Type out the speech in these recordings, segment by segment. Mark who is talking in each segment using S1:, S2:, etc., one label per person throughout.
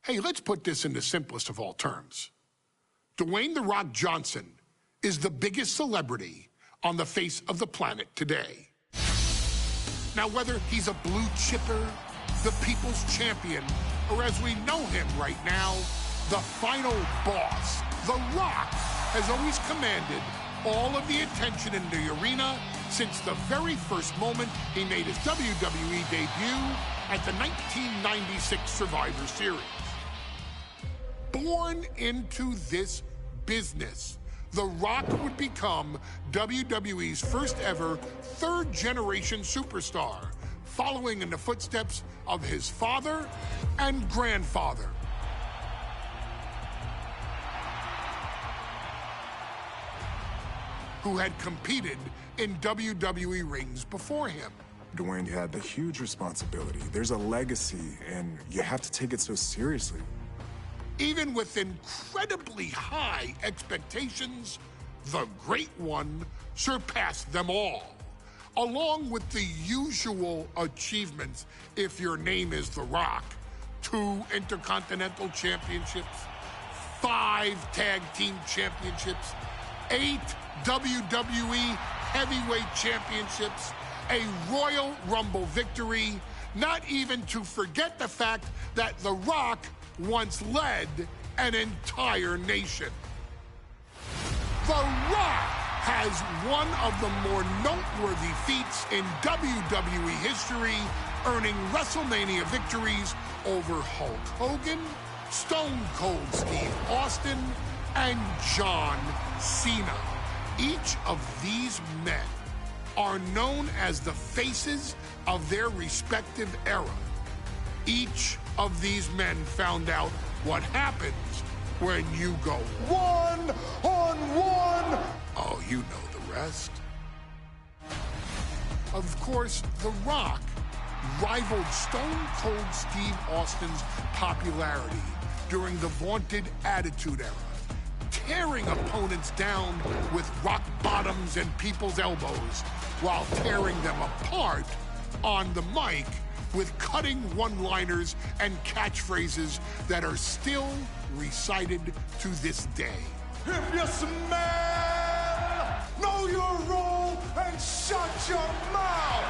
S1: Hey, let's put this in the simplest of all terms. Dwayne "The Rock" Johnson is the biggest celebrity on the face of the planet today. Now, whether he's a blue chipper, the people's champion, or as we know him right now, the final boss, The Rock has always commanded all of the attention in the arena since the very first moment he made his WWE debut at the 1996 Survivor Series. Born into this business, The Rock would become WWE's first ever third-generation superstar, following in the footsteps of his father and grandfather. Who had competed in WWE rings before him.
S2: Dwayne, you had the huge responsibility. There's a legacy, and you have to take it so seriously.
S1: Even with incredibly high expectations, the Great One surpassed them all, along with the usual achievements if your name is The Rock. 2 Intercontinental Championships, 5 Tag Team Championships, 8 WWE Heavyweight Championships, a Royal Rumble victory, not even to forget the fact that The Rock once led an entire nation. The Rock has one of the more noteworthy feats in WWE history, earning WrestleMania victories over Hulk Hogan, Stone Cold Steve Austin, and John Cena. Each of these men are known as the faces of their respective era. Each of these men found out what happens when you go one-on-one. Oh, you know the rest. Of course, The Rock rivaled Stone Cold Steve Austin's popularity during the vaunted Attitude Era, tearing opponents down with rock bottoms and people's elbows while tearing them apart on the mic with cutting one-liners and catchphrases that are still recited to this day.
S3: If you smell, know your role and shut your mouth.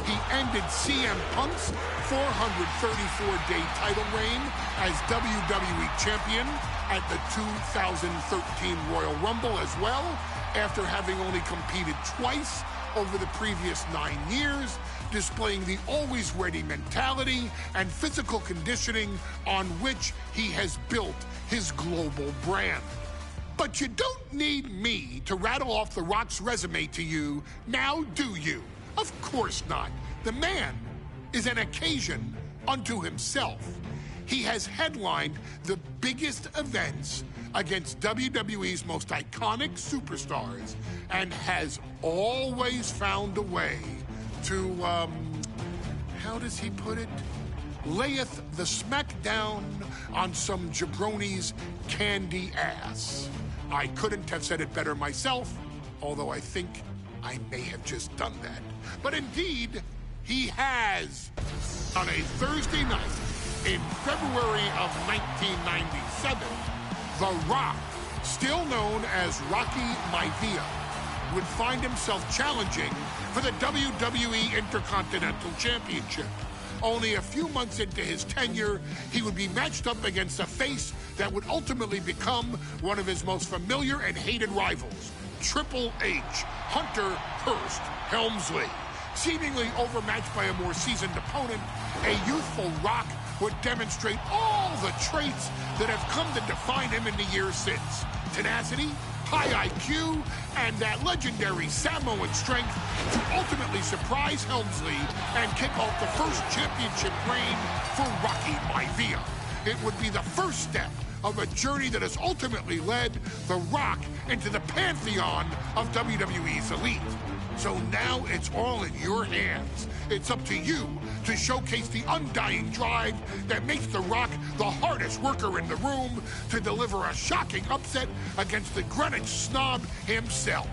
S1: He ended CM Punk's 434-day title reign as WWE Champion at the 2013 Royal Rumble as well, after having only competed twice over the previous 9 years, displaying the always-ready mentality and physical conditioning on which he has built his global brand. But you don't need me to rattle off The Rock's resume to you, now do you? Of course not. The man is an occasion unto himself. He has headlined the biggest events against WWE's most iconic superstars and has always found a way to, how does he put it? Layeth the smackdown on some jabroni's candy ass. I couldn't have said it better myself, although I think I may have just done that. But indeed, he has. On a Thursday night in February of 1997, The Rock, still known as Rocky Maivia, would find himself challenging for the WWE Intercontinental Championship. Only a few months into his tenure, he would be matched up against a face that would ultimately become one of his most familiar and hated rivals, Triple H, Hunter Hearst Helmsley. Seemingly overmatched by a more seasoned opponent, a youthful Rock would demonstrate all the traits that have come to define him in the years since. Tenacity, high IQ, and that legendary Samoan strength to ultimately surprise Helmsley and kick off the first championship reign for Rocky Maivia. It would be the first step of a journey that has ultimately led The Rock into the pantheon of WWE's elite. So now it's all in your hands. It's up to you to showcase the undying drive that makes The Rock the hardest worker in the room to deliver a shocking upset against the Greenwich snob himself.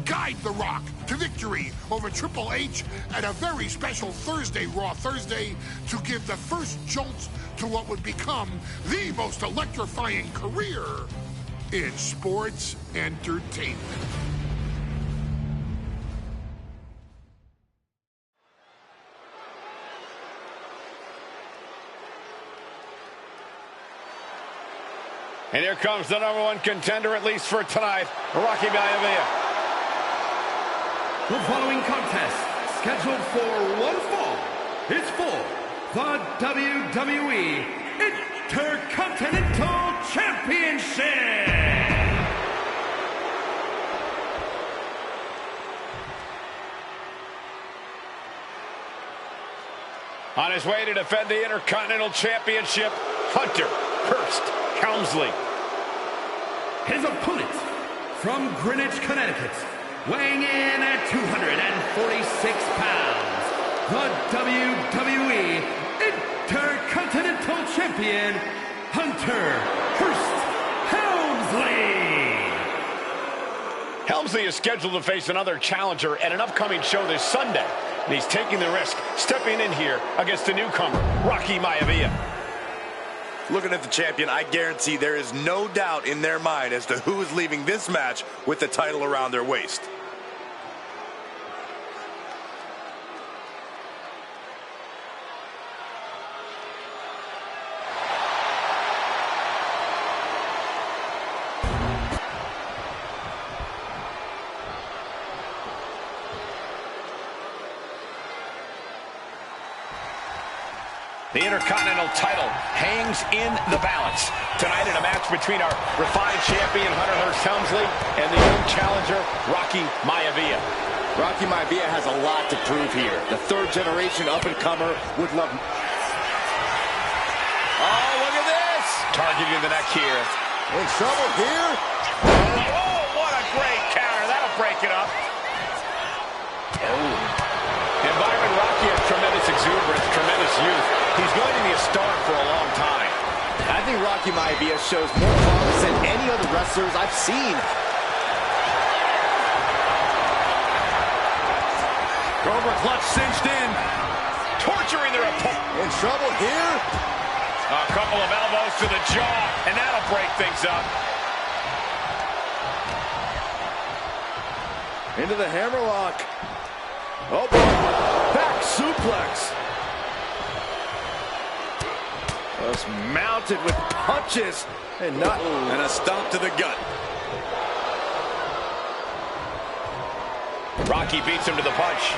S1: guide The Rock to victory over Triple H at a very special Thursday, Raw Thursday, to give the first jolts to what would become the most electrifying career in sports entertainment.
S4: And here comes the #1 contender, at least for tonight, Rocky Maivia.
S5: The following contest, scheduled for one fall, is for the WWE Intercontinental Championship.
S4: On his way to defend the Intercontinental Championship, Hunter Hearst Helmsley.
S5: His opponent, from Greenwich, Connecticut, weighing in at 246 pounds, the WWE Intercontinental Champion, Hunter Hearst Helmsley.
S4: Helmsley is scheduled to face another challenger at an upcoming show this Sunday, and he's taking the risk, stepping in here against the newcomer, Rocky Maivia.
S6: Looking at the champion, I guarantee there is no doubt in their mind as to who is leaving this match with the title around their waist.
S4: The Intercontinental title hangs in the balance tonight in a match between our refined champion, Hunter Hearst Helmsley, and the young challenger, Rocky Maivia.
S7: Rocky Maivia has a lot to prove here. The third-generation up-and-comer would love...
S4: Oh, look at this! Targeting the neck here.
S7: In trouble here?
S4: Oh, what a great counter. That'll break it up. Oh. And Byron, Rocky has tremendous exuberance, tremendous youth. He's going to be a star for a long time.
S7: I think Rocky Maivia shows more promise than any other wrestlers I've seen.
S4: Cobra clutch cinched in. Torturing their opponent.
S7: In trouble here?
S4: A couple of elbows to the jaw, and that'll break things up.
S7: Into the hammerlock. Oh, boy. Back suplex. Just mounted with punches and not...
S6: And a stomp to the gut.
S4: Rocky beats him to the punch.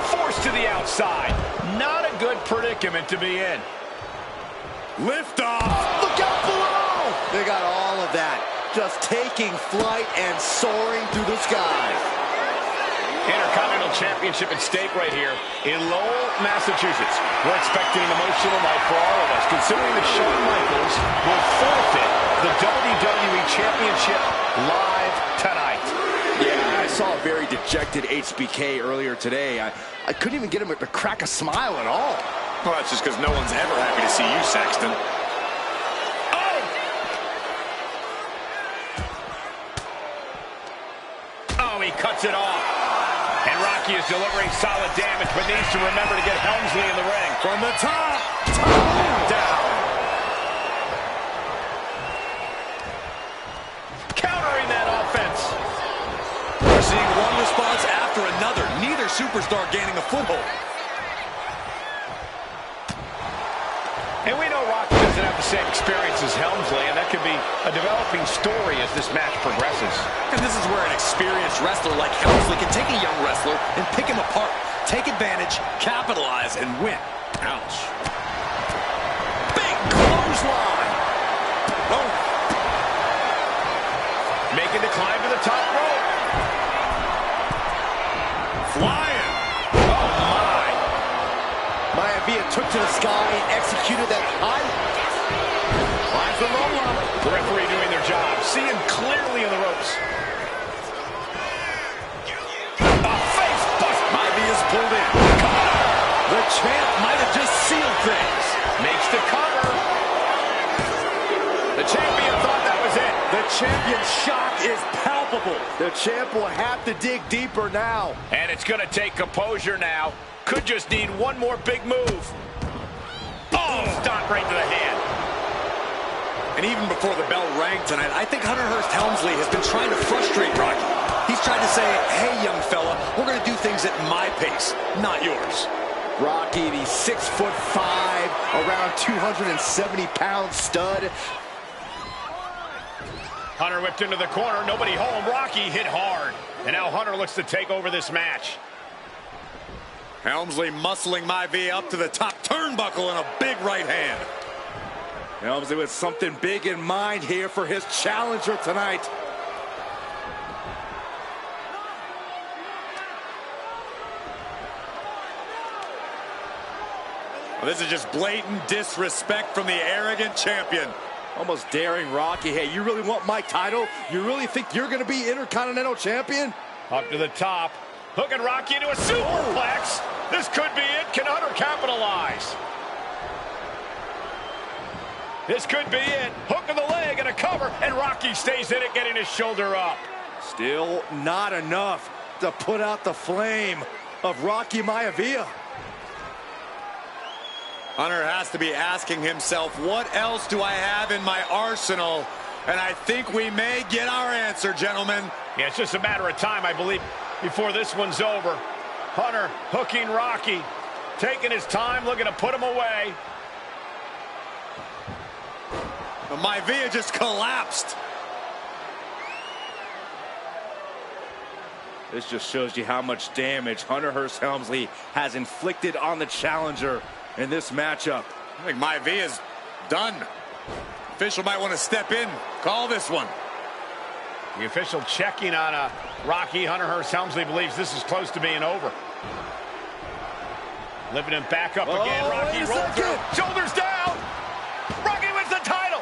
S4: Forced to the outside. Not a good predicament to be in.
S6: Lift off.
S7: Look out below! They got all of that. Just taking flight and soaring through the sky.
S4: Intercontinental Championship at stake right here in Lowell, Massachusetts. We're expecting an emotional night for all of us, considering that Shawn Michaels will forfeit the WWE Championship live tonight.
S7: Yeah, I saw a very dejected HBK earlier today. I couldn't even get him to crack a smile at all.
S6: Well, that's just because no one's ever happy to see you, Saxton.
S4: Oh, he cuts it off. And Rocky is delivering solid damage, but needs to remember to get Helmsley in the ring.
S6: From the top down.
S4: Countering that offense.
S6: We're seeing one response after another. Neither superstar gaining a foothold.
S4: And we know Rocky doesn't have the same experience as Helmsley, and that could be a developing story as this match progresses.
S6: And this is where an experienced wrestler like Helmsley can take a young wrestler and pick him apart, take advantage, capitalize, and win. Ouch. Big clothesline. Oh.
S4: Making the climb to the top rope.
S6: Flying.
S4: Oh, my.
S7: Maivia took to the sky and executed that high.
S6: Finds the roll-up.
S4: The referee doing their job, seeing clearly in the ropes. A face bust.
S6: Maivia's pulled in.
S7: The champ might have just sealed things.
S4: Makes the cover. The champion thought that was it.
S6: The
S7: champion's shock is palpable. The champ will have to dig deeper now.
S4: And it's going to take composure now. Could just need one more big move. Oh, stop right to the hand.
S6: And even before the bell rang tonight, I think Hunter Hearst Helmsley has been trying to frustrate Rocky. He's trying to say, hey, young fella, we're going to do things at my pace, not yours.
S7: Rocky, the 6'5", around 270-pound stud.
S4: Hunter whipped into the corner, nobody home. Rocky hit hard. And now Hunter looks to take over this match.
S6: Helmsley muscling Maivia up to the top turnbuckle and a big right hand.
S7: Helmsley with something big in mind here for his challenger tonight.
S6: Well, this is just blatant disrespect from the arrogant champion.
S7: Almost daring Rocky. Hey, you really want my title? You really think you're going to be Intercontinental Champion?
S4: Up to the top. Hooking Rocky into a superplex. This could be it. Can Hunter capitalize? This could be it. Hook of the leg and a cover. And Rocky stays in it, getting his shoulder up.
S7: Still not enough to put out the flame of Rocky Maivia.
S6: Hunter has to be asking himself, what else do I have in my arsenal? And I think we may get our answer, gentlemen.
S4: Yeah, it's just a matter of time, I believe, before this one's over. Hunter hooking Rocky, taking his time, looking to put him away.
S6: Maivia just collapsed.
S7: This just shows you how much damage Hunter Hearst Helmsley has inflicted on the challenger in this matchup.
S6: I think Maivia's done. Official might want to step in, call this one.
S4: The official checking on Rocky. Hunter Hearst Helmsley believes this is close to being over. Lifting him back up again. Rocky rolls through. Shoulders down. Rocky wins the title.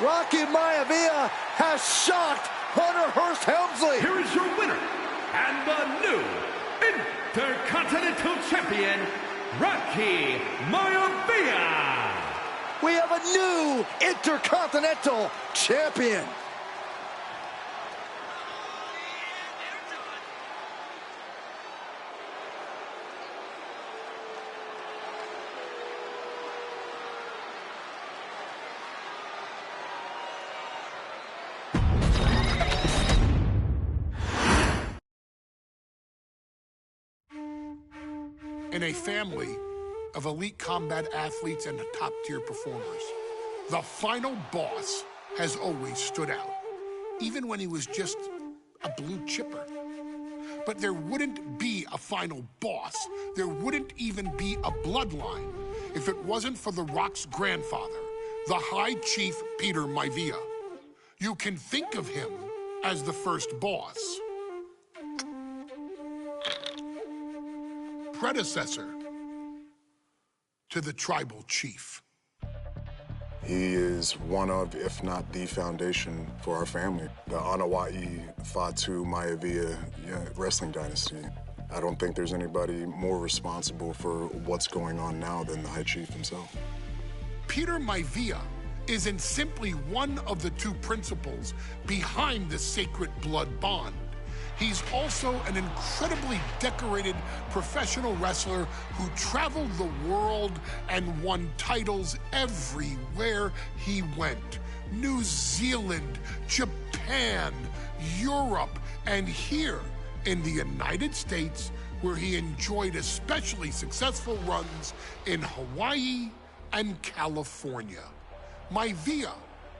S7: Rocky Maivia has shocked Hunter Hearst Helmsley.
S5: Here is your winner and the new Intercontinental Champion, Rocky Maivia.
S7: We have a new Intercontinental Champion.
S1: In a family of elite combat athletes and top-tier performers, the final boss has always stood out, even when he was just a blue chipper. But there wouldn't be a final boss, there wouldn't even be a bloodline if it wasn't for The Rock's grandfather, the High Chief Peter Maivia. You can think of him as the first boss. Predecessor to the tribal chief.
S2: He is one of, if not the foundation for our family. The Anoa'i Fatu Maivia wrestling dynasty. I don't think there's anybody more responsible for what's going on now than the High Chief himself.
S1: Peter Maivia isn't simply one of the two principals behind the Sacred Blood Bond. He's also an incredibly decorated professional wrestler who traveled the world and won titles everywhere he went. New Zealand, Japan, Europe, and here in the United States, where he enjoyed especially successful runs in Hawaii and California. Maivia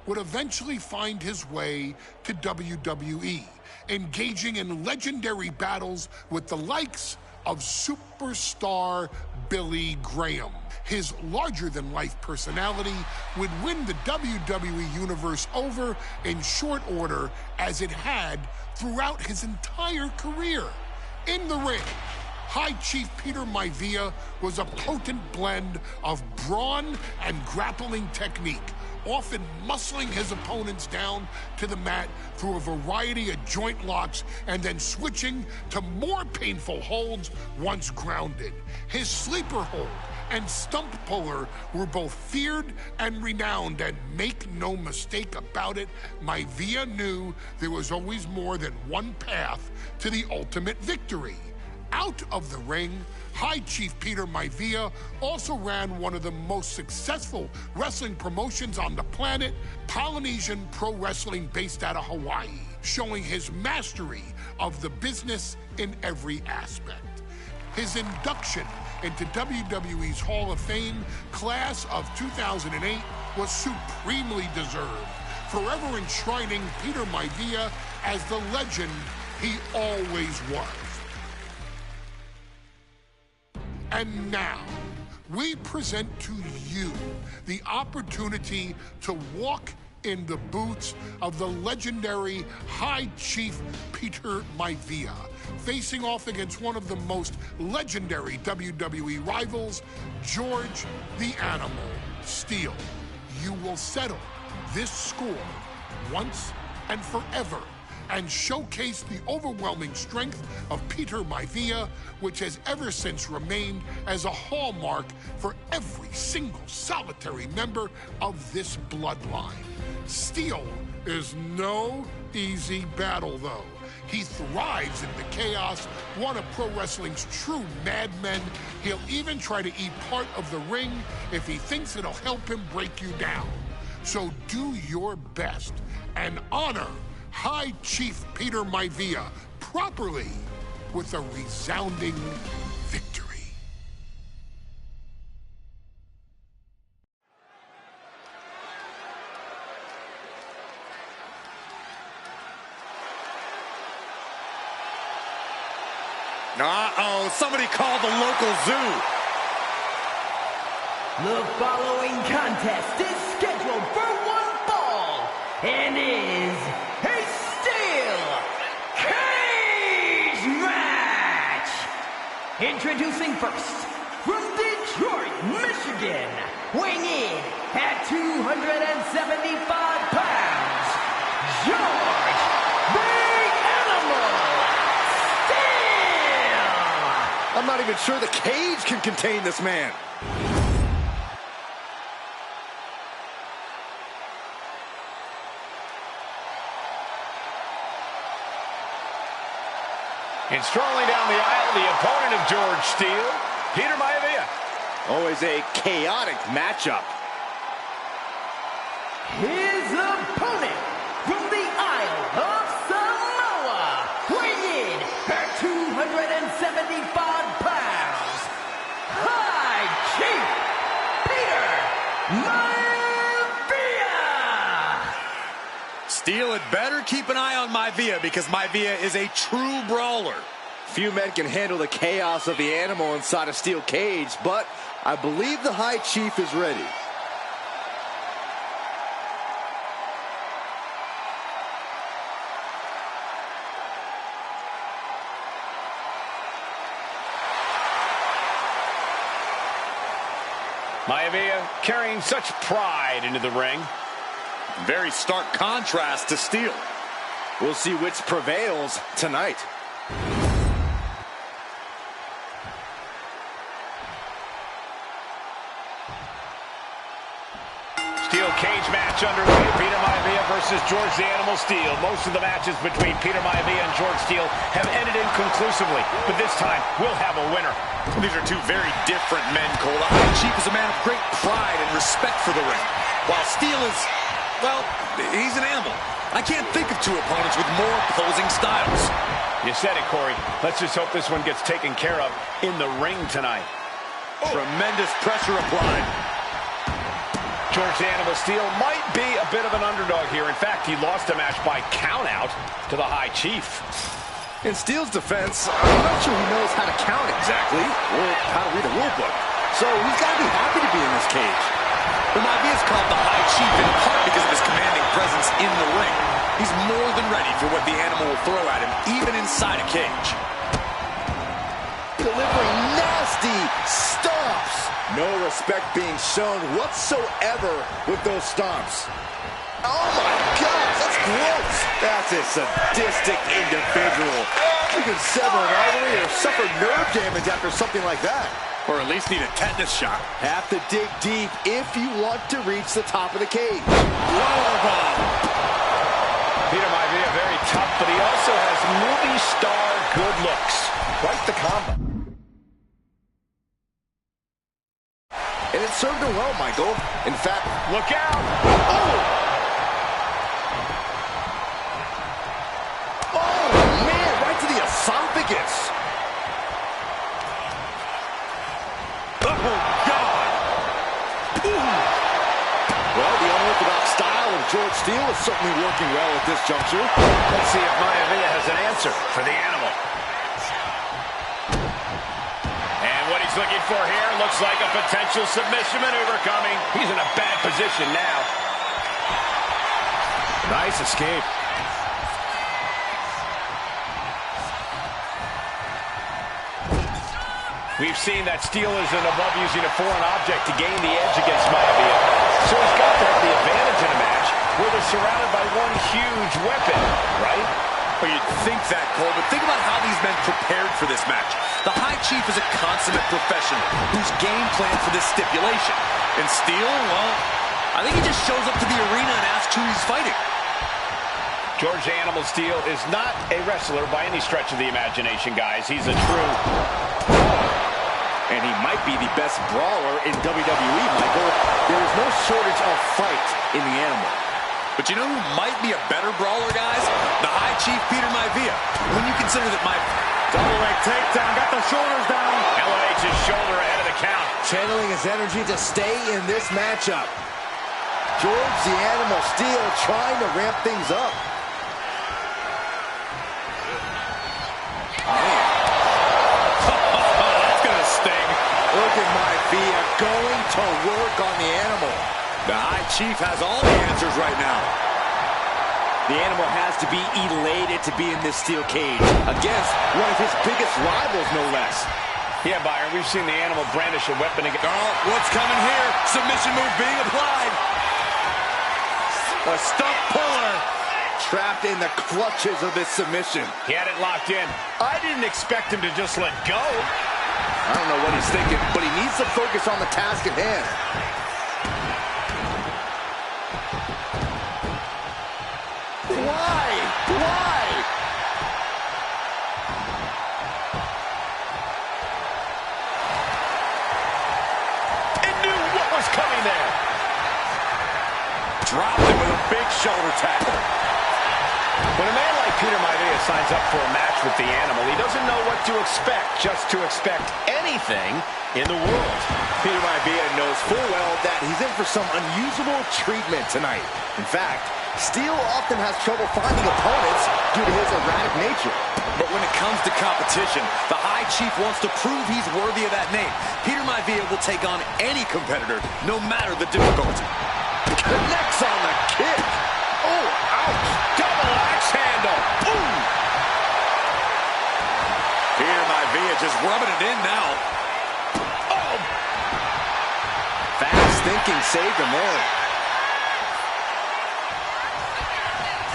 S1: would eventually find his way to WWE, engaging in legendary battles with the likes of superstar Billy Graham. His larger-than-life personality would win the WWE Universe over in short order, as it had throughout his entire career. In the ring, High Chief Peter Maivia was a potent blend of brawn and grappling technique, often muscling his opponents down to the mat through a variety of joint locks and then switching to more painful holds once grounded. His sleeper hold and stump puller were both feared and renowned, and make no mistake about it, Maivia knew there was always more than one path to the ultimate victory. Out of the ring, High Chief Peter Maivia also ran one of the most successful wrestling promotions on the planet, Polynesian Pro Wrestling, based out of Hawaii, showing his mastery of the business in every aspect. His induction into WWE's Hall of Fame class of 2008 was supremely deserved, forever enshrining Peter Maivia as the legend he always was. And now, we present to you the opportunity to walk in the boots of the legendary High Chief Peter Maivia, facing off against one of the most legendary WWE rivals, George the Animal Steele. You will settle this score once and forever and showcase the overwhelming strength of Peter Maivia, which has ever since remained as a hallmark for every single solitary member of this bloodline. Steele is no easy battle, though. He thrives in the chaos, one of pro wrestling's true madmen. He'll even try to eat part of the ring if he thinks it'll help him break you down. So do your best and honor High Chief Peter Maivia properly with a resounding victory.
S6: Uh-oh, somebody called the local zoo.
S8: The following contest is scheduled for one fall and is a steel cage match. Introducing first, from Detroit, Michigan, weighing in at 275 pounds, George the Animal Steele.
S6: I'm not even sure the cage can contain this man.
S4: And strolling down the aisle, the opponent of George Steele, Peter Maivia.
S7: Always a chaotic matchup.
S8: His opponent from the Isle of Samoa, weighing in at 275 pounds, High Chief Peter Maivia.
S6: Steele had better keep an eye on Maivia because Maivia is a true brawler.
S7: Few men can handle the chaos of the animal inside a steel cage, but I believe the High Chief is ready.
S4: Maivia carrying such pride into the ring.
S6: Very stark contrast to Steele.
S7: We'll see which prevails tonight.
S4: Steel cage match underway. Peter Maivia versus George the Animal Steele. Most of the matches between Peter Maivia and George Steele have ended inconclusively, but this time we'll have a winner.
S6: These are two very different men, Cole. The High Chief is a man of great pride and respect for the ring, while Steele is, well, he's an animal. I can't think of two opponents with more opposing styles.
S4: You said it, Corey. Let's just hope this one gets taken care of in the ring tonight.
S6: Tremendous pressure applied.
S4: George the Animal Steele might be a bit of an underdog here. In fact, he lost the match by countout to the High Chief.
S7: In Steele's defense, I'm not sure he knows how to count exactly, or how to read a rule book. So he's got to be happy to be in this cage.
S6: But Maivia is called the High Chief in part because of his commanding presence in the ring. He's more than ready for what the animal will throw at him, even inside a cage.
S7: Delivering nasty stomps. No respect being shown whatsoever with those stomps. Oh my gosh, that's gross. That's a sadistic individual. You can sever an artery or suffer nerve damage after something like that.
S6: Or at least need a tetanus shot.
S7: Have to dig deep if you want to reach the top of the cage.
S6: Roller bomb.
S4: Peter Maivia, very tough, but he also has movie star good looks. Quite the combo.
S7: And it served him well, Michael. In fact,
S4: look out!
S7: Oh! Oh, man, right to the esophagus.
S6: Oh, God!
S7: Ooh. Well, the unorthodox style of George Steele is certainly working well at this juncture.
S4: Let's see if Maivia has an answer for the animal. And what he's looking for here looks like a potential submission maneuver coming. He's in a bad position now.
S6: Nice escape.
S4: We've seen that Steele isn't above using a foreign object to gain the edge against Maivia. So he's got to have the advantage in a match where they're surrounded by one huge weapon, right?
S6: Well, you'd think that, Cole, but think about how these men prepared for this match. The High Chief is a consummate professional who's game planned for this stipulation. And Steele, well, I think he just shows up to the arena and asks who he's fighting.
S4: George the Animal Steele is not a wrestler by any stretch of the imagination, guys. He's a true...
S7: And he might be the best brawler in WWE, Michael. There is no shortage of fight in the animal.
S6: But you know who might be a better brawler, guys? The High Chief Peter Maivia. When you consider that
S7: double leg takedown, got the shoulders down.
S4: Elevates his shoulder ahead of the count.
S7: Channeling his energy to stay in this matchup. George the Animal Steele trying to ramp things up.
S6: that's gonna sting.
S7: Look at Maivia going to work on the animal.
S6: The High Chief has all the answers right now.
S7: The animal has to be elated to be in this steel cage against one of his biggest rivals, no less.
S4: Yeah, Byron, we've seen the animal brandish a weapon again.
S6: Oh, what's coming here? Submission move being applied.
S7: A stump puller. Trapped in the clutches of this submission.
S4: He had it locked in. I didn't expect him to just let go.
S7: I don't know what he's thinking, but he needs to focus on the task at hand. Why? Why?
S4: It knew what was coming there.
S6: Dropped him with a big shoulder tackle.
S4: When a man like Peter Maivia signs up for a match with the animal, he doesn't know what to expect, just to expect anything in the world.
S7: Peter Maivia knows full well that he's in for some unusual treatment tonight. In fact, Steele often has trouble finding opponents due to his erratic nature.
S6: But when it comes to competition, the High Chief wants to prove he's worthy of that name. Peter Maivia will take on any competitor, no matter the difficulty.
S7: Connects on the kick. Oh, ouch.
S4: Double axe handle. Ooh.
S6: Peter Maivia just rubbing it in now.
S4: Oh.
S7: Fast thinking saved him there.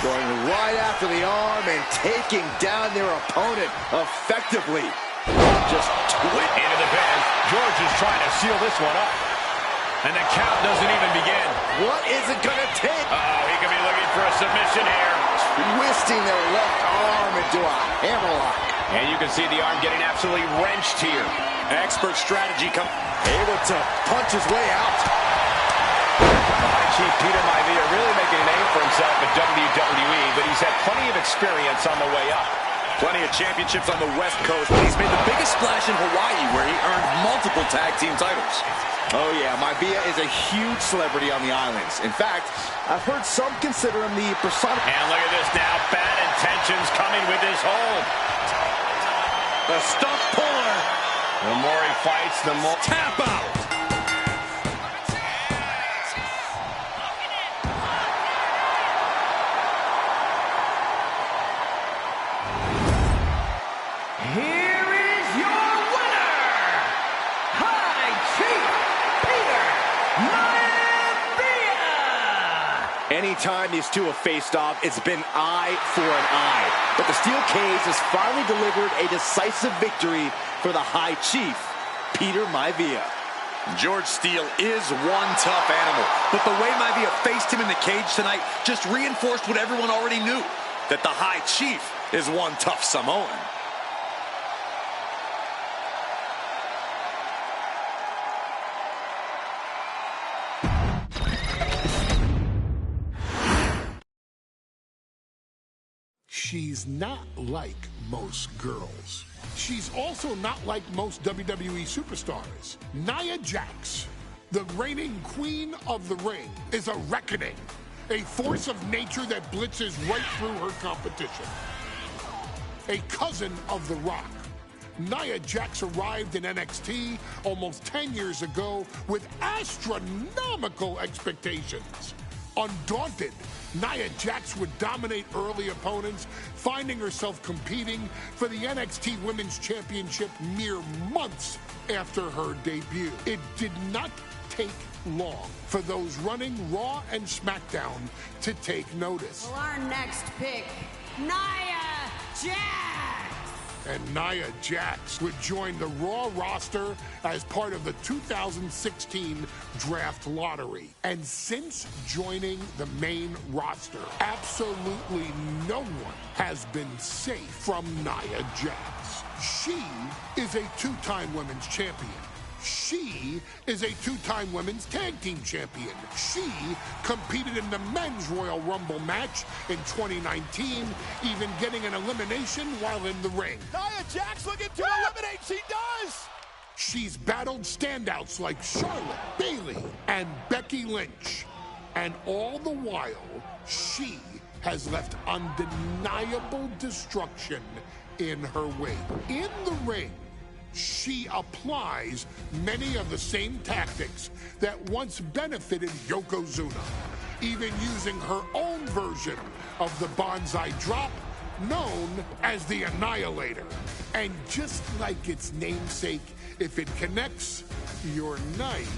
S7: Going right after the arm and taking down their opponent effectively. Just twit
S4: into the pin. George is trying to seal this one up. And the count doesn't even begin.
S7: What is it going to take?
S4: Uh-oh, he could be looking for a submission here.
S7: Twisting their left arm into a hammerlock.
S4: And you can see the arm getting absolutely wrenched here.
S6: Expert strategy
S7: able to punch his way out.
S4: The High Chief Peter Maivia really making a name for himself at WWE, but he's had plenty of experience on the way up.
S6: Plenty of championships on the West Coast, but he's made the biggest splash in Hawaii, where he earned multiple tag team titles.
S7: Oh yeah, Maivia is a huge celebrity on the islands. In fact, I've heard some consider him the persona.
S4: And look at this now, bad intentions coming with his hold.
S6: The stump puller.
S4: The more he fights, the more...
S6: Tap out.
S8: Here is your winner, High Chief Peter Maivia!
S7: Anytime these two have faced off, it's been eye for an eye. But the steel cage has finally delivered a decisive victory for the High Chief. Peter Maivia.
S6: George Steele is one tough animal, but the way Maivia faced him in the cage tonight just reinforced what everyone already knew, that the High Chief is one tough Samoan.
S1: She's not like most girls. She's also not like most WWE superstars. Nia Jax, the reigning queen of the ring, is a reckoning, a force of nature that blitzes right through her competition. A cousin of The Rock, Nia Jax arrived in NXT almost 10 years ago with astronomical expectations. Undaunted, Nia Jax would dominate early opponents, finding herself competing for the NXT Women's Championship mere months after her debut. It did not take long for those running Raw and SmackDown to take notice.
S9: Well, our next pick, Nia Jax.
S1: And Nia Jax would join the Raw roster as part of the 2016 Draft Lottery. And since joining the main roster, absolutely no one has been safe from Nia Jax. She is a two-time women's champion. She is a two-time women's tag team champion. She competed in the men's Royal Rumble match in 2019, even getting an elimination while in the ring.
S7: Nia Jax looking to eliminate. She does.
S1: She's battled standouts like Charlotte, Bayley, and Becky Lynch. And all the while, she has left undeniable destruction in her wake. In the ring, she applies many of the same tactics that once benefited Yokozuna, even using her own version of the Banzai Drop, known as the Annihilator. And just like its namesake, if it connects, your night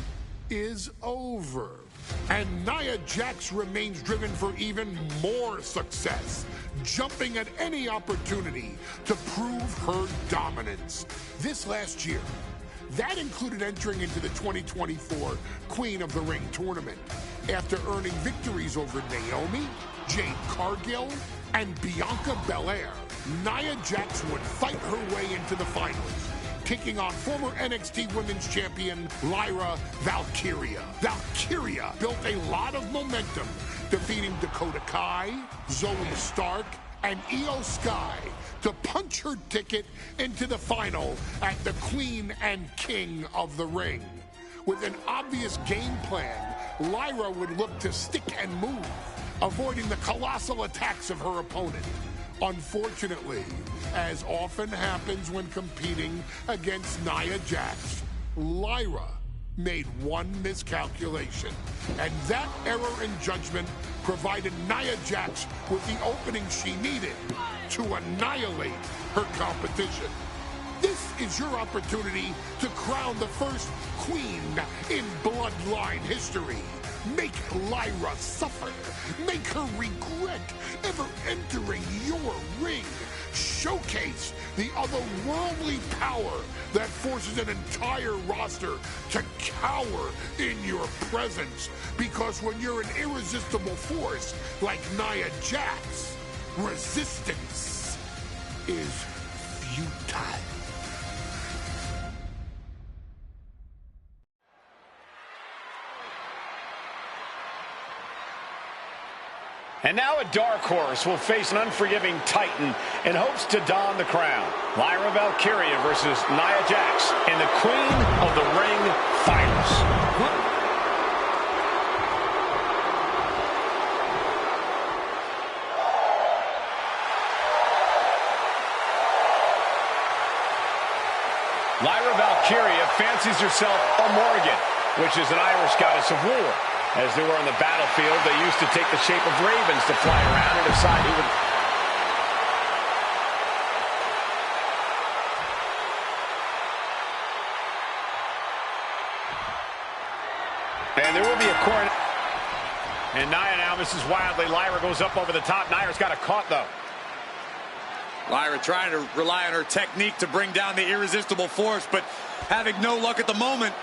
S1: is over. And Nia Jax remains driven for even more success, jumping at any opportunity to prove her dominance. This last year, that included entering into the 2024 Queen of the Ring tournament after earning victories over Naomi, Jade Cargill, and Bianca Belair. Nia Jax would fight her way into the finals, taking on former NXT Women's Champion Lyra Valkyria. Valkyria built a lot of momentum, defeating Dakota Kai, Zoe Stark, and Io Sky to punch her ticket into the final at the Queen and King of the Ring. With an obvious game plan, Lyra would look to stick and move, avoiding the colossal attacks of her opponent. Unfortunately, as often happens when competing against Nia Jax, Lyra made one miscalculation, and that error in judgment provided Nia Jax with the opening she needed to annihilate her competition. This is your opportunity to crown the first queen in Bloodline history. Make Lyra suffer. Make her regret ever entering your ring. Showcase the otherworldly power that forces an entire roster to cower in your presence. Because when you're an irresistible force like Nia Jax, resistance is futile.
S4: And now a dark horse will face an unforgiving titan in hopes to don the crown. Lyra Valkyria versus Nia Jax in the Queen of the Ring Finals. Lyra Valkyria fancies herself a Morrigan, which is an Irish goddess of war. As they were on the battlefield, they used to take the shape of ravens to fly around and decide who would... And there will be a corner. And Nia now misses wildly. Lyra goes up over the top. Nia's got a caught, though.
S6: Lyra trying to rely on her technique to bring down the irresistible force, but having no luck at the moment.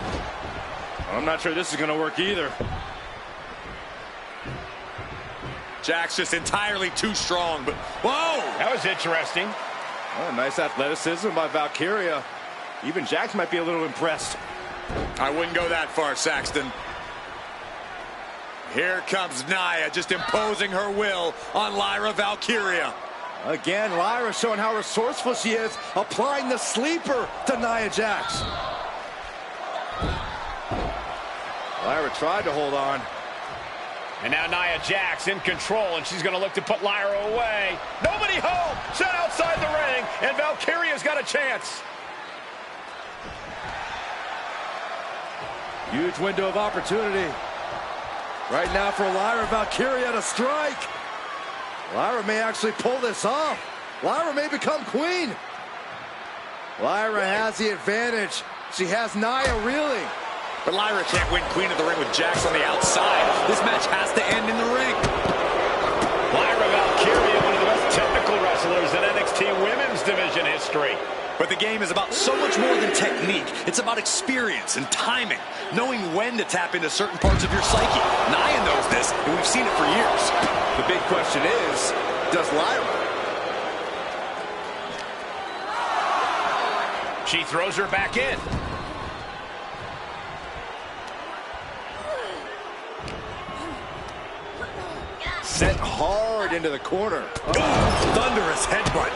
S7: I'm not sure this is going to work either.
S6: Jax just entirely too strong, but whoa!
S4: That was interesting.
S7: Oh, nice athleticism by Valkyria. Even Jax might be a little impressed.
S6: I wouldn't go that far, Saxton. Here comes Nia, just imposing her will on Lyra Valkyria.
S7: Again, Lyra showing how resourceful she is, applying the sleeper to Nia Jax. Lyra tried to hold on.
S4: And now Nia Jax in control, and she's going to look to put Lyra away. Nobody home! Set outside the ring, and Valkyria's got a chance.
S7: Huge window of opportunity. Right now for Lyra Valkyria to strike. Lyra may actually pull this off. Lyra may become queen. Lyra has the advantage. She has Nia reeling.
S6: But Lyra can't win Queen of the Ring with Jax on the outside. This match has to end in the ring.
S4: Lyra Valkyria, one of the best technical wrestlers in NXT Women's Division history.
S6: But the game is about so much more than technique. It's about experience and timing, knowing when to tap into certain parts of your psyche. Nia knows this, and we've seen it for years.
S7: The big question is, does Lyra?
S4: She throws her back in.
S7: Sent hard into the corner.
S6: Thunderous headbutt.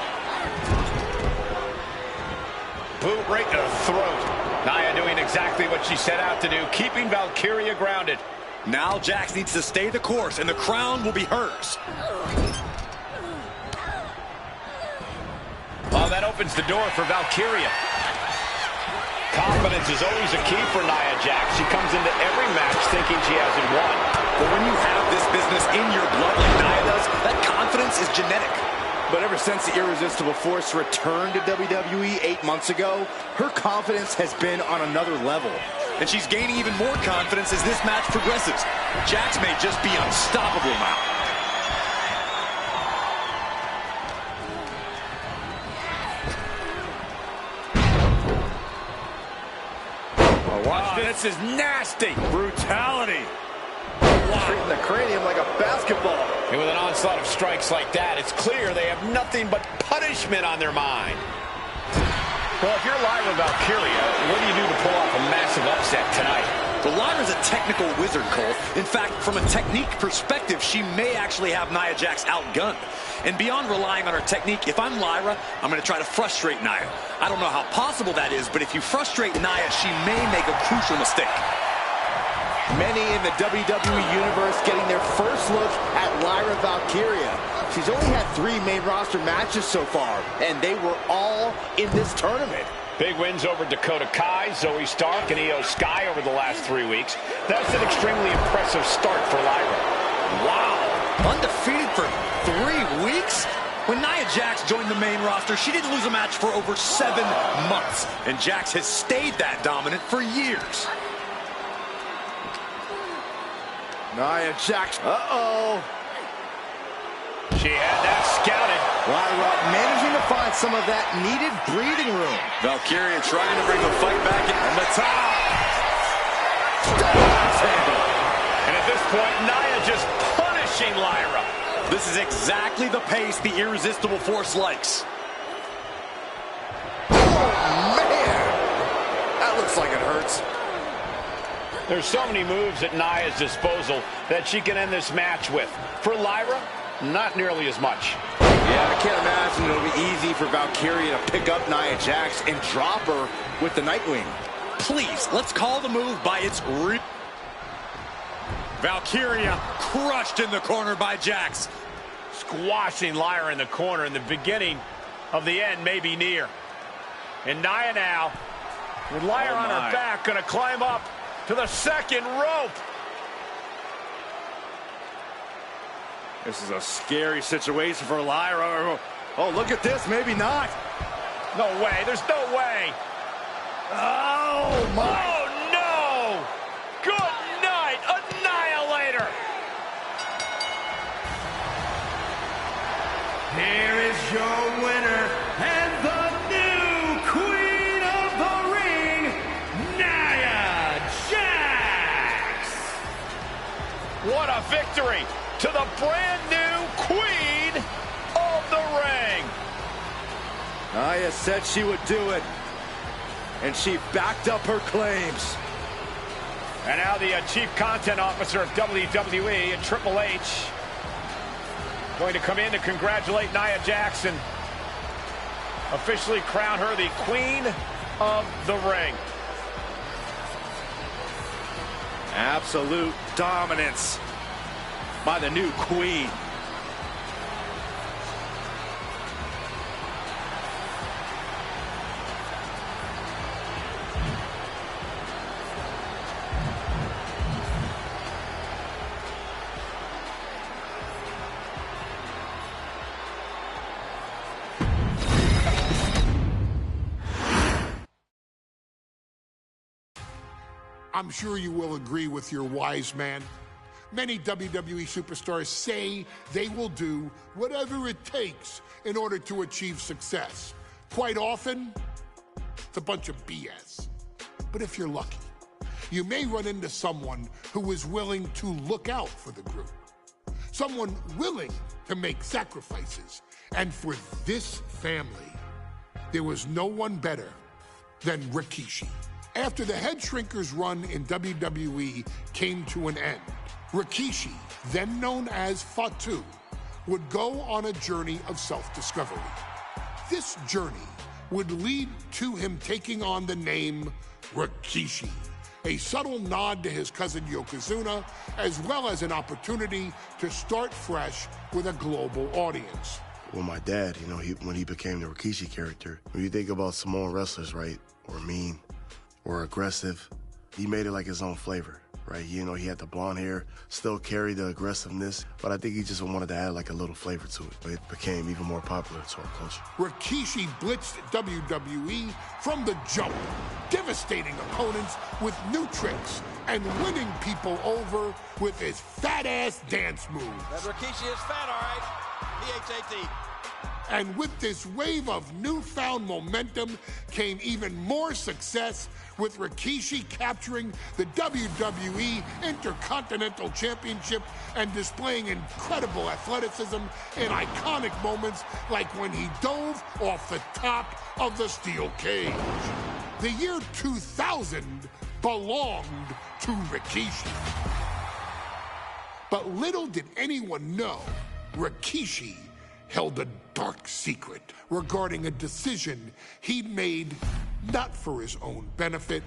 S4: Boot right to the throat. Nia doing exactly what she set out to do, keeping Valkyria grounded.
S6: Now Jax needs to stay the course, and the crown will be hers.
S4: Oh, that opens the door for Valkyria. Confidence is always a key for Nia Jax. She comes into every match thinking she hasn't won.
S6: But when you have this business in your blood like Nia does, that confidence is genetic.
S7: But ever since the Irresistible Force returned to WWE 8 months ago, her confidence has been on another level.
S6: And she's gaining even more confidence as this match progresses. Jax may just be unstoppable now.
S4: Watch this. This is nasty.
S7: Brutality. Treating the cranium like a basketball.
S4: And with an onslaught of strikes like that, it's clear they have nothing but punishment on their mind. Well, if you're Lyra Valkyria, what do you do to pull off a massive upset tonight?
S6: Well, Lyra's a technical wizard, Cole. In fact, from a technique perspective, she may actually have Nia Jax outgunned. And beyond relying on her technique, if I'm Lyra, I'm going to try to frustrate Nia. I don't know how possible that is, but if you frustrate Nia, she may make a crucial mistake.
S7: Many in the WWE Universe getting their first look at Lyra Valkyria. She's only had 3 main roster matches so far, and they were all in this tournament.
S4: Big wins over Dakota Kai, Zoe Stark, and Io Sky over the last 3 weeks. That's an extremely impressive start for Lyra.
S6: Wow! Undefeated for 3 weeks? When Nia Jax joined the main roster, she didn't lose a match for over 7 months. And Jax has stayed that dominant for years.
S7: Nia Jax. Uh-oh.
S4: She had that scouted.
S7: Lyra managing to find some of that needed breathing room.
S6: Valkyria trying to bring the fight back in on the top.
S4: And at this point, Nia just punishing Lyra.
S6: This is exactly the pace the Irresistible Force likes.
S7: Oh, man. That looks like it hurts.
S4: There's so many moves at Nia's disposal that she can end this match with. For Lyra, not nearly as much.
S7: Yeah, I can't imagine it'll be easy for Valkyria to pick up Nia Jax and drop her with the Nightwing.
S6: Please, let's call the move by its real. Valkyria crushed in the corner by Jax.
S4: Squashing Lyra in the corner, and the beginning of the end may be near. And Nia now, with Lyra on her back, going to climb up to the second rope.
S7: This is a scary situation for Lyra. Oh, look at this. Maybe not.
S4: No way. There's no way.
S7: Oh, my.
S4: Oh, no. Good night, Annihilator.
S5: Here is your winner and the new Queen of the Ring,
S4: victory to the brand new Queen of the Ring.
S7: Nia said she would do it, and she backed up her claims.
S4: And now the Chief Content Officer of WWE and Triple H going to come in to congratulate Nia Jackson. Officially crown her the Queen of the Ring.
S7: Absolute dominance by the new Queen.
S1: I'm sure you will agree with your wise man. Many WWE superstars say they will do whatever it takes in order to achieve success. Quite often, it's a bunch of BS. But if you're lucky, you may run into someone who is willing to look out for the group. Someone willing to make sacrifices. And for this family, there was no one better than Rikishi. After the Head Shrinkers run in WWE came to an end, Rikishi, then known as Fatu, would go on a journey of self-discovery. This journey would lead to him taking on the name Rikishi, a subtle nod to his cousin Yokozuna, as well as an opportunity to start fresh with a global audience.
S10: Well, my dad, when he became the Rikishi character, when you think about Samoan wrestlers, right, or mean, or aggressive, he made it like his own flavor, right? He had the blonde hair, still carried the aggressiveness, but I think he just wanted to add like a little flavor to it. But it became even more popular to our culture.
S1: Rikishi blitzed WWE from the jump, devastating opponents with new tricks and winning people over with his fat-ass dance moves.
S6: That Rikishi is fat, all right. P-H-A-T.
S1: And with this wave of newfound momentum came even more success, with Rikishi capturing the WWE Intercontinental Championship and displaying incredible athleticism in iconic moments like when he dove off the top of the steel cage. The year 2000 belonged to Rikishi. But little did anyone know, Rikishi held a dark secret regarding a decision he'd made not for his own benefit,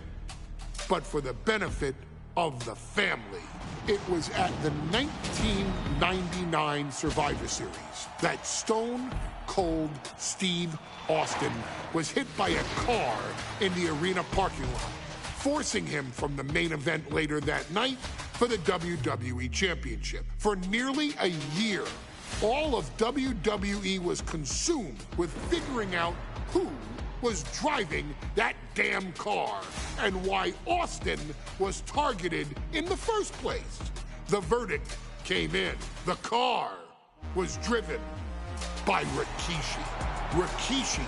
S1: but for the benefit of the family. It was at the 1999 Survivor Series that Stone Cold Steve Austin was hit by a car in the arena parking lot, forcing him from the main event later that night for the WWE Championship. For nearly a year, all of WWE was consumed with figuring out who was driving that damn car and why Austin was targeted in the first place. The verdict came in. The car was driven by Rikishi. Rikishi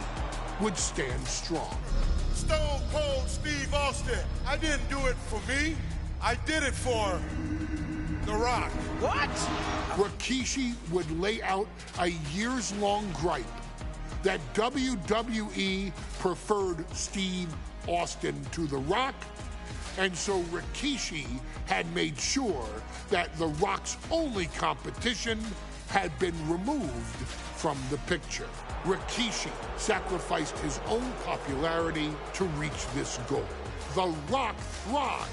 S1: would stand strong.
S3: Stone Cold Steve Austin. I didn't do it for me. I did it for The Rock.
S6: What?
S1: Rikishi would lay out a years-long gripe that WWE preferred Steve Austin to The Rock, and so Rikishi had made sure that The Rock's only competition had been removed from the picture. Rikishi sacrificed his own popularity to reach this goal. The Rock thrived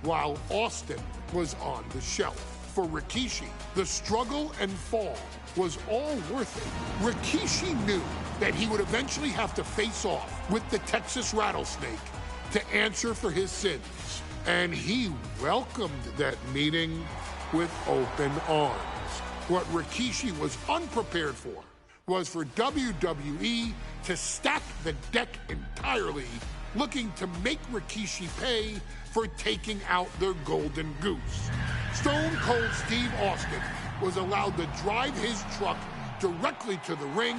S1: while Austin was on the shelf. For Rikishi, the struggle and fall was all worth it. Rikishi knew that he would eventually have to face off with the Texas Rattlesnake to answer for his sins. And he welcomed that meeting with open arms. What Rikishi was unprepared for was for WWE to stack the deck entirely, looking to make Rikishi pay for taking out their golden goose. Stone Cold Steve Austin was allowed to drive his truck directly to the ring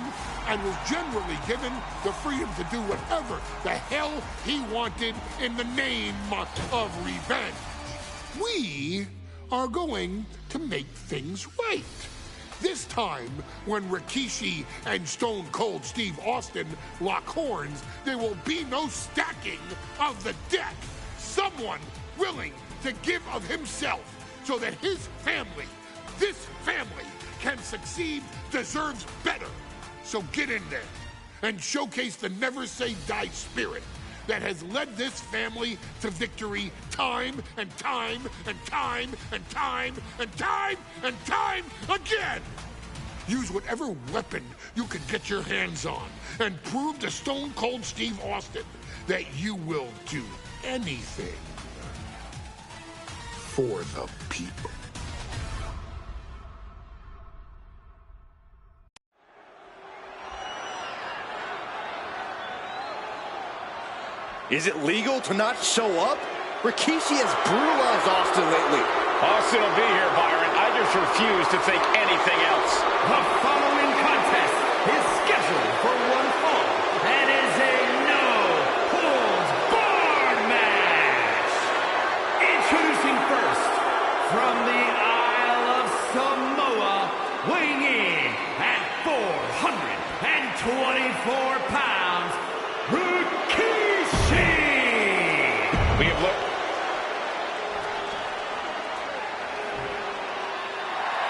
S1: and was generally given the freedom to do whatever the hell he wanted in the name of revenge. We are going to make things right. This time, when Rikishi and Stone Cold Steve Austin lock horns, there will be no stacking of the deck. Someone willing to give of himself so that his family, this family, can succeed, deserves better. So get in there and showcase the never say die spirit that has led this family to victory time and time and time and time and time and time again. Use whatever weapon you can get your hands on and prove to Stone Cold Steve Austin that you will do anything for the people.
S7: Is it legal to not show up? Rikishi has brutalized Austin lately.
S4: Austin will be here, Byron. I just refuse to think anything else.
S5: The following contest is scheduled for one fall and is a no-holds-barred match. Introducing first, from the Isle of Samoa, weighing in at 424 pounds, Rikishi!
S4: We have looked.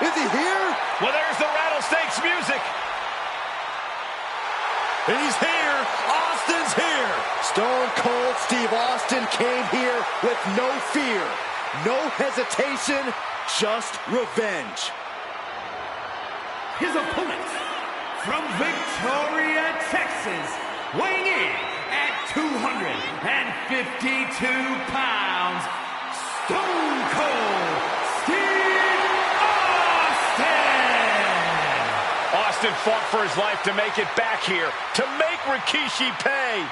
S7: Is he here?
S4: Well, there's the Rattlesnakes music.
S7: He's here. Austin's here. Stone Cold Steve Austin came here with no fear, no hesitation, just revenge.
S5: His opponent, from Victoria, Texas, weighing in at 252 pounds, Stone Cold Steve Austin!
S4: Austin fought for his life to make it back here, to make Rikishi pay.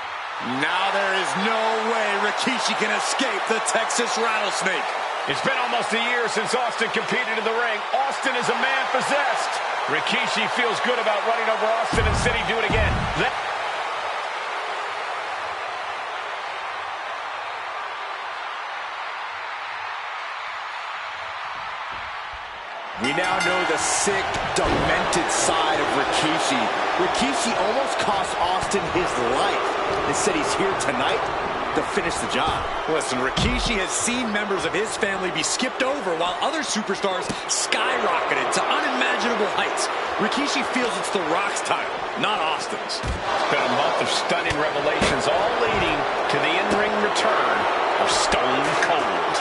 S7: Now there is no way Rikishi can escape the Texas Rattlesnake.
S4: It's been almost a year since Austin competed in the ring. Austin is a man possessed. Rikishi feels good about running over Austin and said he'd do it again.
S7: We now know the sick, demented side of Rikishi. Rikishi almost cost Austin his life and said he's here tonight to finish the job. Listen, Rikishi has seen members of his family be skipped over while other superstars skyrocketed to unimaginable heights. Rikishi feels it's The Rock's title, not Austin's.
S4: It's been a month of stunning revelations, all leading to the in-ring return of Stone Cold.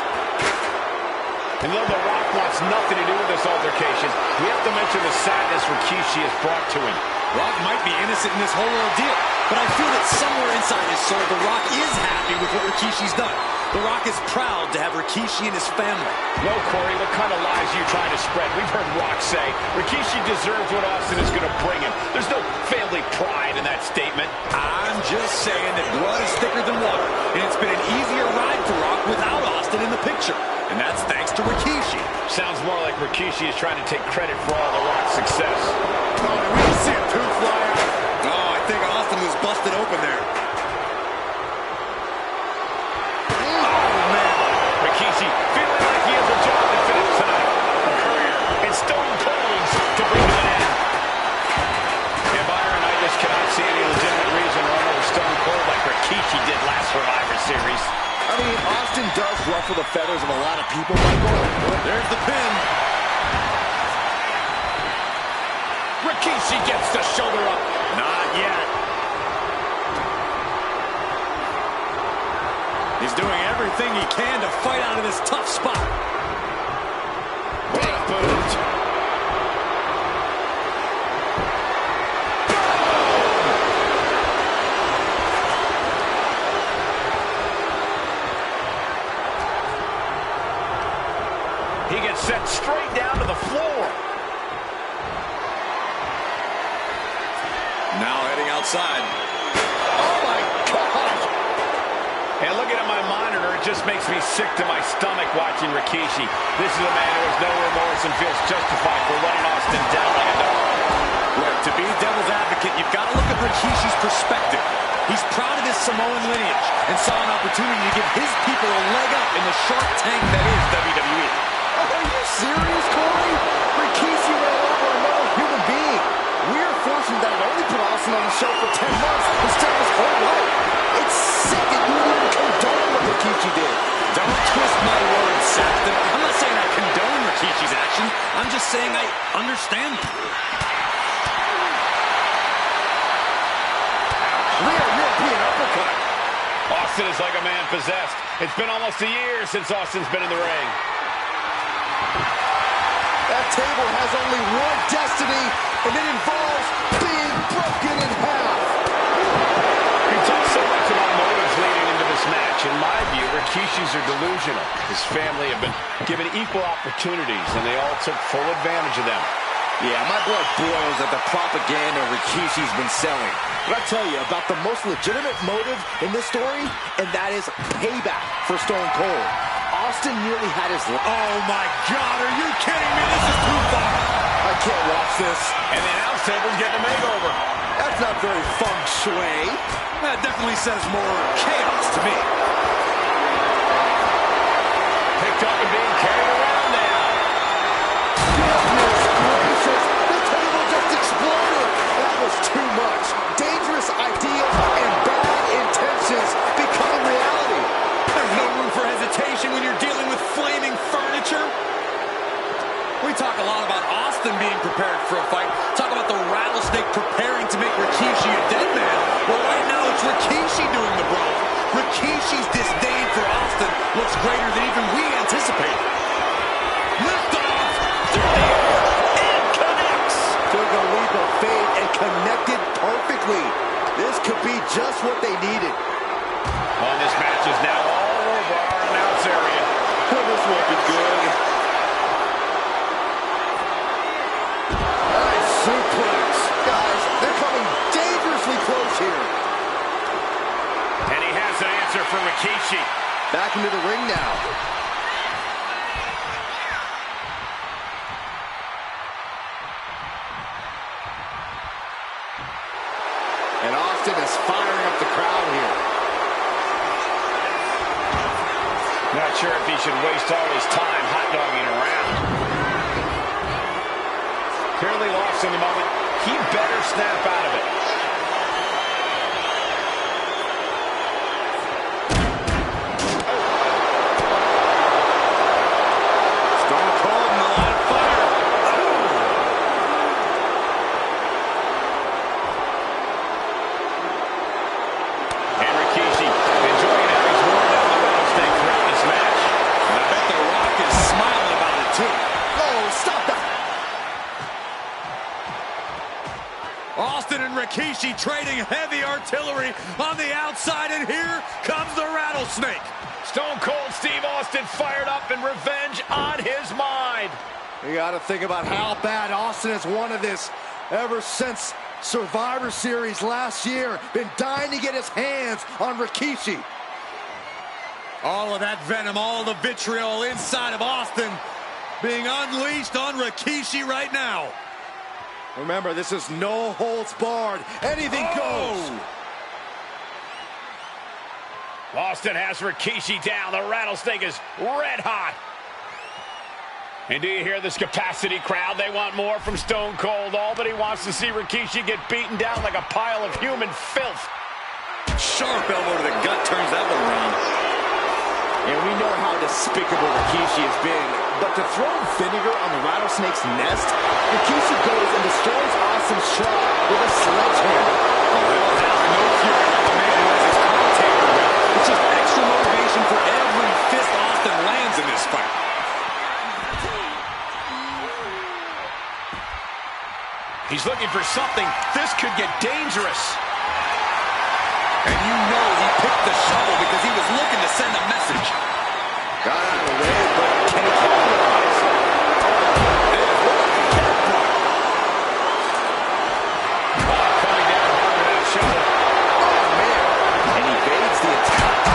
S4: And though The Rock wants nothing to do with this altercation, we have to mention the sadness Rikishi has brought to him.
S7: Rock might be innocent in this whole ordeal, but I feel that somewhere inside his soul, The Rock is happy with what Rikishi's done. The Rock is proud to have Rikishi and his family.
S4: No, Corey, what kind of lies are you trying to spread? We've heard Rock say Rikishi deserves what Austin is going to bring him. There's no family pride in that statement.
S7: I'm just saying that blood is thicker than water, and it's been an easier ride for Rock without Austin in the picture. And that's thanks to Rikishi.
S4: Sounds more like Rikishi is trying to take credit for all the Rock's success.
S7: Oh, did we just see a tooth fly out? Oh, I think Austin was busted open there.
S4: Rikishi feeling like he has a job to finish tonight. A career in Stone Cold's to bring to an end. And Byron, I just cannot see any legitimate reason to run over Stone Cold like Rikishi did last Survivor Series.
S7: I mean, Austin does ruffle the feathers of a lot of people, Michael. There's the pin.
S4: Rikishi gets the shoulder up.
S7: Not yet. He's doing everything he can to fight out of this tough spot.
S4: Big boot. He gets sent straight down to the floor.
S7: Now heading outside.
S4: Oh, my God. And looking at my monitor, it just makes me sick to my stomach watching Rikishi. This is a man who has no remorse and feels justified for running Austin down like a dog.
S7: Look, to be devil's advocate, you've got to look at Rikishi's perspective. He's proud of his Samoan lineage and saw an opportunity to give his people a leg up in the Shark Tank that is WWE.
S4: Oh,
S7: serious, Corey? Rikishi ran over another human being. We're fortunate that it only put Austin on the show for 10 months instead of his whole life. It's sick that you would even condone what Rikishi did.
S6: Don't twist my words, Seth. I'm not saying I condone Rikishi's actions. I'm just saying I understand them.
S7: Rear European uppercut.
S4: Austin is like a man possessed. It's been almost a year since Austin's been in the ring.
S7: That table has only one destiny, and it involves being broken in half.
S4: We talk so much about motives leading into this match. In my view, Rikishis are delusional. His family have been given equal opportunities, and they all took full advantage of them.
S7: Yeah, my blood boils at the propaganda Rikishi's been selling. But I tell you about the most legitimate motive in this story, and that is payback for Stone Cold. Austin nearly had his...
S6: Oh, my God, are you kidding me? This is too far.
S7: I can't watch this.
S4: And the announce table's getting a makeover.
S7: That's not very feng shui.
S6: That definitely says more chaos to me.
S4: Picked up and being carried around now.
S7: Goodness gracious, the table just exploded. That was too much. Dangerous ideas and bad intentions become reality.
S6: There's no room for hesitation when you're dealing with flaming furniture. We talk a lot about Austin being prepared for a fight. Talk about the rattlesnake preparing to make Rikishi a dead man. Well, right now it's Rikishi doing the brawl. Rikishi's disdain for Austin looks greater than even we anticipated. Lift off. And connects.
S7: Took a leap of faith and connected perfectly. This could be just what they needed.
S4: Well, this match is now all over our announce area.
S7: Well, this won't be good. Nice suplex. Guys, they're coming dangerously close here.
S4: And he has an answer for Rikishi.
S7: Back into the ring now. And Austin is firing up the crowd here.
S4: Not sure if he should waste all his time hot-dogging around. Clearly lost in the moment. He better snap out of it.
S6: Stone Cold in the line of fire.
S4: And Rikishi enjoying how he's worn down the rattlesnake throughout this match.
S6: And I bet The Rock is smiling about it too.
S7: Oh, stop that.
S6: Austin and Rikishi trading heavy artillery on the outside, and here comes the rattlesnake.
S4: Stone Cold Steve Austin fired up and revenge on his mind.
S7: You got to think about how bad Austin has wanted this ever since Survivor Series last year. Been dying to get his hands on Rikishi.
S6: All of that venom, all the vitriol inside of Austin being unleashed on Rikishi right now.
S7: Remember, this is no holds barred. Anything goes.
S4: Austin has Rikishi down. The rattlesnake is red hot. And do you hear this capacity crowd? They want more from Stone Cold. All that he wants to see Rikishi get beaten down like a pile of human filth.
S6: Sharp elbow to the gut turns that one around.
S7: And we know how despicable Rikishi has been. But to throw vinegar on the rattlesnake's nest, Rikishi goes and destroys Austin's shot with a sledgehammer.
S6: No fury like the man who has his commentator belt. It's just extra motivation for every fist Austin lands in this fight.
S4: He's looking for something. This could get dangerous.
S6: And you know he picked the shovel because he was looking to send a message.
S7: Got out of the way, but can he capitalize?
S4: Coming down hard with that shovel.
S7: Oh, man. And he evades the attack.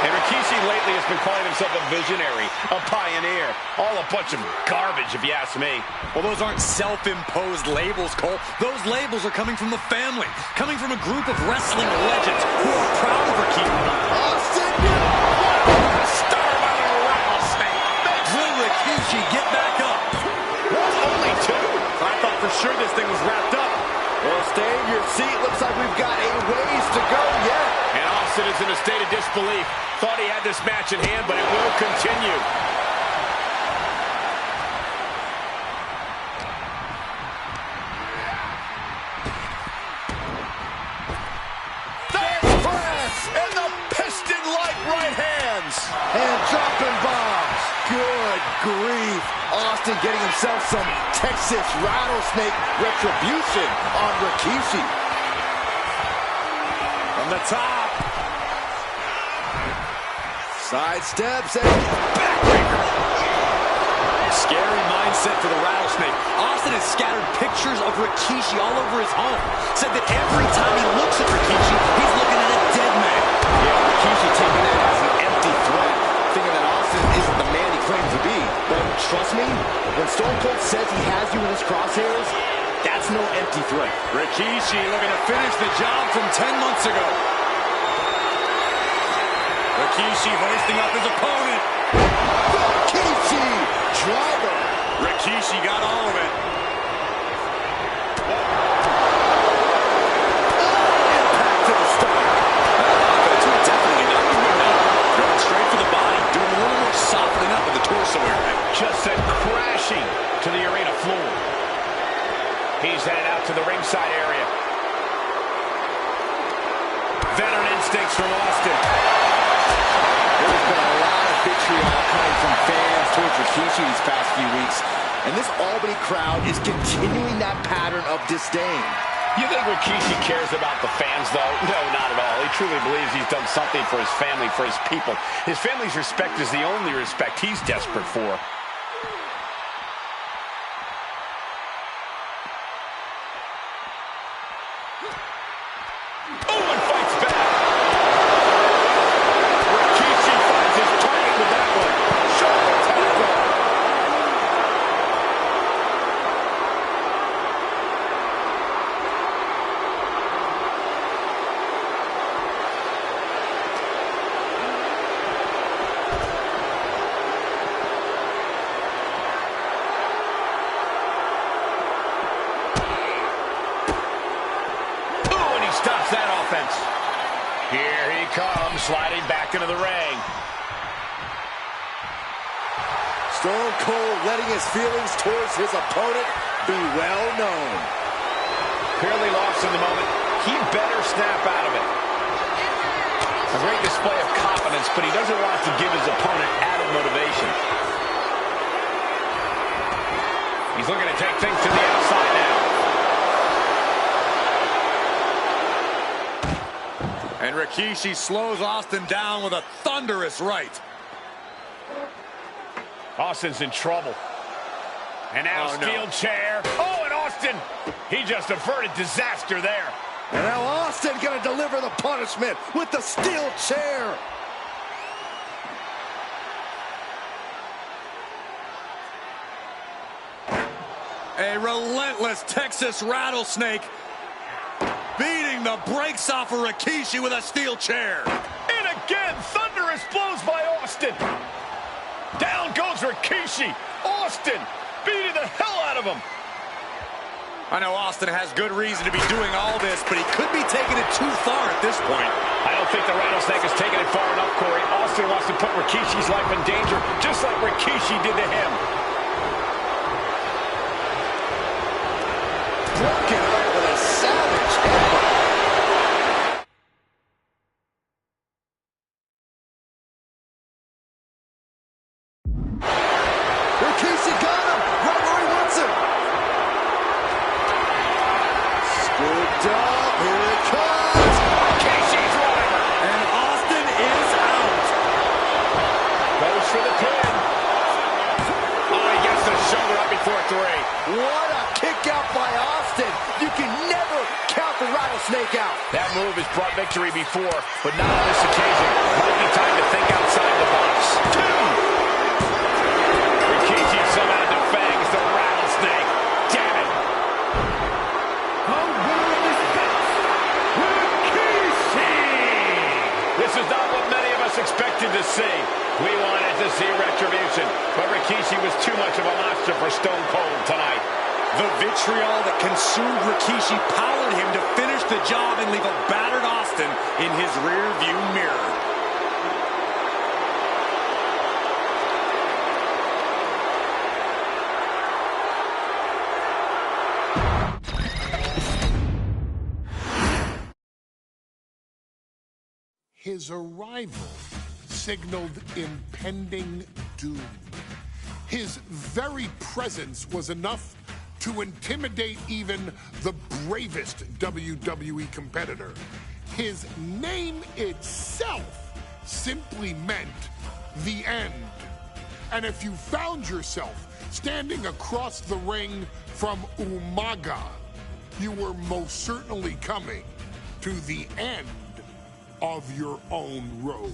S4: And Rikishi lately has been calling himself a visionary, a pioneer. All a bunch of garbage, if you ask me.
S6: Well, those aren't self-imposed labels, Cole. Those labels are coming from the family, coming from a group of wrestling legends who are proud of Rikishi.
S7: Austin!
S6: Star by the rattlesnake. Will Rikishi Rikishi get back up.
S4: What? Only 2?
S6: I thought for sure this thing was wrapped up.
S7: Well, stay in your seat. Looks like we've got a ways to go yet.
S4: And Austin is in a state of disbelief. Thought he had this match in hand, but it will continue.
S7: And the piston-like right hands. And dropping bombs. Good grief. Austin getting himself some Texas rattlesnake retribution on Rikishi. From the top. Side steps and backbreaker.
S6: Scary mindset for the Rattlesnake. Austin has scattered pictures of Rikishi all over his home. Said that every time he looks at Rikishi, he's looking at a dead man.
S7: Yeah, Rikishi taking that as an empty threat, thinking that Austin isn't the man he claims to be. But trust me, when Stone Cold says he has you in his crosshairs, that's no empty threat.
S6: Rikishi looking to finish the job from 10 months ago. Rikishi hoisting up his opponent.
S7: Rikishi driver.
S6: Rikishi got all of it.
S7: Impact to the stomach.
S6: Offense will definitely not be moving up. Going straight for the body, doing a little more softening up in the torso area.
S4: Just sent crashing to the arena floor. He's headed out to the ringside area. Veteran instincts from Austin.
S7: There's been a lot of vitriol coming from fans towards Rikishi these past few weeks. And this Albany crowd is continuing that pattern of disdain.
S4: You think Rikishi cares about the fans, though? No, not at all. He truly believes he's done something for his family, for his people. His family's respect is the only respect he's desperate for. Oh, and fights back. Rikishi finds his target with that one. Shoulder tackle. Stops that offense. Here he comes, sliding back into the ring.
S7: Stone Cold letting his feelings towards his opponent be well known.
S4: Clearly lost in the moment. He better snap out of it. A great display of confidence, but he doesn't want to give his opponent added motivation. He's looking to take things to the outside now.
S6: And Rikishi slows Austin down with a thunderous right.
S4: Austin's in trouble. And now steel chair. Oh, and Austin, he just averted disaster there.
S7: And now Austin gonna deliver the punishment with the steel chair.
S6: A relentless Texas rattlesnake beating the brakes off of Rikishi with a steel chair.
S4: And again, thunderous blows by Austin. Down goes Rikishi. Austin beating the hell out of him.
S6: I know Austin has good reason to be doing all this, but he could be taking it too far at this point.
S4: I don't think the Rattlesnake has taken it far enough, Corey. Austin wants to put Rikishi's life in danger, just like Rikishi did to him.
S7: Broken up with a savage headbutt. Rikishi got him right where he wants him. Scooped up, here it comes.
S4: Rikishi's running.
S6: And Austin is out.
S4: Goes for the pin. Oh, he gets the shoulder up before 3.
S7: What a kick out by Austin. You can never count the Rattlesnake out.
S4: That move has brought victory before, but not on this occasion. Might be time to think outside the box. 2. Rikishi somehow defangs the Rattlesnake. Damn it. This is not what many of us expected to see. We wanted to see retribution, but Rikishi was too
S6: The vitriol that consumed Rikishi powered him to finish the job and leave a battered Austin in his rear-view mirror.
S1: His arrival signaled impending doom. His very presence was enough to intimidate even the bravest WWE competitor. His name itself simply meant the end. And if you found yourself standing across the ring from Umaga, you were most certainly coming to the end of your own road.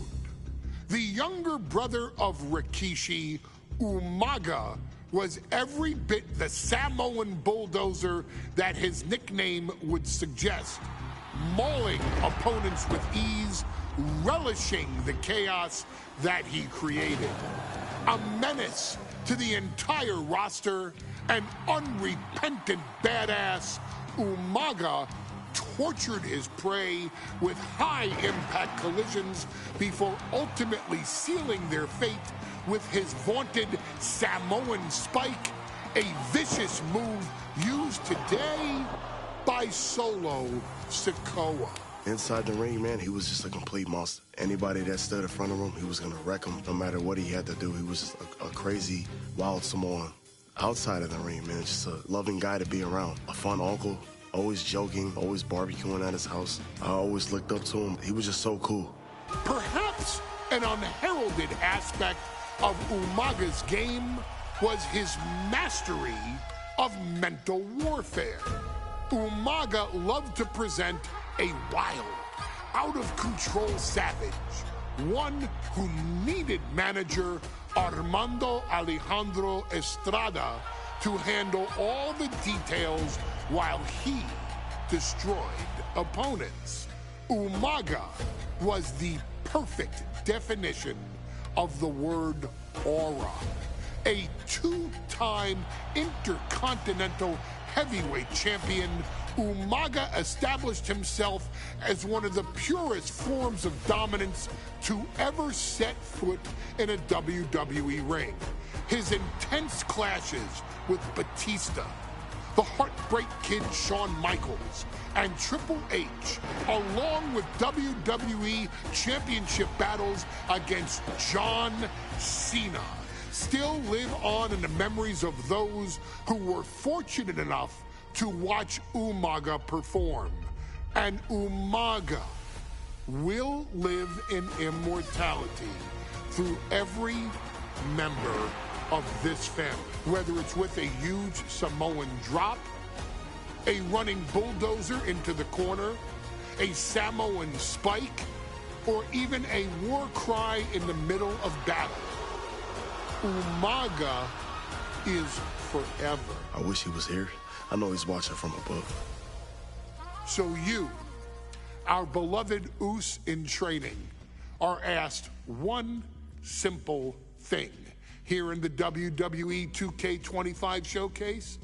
S1: The younger brother of Rikishi, Umaga, was every bit the Samoan bulldozer that his nickname would suggest, mauling opponents with ease, relishing the chaos that he created. A menace to the entire roster, an unrepentant badass, Umaga tortured his prey with high-impact collisions before ultimately sealing their fate with his vaunted Samoan spike, a vicious move used today by Solo Sikoa.
S10: Inside the ring, man, he was just a complete monster. Anybody that stood in front of him, he was going to wreck him no matter what he had to do. He was just a crazy, wild Samoan. Outside of the ring, man, just a loving guy to be around. A fun uncle. Always joking, always barbecuing at his house. I always looked up to him. He was just so cool.
S1: Perhaps an unheralded aspect of Umaga's game was his mastery of mental warfare. Umaga loved to present a wild, out-of-control savage, one who needed manager Armando Alejandro Estrada to handle all the details while he destroyed opponents. Umaga was the perfect definition of the word aura. A two-time intercontinental heavyweight champion, Umaga established himself as one of the purest forms of dominance to ever set foot in a WWE ring. His intense clashes with Batista, the Heartbreak Kid Shawn Michaels, and Triple H, along with WWE Championship battles against John Cena, still live on in the memories of those who were fortunate enough to watch Umaga perform. And Umaga will live in immortality through every member of this family, whether it's with a huge Samoan drop, a running bulldozer into the corner, a Samoan spike, or even a war cry in the middle of battle. Umaga is forever.
S10: I wish he was here. I know he's watching from above.
S1: So you, our beloved Us in training, are asked one simple thing here in the WWE 2K25 showcase: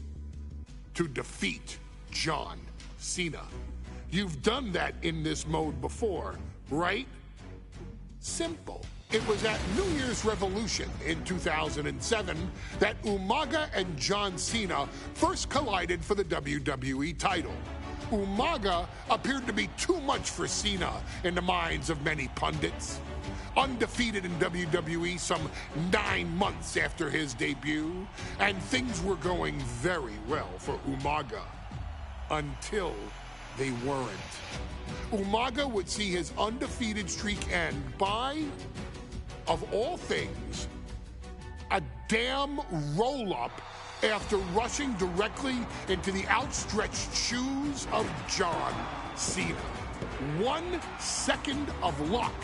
S1: to defeat John Cena. You've done that in this mode before, right? Simple. It was at New Year's Revolution in 2007 that Umaga and John Cena first collided for the WWE title. Umaga appeared to be too much for Cena in the minds of many pundits. Undefeated in WWE some 9 months after his debut, and things were going very well for Umaga. Until they weren't. Umaga would see his undefeated streak end by, of all things, a damn roll-up after rushing directly into the outstretched shoes of John Cena. 1 second of luck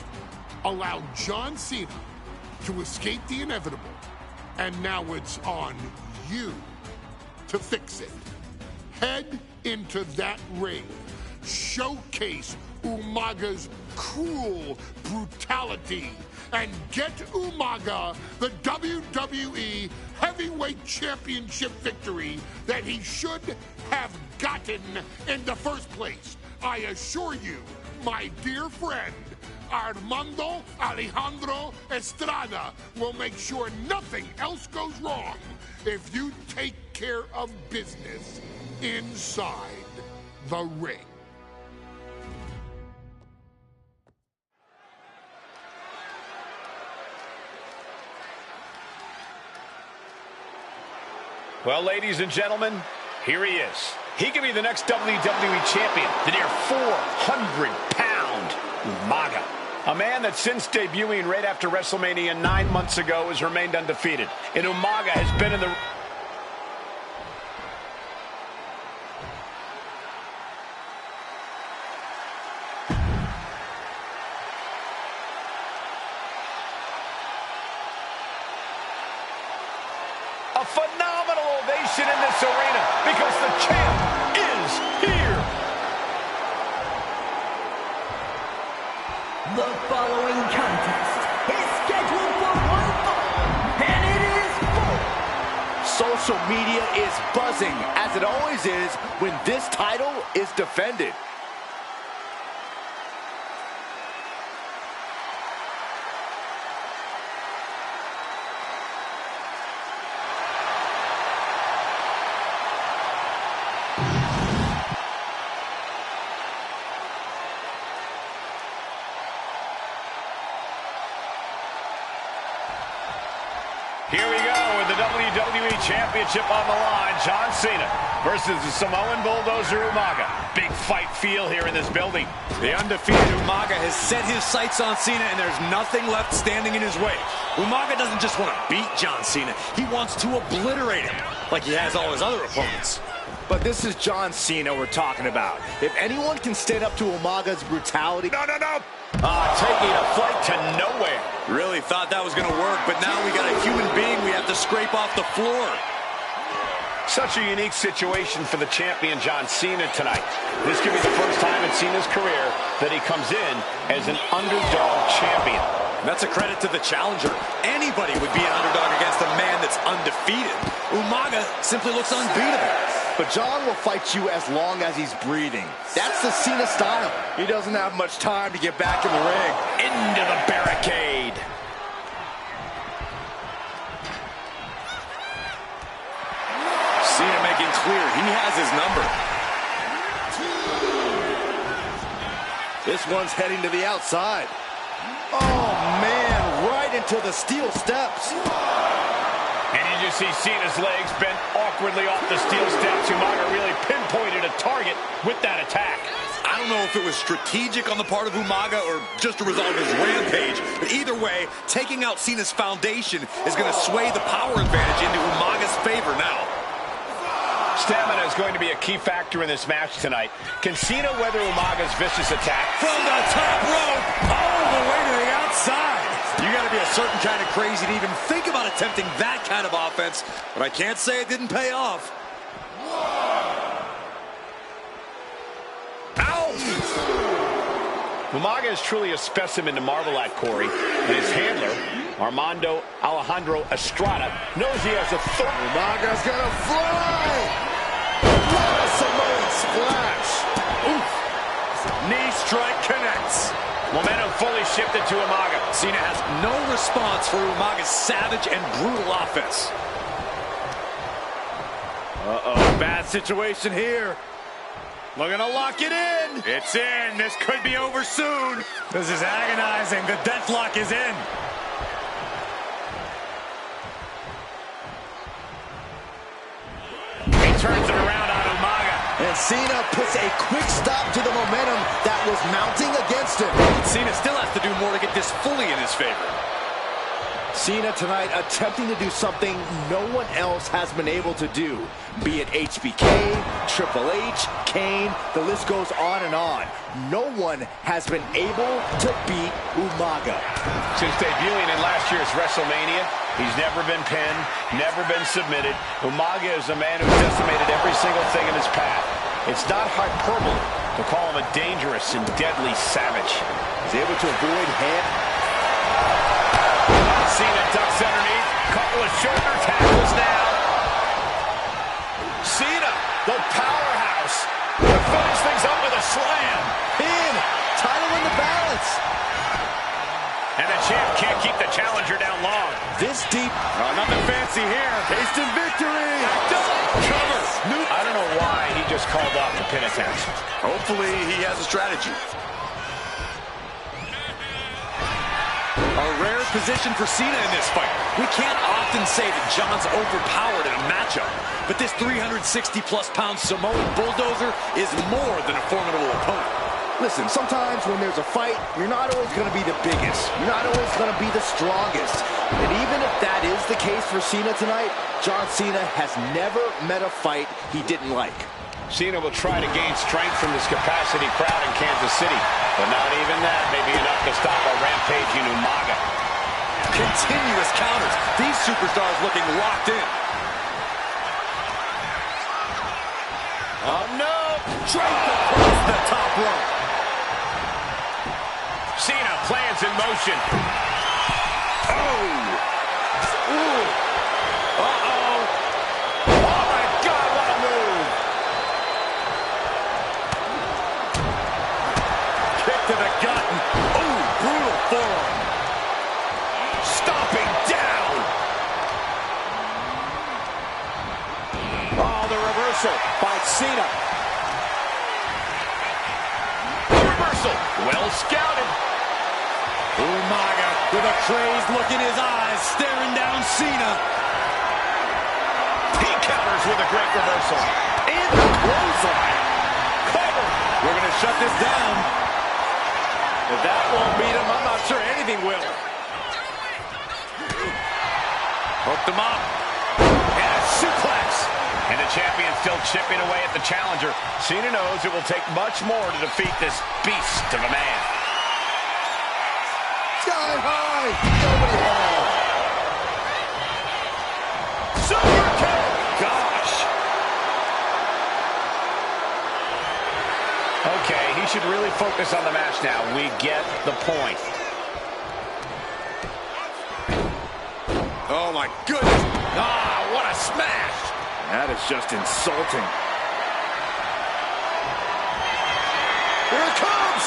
S1: allowed John Cena to escape the inevitable, and now it's on you to fix it. Head into that ring. Showcase Umaga's cruel brutality. and get Umaga the WWE Heavyweight Championship victory that he should have gotten in the first place. I assure you, my dear friend, Armando Alejandro Estrada will make sure nothing else goes wrong if you take care of business inside the ring.
S4: Well, ladies and gentlemen, here he is. He could be the next WWE champion, the near 400-pound Umaga. A man that since debuting right after WrestleMania 9 months ago has remained undefeated. And Umaga has been in the... A phenomenal ovation in this arena because the champ is here.
S8: The following contest is scheduled for one fall, and it is full.
S7: Social media is buzzing, as it always is when this title is defended.
S4: Here we go with the WWE Championship on the line. John Cena versus the Samoan Bulldozer Umaga. Big fight feel here in this building.
S6: The undefeated Umaga has set his sights on Cena, and there's nothing left standing in his way. Umaga doesn't just want to beat John Cena. He wants to obliterate him, like he has all his other opponents.
S7: But this is John Cena we're talking about. If anyone can stand up to Umaga's brutality...
S4: No! Taking a flight to nowhere.
S6: Really thought that was going to work, but now we got a human being we have to scrape off the floor.
S4: Such a unique situation for the champion John Cena tonight. This could be the first time in Cena's career that he comes in as an underdog champion.
S6: That's a credit to the challenger. Anybody would be an underdog against a man that's undefeated. Umaga simply looks unbeatable.
S7: But John will fight you as long as he's breathing. That's the Cena style. He doesn't have much time to get back in the ring.
S4: Into the barricade.
S6: Cena making clear he has his number.
S7: This one's heading to the outside. Oh, man, right into the steel steps.
S4: And you just see Cena's legs bent awkwardly off the steel steps. Umaga really pinpointed a target with that attack.
S6: I don't know if it was strategic on the part of Umaga or just a result of his rampage. But either way, taking out Cena's foundation is going to sway the power advantage into Umaga's favor now.
S4: Stamina is going to be a key factor in this match tonight. Can Cena weather Umaga's vicious attack?
S6: From the top rope, all the way to the outside. You got to be a certain kind of crazy to even think about attempting that kind of offense. But I can't say it didn't pay off.
S4: Ow! Umaga is truly a specimen to marvel at, Corey. And his handler, Armando Alejandro Estrada, knows he has a third.
S7: Umaga's gonna fly! What a Samoan splash!
S6: Oof! Knee strike connects.
S4: Momentum fully shifted to Umaga.
S6: Cena has no response for Umaga's savage and brutal offense.
S7: Uh-oh, bad situation here.
S6: Looking to lock it in. It's in. This could be over soon. This is agonizing. The deathlock is in.
S4: He turns it around on Umaga.
S7: And Cena puts a quick stop to the momentum that was mounting against him.
S6: Cena still has to do more to get this fully in his favor.
S7: Cena tonight attempting to do something no one else has been able to do. Be it HBK, Triple H, Kane, the list goes on and on. No one has been able to beat Umaga.
S4: Since debuting in last year's WrestleMania, he's never been pinned, never been submitted. Umaga is a man who's decimated every single thing in his path. It's not hyperbole to call him a dangerous and deadly savage.
S7: He's able to avoid hand.
S4: Cena ducks underneath. Couple of shoulder tackles now. Cena, the powerhouse, to finish things up with a slam.
S7: Pin. Title in the balance.
S4: And the champ can't keep the challenger down long.
S7: This deep.
S4: Nothing fancy here.
S7: Instant victory.
S4: Cover. I don't know why he just called off the pin attempt.
S6: Hopefully he has a strategy. A rare position for Cena in this fight. We can't often say that John's overpowered in a matchup, but this 360-plus pound Samoan bulldozer is more than a formidable opponent.
S7: Listen, sometimes when there's a fight, you're not always going to be the biggest. You're not always going to be the strongest. And even if that is the case for Cena tonight, John Cena has never met a fight he didn't like.
S4: Cena will try to gain strength from this capacity crowd in Kansas City, but not even that may be enough to stop a rampaging Umaga.
S6: Continuous counters. These superstars looking locked in.
S4: Oh no!
S6: Draped across the top rope.
S4: Cena plans in motion.
S6: Oh! Ooh! Uh-oh!
S4: Oh my God, what a move!
S6: Kick to the gut. Ooh, brutal forearm.
S4: Stomping down!
S7: Oh, the reversal by Cena.
S4: Reversal, well scouted.
S6: Umaga with a crazed look in his eyes, staring down Cena.
S4: He counters with a great reversal.
S6: In the clothesline. Cover. We're going to shut this down.
S4: If that won't beat him, I'm not sure anything will.
S6: Hooked him up.
S4: And a suplex. And the champion still chipping away at the challenger. Cena knows it will take much more to defeat this beast of a man.
S7: Sky high. Nobody home.
S4: Super kick. Gosh. Okay, he should really focus on the match now. We get the point.
S6: Oh, my goodness. Ah, what a smash.
S7: That is just insulting.
S6: Here it comes.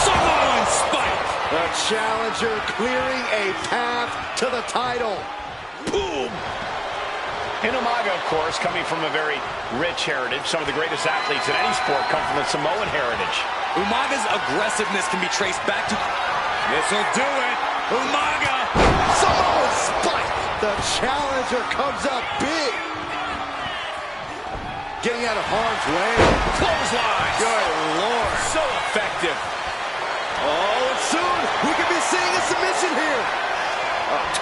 S6: Samoan spike.
S7: The challenger clearing a path to the title.
S6: Boom.
S4: Umaga, of course, coming from a very rich heritage. Some of the greatest athletes in any sport come from the Samoan heritage.
S6: Umaga's aggressiveness can be traced back to... This'll do it. Umaga.
S7: Samoan spike. The challenger comes up big. Getting out of harm's way.
S4: Clothesline.
S7: Good Lord.
S4: So effective.
S7: Oh, and soon we could be seeing a submission here.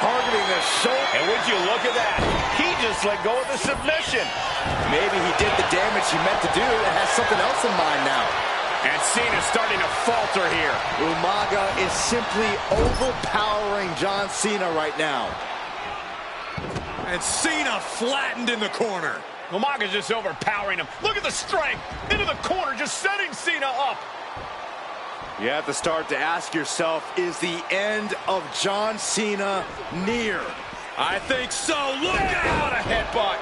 S7: Targeting the shoulder.
S4: And would you look at that? He just let go of the submission.
S7: Maybe he did the damage he meant to do and has something else in mind now.
S4: And Cena's starting to falter here.
S7: Umaga is simply overpowering John Cena right now.
S6: And Cena flattened in the corner.
S4: Umaga's just overpowering him. Look at the strength. Into the corner, just setting Cena up.
S7: You have to start to ask yourself, is the end of John Cena near?
S6: I think so. Look
S4: out!
S6: out!
S4: A headbutt.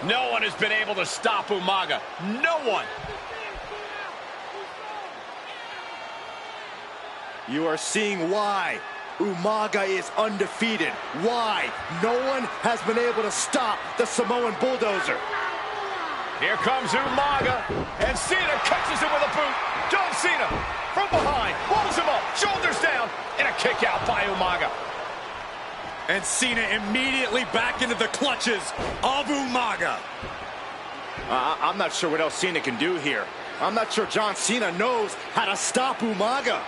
S4: No one has been able to stop Umaga. No one.
S7: You are seeing why Umaga is undefeated. Why no one has been able to stop the Samoan bulldozer.
S4: Here comes Umaga, and Cena catches him with a boot. John Cena from behind, pulls him up, shoulders down, and a kick out by Umaga.
S6: And Cena immediately back into the clutches of Umaga.
S7: I'm not sure what else Cena can do here. I'm not sure John Cena knows how to stop Umaga.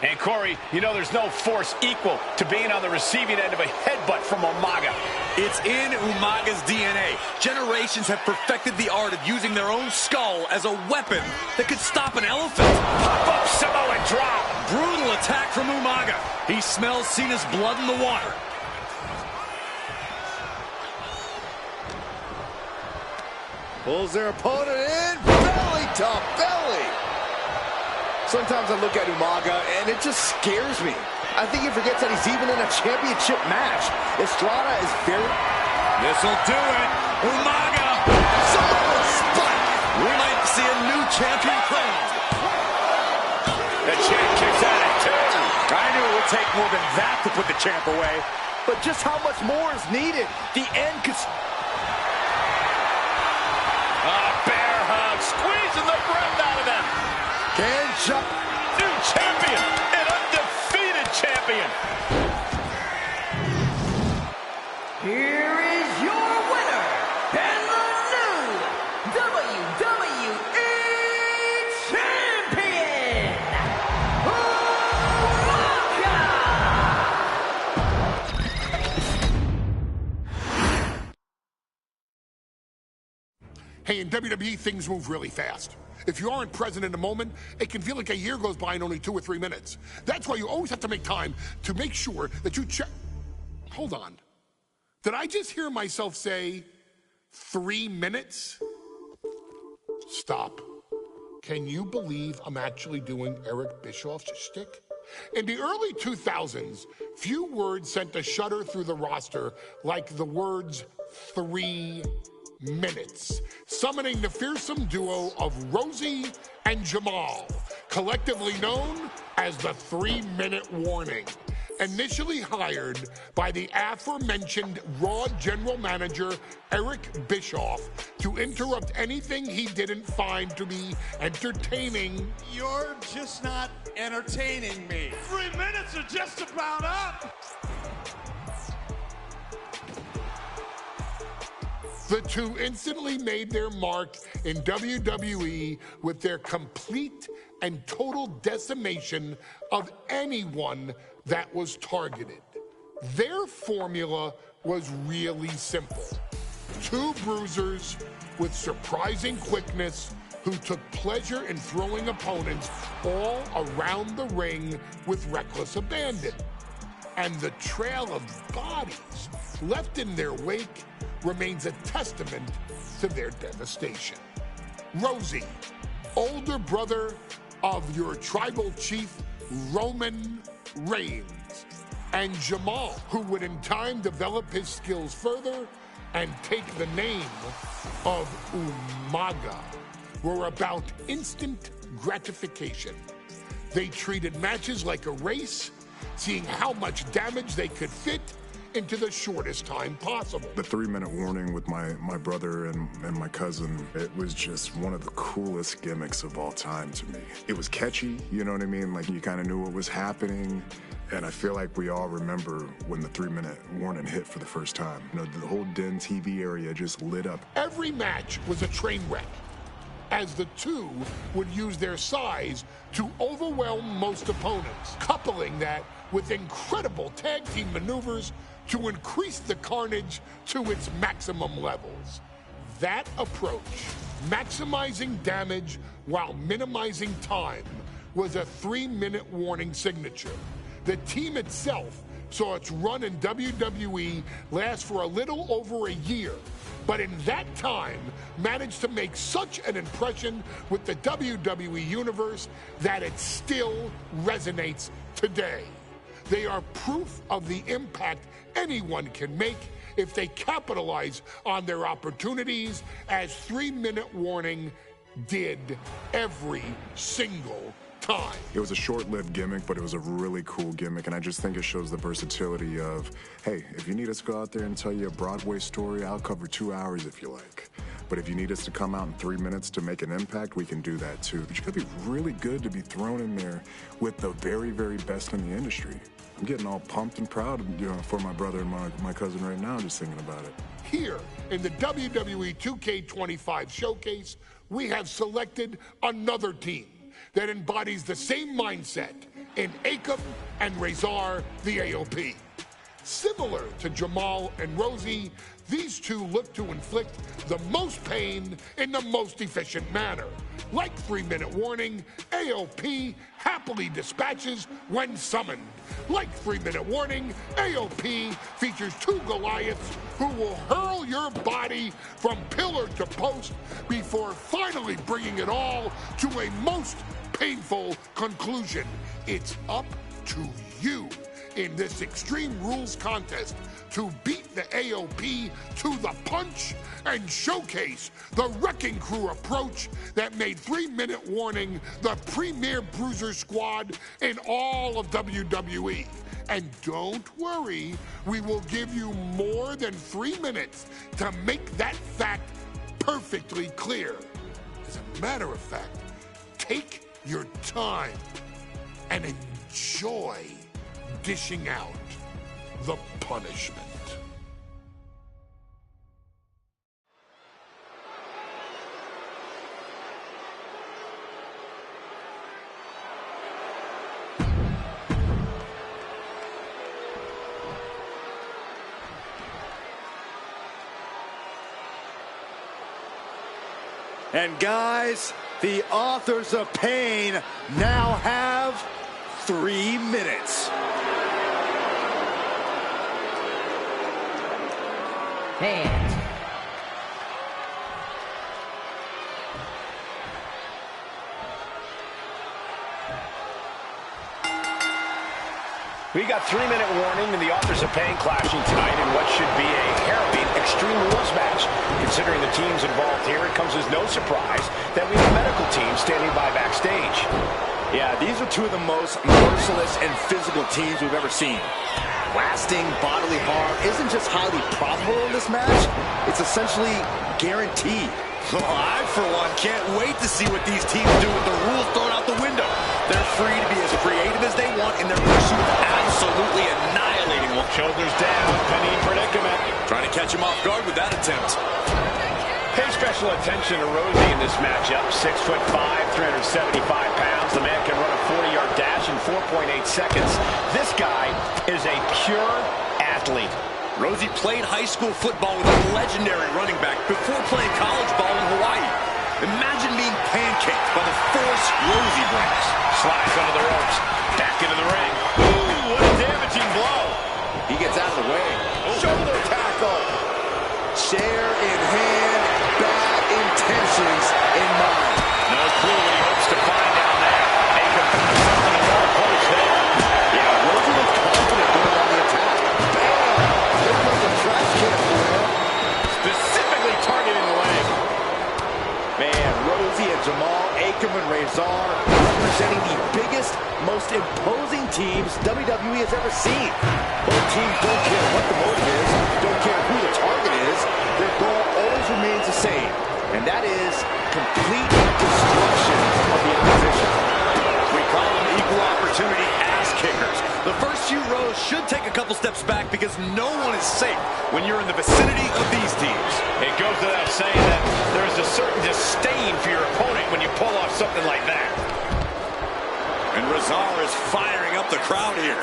S4: And Corey, you know there's no force equal to being on the receiving end of a headbutt from Umaga.
S6: It's in Umaga's DNA. Generations have perfected the art of using their own skull as a weapon that could stop an elephant.
S4: Pop-up Samoan drop.
S6: Brutal attack from Umaga. He smells Cena's blood in the water.
S7: Pulls their opponent in, belly to belly. Sometimes I look at Umaga, and it just scares me. I think he forgets that he's even in a championship match. Estrada is very...
S6: This'll do it. Umaga. Samoan spike. We might see a new champion crowned.
S4: The champ kicks at it, too.
S7: I knew it would take more than that to put the champ away. But just how much more is needed? The end could...
S4: Bear hug, squeezing the breath out of them.
S7: Can jump.
S4: New champion, an undefeated champion.
S8: Here is your winner, and the new WWE Champion, Umaga!
S1: Hey, in WWE, things move really fast. If you aren't present in the moment, it can feel like a year goes by in only 2 or 3 minutes. That's why you always have to make time to make sure that you check. Hold on. Did I just hear myself say 3 minutes? Stop. Can you believe I'm actually doing Eric Bischoff's shtick? In the early 2000s, few words sent a shudder through the roster like the words 3 minutes, summoning the fearsome duo of Rosie and Jamal, collectively known as the 3-Minute Warning. Initially hired by the aforementioned Raw general manager Eric Bischoff to interrupt anything he didn't find to be entertaining.
S3: You're just not entertaining me. 3 minutes are just about up.
S1: The two instantly made their mark in WWE with their complete and total decimation of anyone that was targeted. Their formula was really simple. 2 bruisers with surprising quickness who took pleasure in throwing opponents all around the ring with reckless abandon. And the trail of bodies left in their wake remains a testament to their devastation. Rosie, older brother of your tribal chief, Roman Reigns, and Jamal, who would in time develop his skills further and take the name of Umaga, were about instant gratification. They treated matches like a race, seeing how much damage they could fit into the shortest time possible.
S2: The 3-minute warning with my brother and my cousin, it was just one of the coolest gimmicks of all time to me. It was catchy, you know what I mean? Like, you kind of knew what was happening. And I feel like we all remember when the 3-minute warning hit for the first time. You know, the whole Den TV area just lit up.
S1: Every match was a train wreck, as the two would use their size to overwhelm most opponents, coupling that with incredible tag team maneuvers to increase the carnage to its maximum levels. That approach, maximizing damage while minimizing time, was a 3-minute warning signature. The team itself saw its run in WWE last for a little over a year, but in that time managed to make such an impression with the WWE Universe that it still resonates today. They are proof of the impact anyone can make if they capitalize on their opportunities, as 3-minute warning did every single time.
S2: It was a short-lived gimmick, but it was a really cool gimmick, and I just think it shows the versatility of, hey, if you need us to go out there and tell you a Broadway story, I'll cover 2 hours if you like. But if you need us to come out in 3 minutes to make an impact, we can do that too. But you gotta be really good to be thrown in there with the very, very best in the industry. I'm getting all pumped and proud, you know, for my brother and my cousin right now, just thinking about it.
S1: Here in the WWE 2K25 showcase, we have selected another team that embodies the same mindset in Akam and Razor the AOP. Similar to Jamal and Rosie, these two look to inflict the most pain in the most efficient manner. Like 3-minute warning, AOP happily dispatches when summoned. Like 3-minute warning, AOP features 2 Goliaths who will hurl your body from pillar to post before finally bringing it all to a most painful conclusion. It's up to you in this Extreme Rules contest to beat the AOP to the punch and showcase the Wrecking Crew approach that made 3-Minute Warning the premier bruiser squad in all of WWE. And don't worry, we will give you more than 3 minutes to make that fact perfectly clear. As a matter of fact, take your time and enjoy dishing out the punishment.
S7: And guys, the Authors of Pain now have 3 minutes.
S8: Hands.
S4: We got 3-minute warning and the Authors of Pain clashing tonight in what should be a harrowing Extreme Rules match. Considering the teams involved here, it comes as no surprise that we have medical teams standing by backstage.
S7: Yeah, these are two of the most merciless and physical teams we've ever seen. Lasting bodily harm isn't just highly probable in this match, it's essentially guaranteed. Oh, I, for one, can't wait to see what these teams do with the rules thrown out the window. They're free to be as creative as they want in their pursuit of absolutely annihilating one.
S4: Shoulders down, Penny in predicament.
S7: Trying to catch him off guard with that attempt.
S4: Pay special attention to Rosie in this matchup. 6'5", 375 pounds. The man can run a 40-yard dash in 4.8 seconds. This guy is a pure athlete.
S6: Rosie played high school football with a legendary running back before playing college ball in Hawaii. Imagine being pancaked by the force Rosie brings.
S4: Slides under the ropes. Back into the ring. Ooh, what a damaging blow.
S7: He gets out of the way.
S4: Ooh.
S7: Shoulder tackle. Chair in hand. Bad intentions in mind.
S4: No clue what he hopes to find down there. Akam something to more close there.
S7: Yeah, Rosie was confident going on the attack. Bam! There goes the trash can for him.
S4: Specifically targeting the leg.
S7: Man, Rosie and Jamal, Akam and Razor representing the biggest, most imposing teams WWE has ever seen. Both teams don't care what the motive is, don't care who the target is. Their goal always remains the same, and that is complete destruction of the opposition.
S6: We call them equal opportunity ass kickers. The first few rows should take a couple steps back because no one is safe when you're in the vicinity of these teams.
S4: It goes without saying that there is a certain disdain for your opponent when you pull off something like that.
S6: And Razor is firing up the crowd here.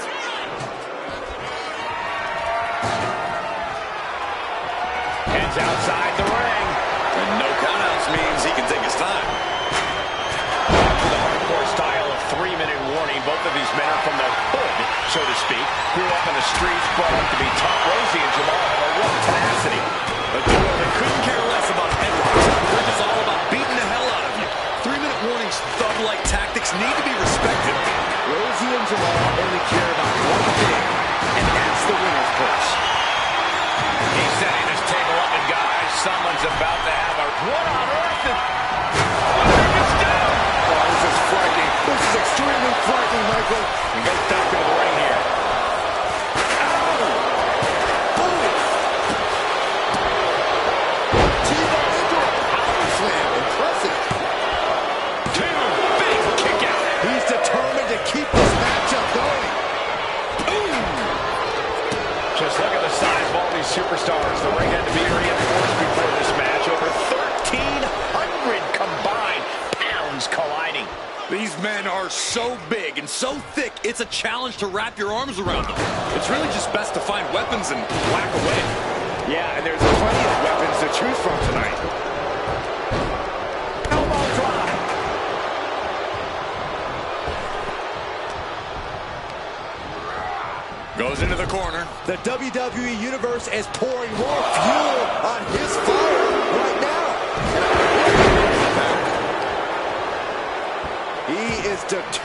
S4: Heads outside the ring.
S6: And no countouts means he can take his time.
S4: After the hardcore style of 3-minute warning, both of these men are from the hood, so to speak. Grew up in the streets, brought up to be tough. Rosie and Jamal have a real tenacity.
S6: A duo that couldn't care less about headlocks. They're just all about beating the hell out of you. 3-minute warnings, thug-like tactics need to be respected.
S7: Rosie and Jamal only care about one thing, and that's the winner's purse.
S4: He's setting this table up, and guys, someone's about to have a... What on earth is...
S7: Oh, this is frightening. This is extremely frightening, Michael.
S4: He goes back into the ring here.
S7: T-bone into a power slam. Impressive.
S4: Two big kick out.
S7: He's determined to keep this matchup going.
S4: Just look at the size of all these superstars. The ring had to be reinforced before this match. Over 1,300 combined pounds colliding.
S6: These men are so big and so thick, it's a challenge to wrap your arms around them. It's really just best to find weapons and whack away.
S7: Yeah, and there's plenty of weapons to choose from tonight. Elbow drop.
S6: Goes into the corner.
S7: The WWE Universe is pouring more fuel on his fire right now. He is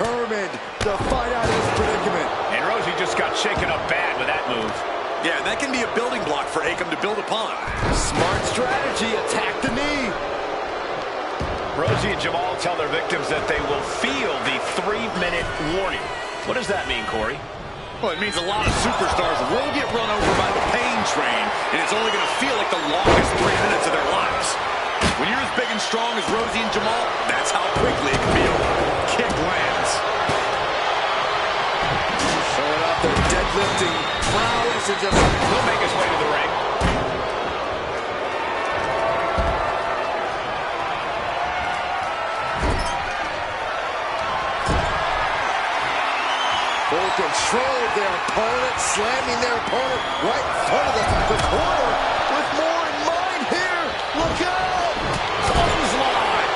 S7: determined to fight out his predicament.
S4: And Rosie just got shaken up bad with that move.
S6: Yeah, that can be a building block for Akam to build upon.
S7: Smart strategy, attack the knee.
S4: Rosie and Jamal tell their victims that they will feel the 3-minute warning. What does that mean, Corey?
S6: Well, it means a lot of superstars will get run over by the pain train, and it's only going to feel like the longest 3 minutes of their lives. When you're as big and strong as Rosie and Jamal, that's how quickly it can be over. Kick lands.
S7: Showing off their deadlifting prowess and just...
S4: He'll make his way to the ring.
S7: Full control of their opponent, slamming their opponent right in front of the corner with more in mind here. Look out! Clothesline!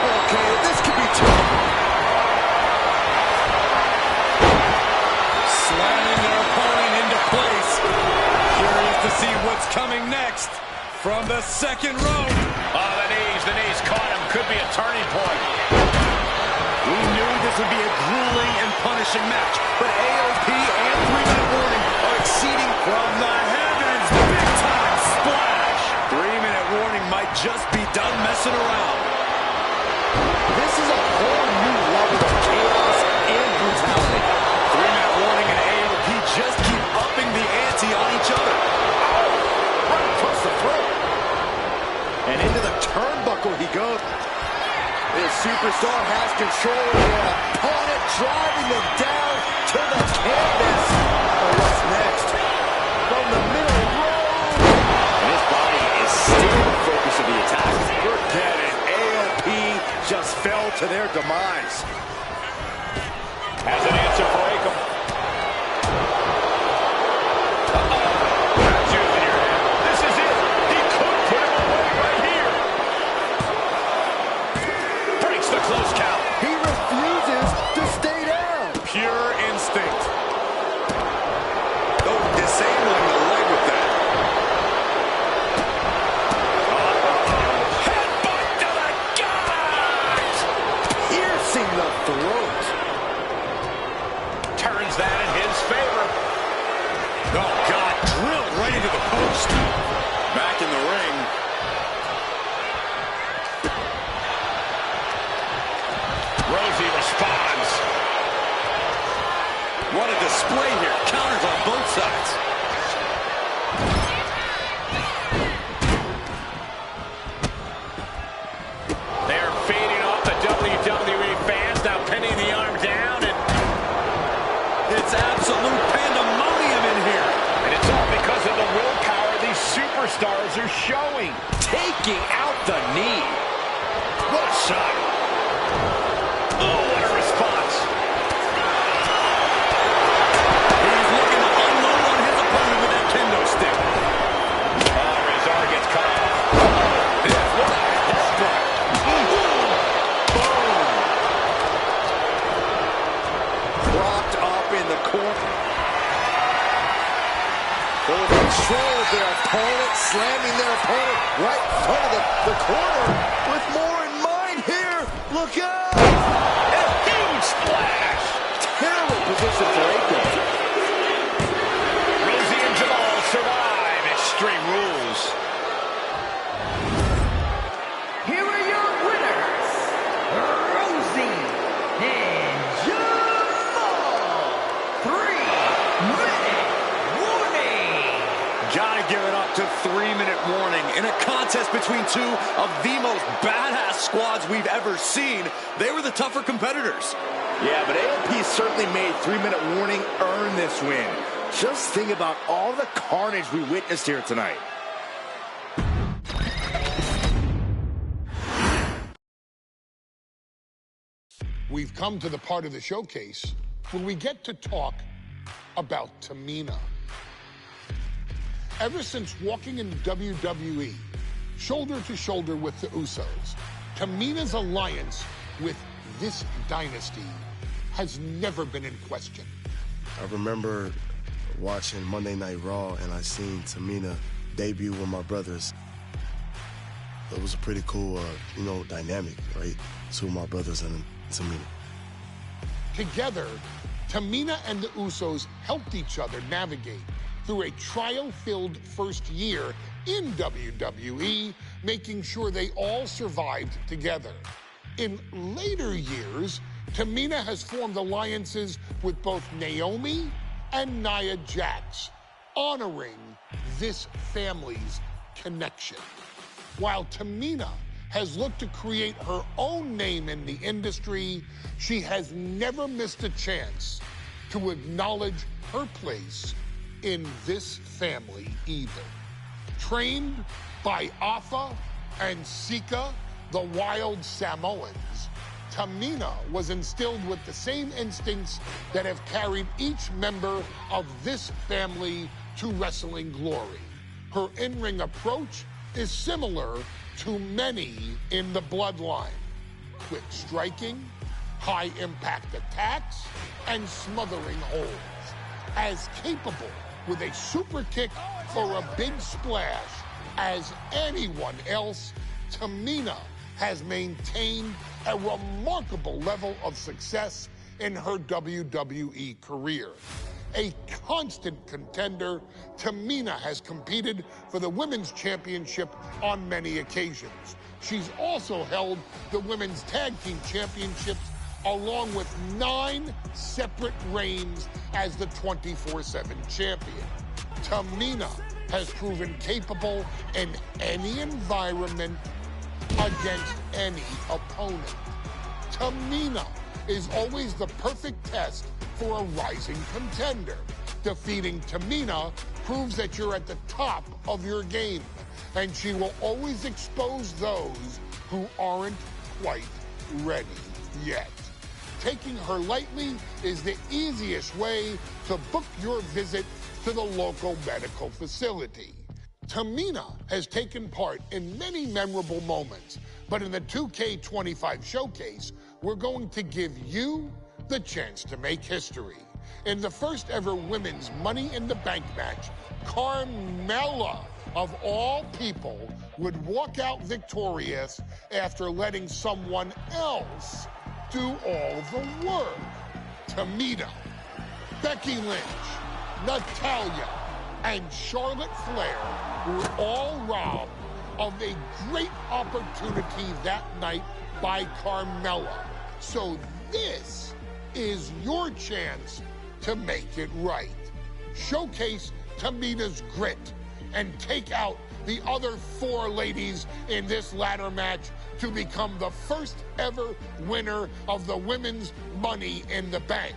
S7: Okay, this could be tough.
S6: Slamming their opponent into place. Curious to see what's coming next from the second row.
S4: Oh, the knees caught him. Could be a turning point.
S6: We knew this would be a grueling and punishing match, but AOP and 3-minute warning are exceeding from the heavens. Big time splash. 3-minute warning might just be done messing around.
S7: This is a whole new level of chaos and brutality.
S6: 3-minute warning and AOP just keep upping the ante on each other.
S7: Right across the throat. And into the turnbuckle he goes. This superstar has control of their opponent, driving them down to the canvas. But what's next? From the middle row. And his body is still the focus of the attack.
S6: Forget it. AOP just fell to their demise.
S4: Has an answer for Akam. This is it. He could put him away right here. Breaks the close count.
S7: He refuses to stay down.
S6: Pure instinct. Oh, disabling the leg with that.
S4: Headbutt to the gut.
S7: Piercing the throat.
S4: Turns that in his favor.
S6: Oh, God, drilled right into the post. Back in the ring.
S4: Rosie responds.
S6: What a display here. Counters on both sides.
S4: They're feeding off the WWE fans, now pinning the arm down, and
S6: It's absolute pandemonium in here.
S4: and it's all because of the willpower these superstars are showing.
S6: Taking out the knee. What a shot.
S4: Oh, what a response.
S6: He's looking to unload on his opponent with that kendo stick.
S4: Oh, Rezar gets cut off.
S6: Yes, what a headbutt. Boom.
S7: Propped up in the corner. Full control of their opponent, slamming their opponent right in front of the corner with more in mind here. Look out!
S4: A huge splash.
S7: Terrible position for Akam.
S4: Rosie and Jamal survive Extreme Rules.
S8: Here are your winners, Rosie and Jamal. 3-minute warning.
S6: Gotta give it up to 3-minute warning. In a contest between two of the most badass squads we've ever seen, they were the tougher competitors.
S7: Yeah, but AOP certainly made 3-minute warning earn this win. Just think about all the carnage we witnessed here tonight.
S1: We've come to the part of the showcase where we get to talk about Tamina. Ever since walking in WWE, shoulder to shoulder with the Usos, Tamina's alliance with this dynasty has never been in question.
S10: I remember watching Monday Night Raw, and I seen Tamina debut with my brothers. It was a pretty cool, dynamic, right? Two of my brothers, and Tamina.
S1: Together, Tamina and the Usos helped each other navigate through a trial-filled first year in WWE, making sure they all survived together. In later years, Tamina has formed alliances with both Naomi and Nia Jax, honoring this family's connection. While Tamina has looked to create her own name in the industry, she has never missed a chance to acknowledge her place in this family either. Trained by Afa and Sika, the Wild Samoans, Tamina was instilled with the same instincts that have carried each member of this family to wrestling glory. Her in-ring approach is similar to many in the bloodline. Quick striking, high-impact attacks, and smothering holds. As capable with a super kick or a big splash as anyone else, Tamina has maintained a remarkable level of success in her WWE career. A constant contender, Tamina has competed for the Women's Championship on many occasions. She's also held the Women's Tag Team Championships along with 9 separate reigns as the 24/7 champion. Tamina has proven capable in any environment against any opponent. Tamina is always the perfect test for a rising contender. Defeating Tamina proves that you're at the top of your game, and she will always expose those who aren't quite ready yet. Taking her lightly is the easiest way to book your visit to the local medical facility. Tamina has taken part in many memorable moments, but in the 2K25 showcase, we're going to give you the chance to make history. In the first ever women's Money in the Bank match, Carmella, of all people, would walk out victorious after letting someone else do all the work. Tamina, Becky Lynch, Natalya, and Charlotte Flair were all robbed of a great opportunity that night by Carmella. So this is your chance to make it right. Showcase Tamina's grit and take out the other 4 ladies in this ladder match to become the first ever winner of the Women's Money in the Bank.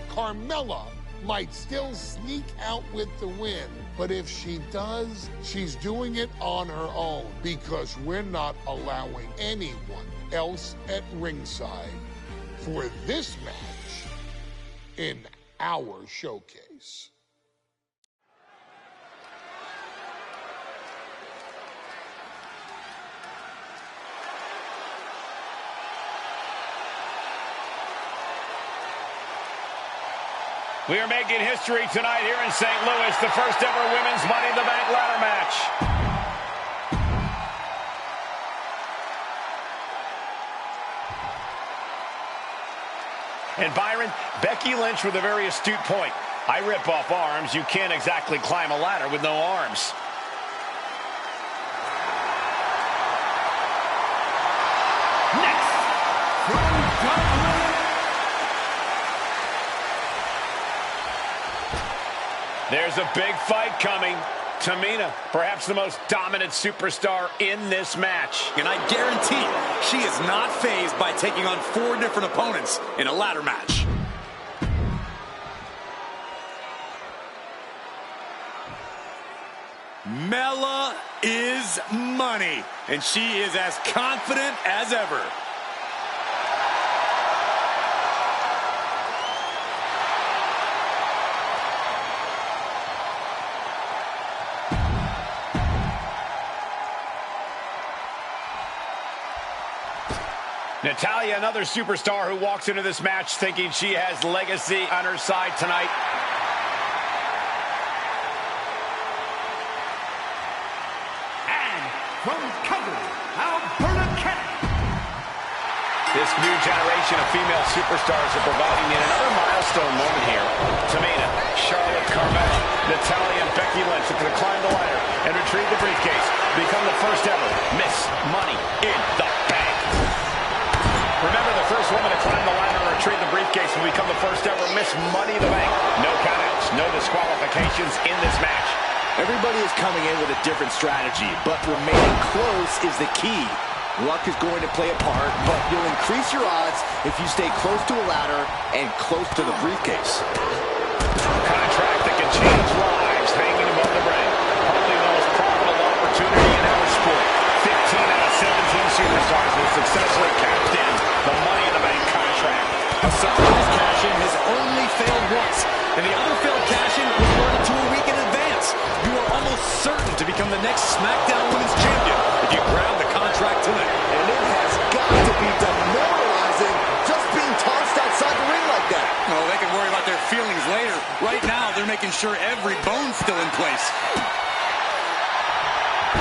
S1: Carmella might still sneak out with the win, but if she does, she's doing it on her own because we're not allowing anyone else at ringside for this match in our showcase.
S4: We are making history tonight here in St. Louis, the first ever Women's Money in the Bank ladder match. And Byron, Becky Lynch with a very astute point. I rip off arms. You can't exactly climb a ladder with no arms.
S5: Next, from Dublin.
S4: There's a big fight coming. Tamina, perhaps the most dominant superstar in this match.
S6: And I guarantee she is not fazed by taking on 4 different opponents in a ladder match. Mella is money, and she is as confident as ever.
S4: Natalya, another superstar who walks into this match thinking she has legacy on her side tonight.
S5: And from Calgary, Alberta, Canada,
S4: This new generation of female superstars are providing yet another milestone moment here. Tamina, Charlotte, Carmella, Natalya, and Becky Lynch are going to climb the ladder and retrieve the briefcase. Become the first ever Miss Money in the Bank. Remember, the first woman to climb the ladder and retrieve the briefcase will become the first ever Miss Money in the Bank. No countouts, no disqualifications in this match.
S7: Everybody is coming in with a different strategy, but remaining close is the key. Luck is going to play a part, but you'll increase your odds if you stay close to a ladder and close to the briefcase.
S4: Contract that can change lives, hanging above the ring. Probably the most profitable opportunity in our sport. 15 out of 17 superstars will successfully cash in the Money in the Bank contract.
S6: A surprise cash-in has only failed once, and the other failed cash-in was learned to a week in advance. You are almost certain to become the next SmackDown Women's Champion if you grab the contract tonight.
S7: And it has got to be demoralizing just being tossed outside the ring like that.
S6: Oh, they can worry about their feelings later. Right now, they're making sure every bone's still in place.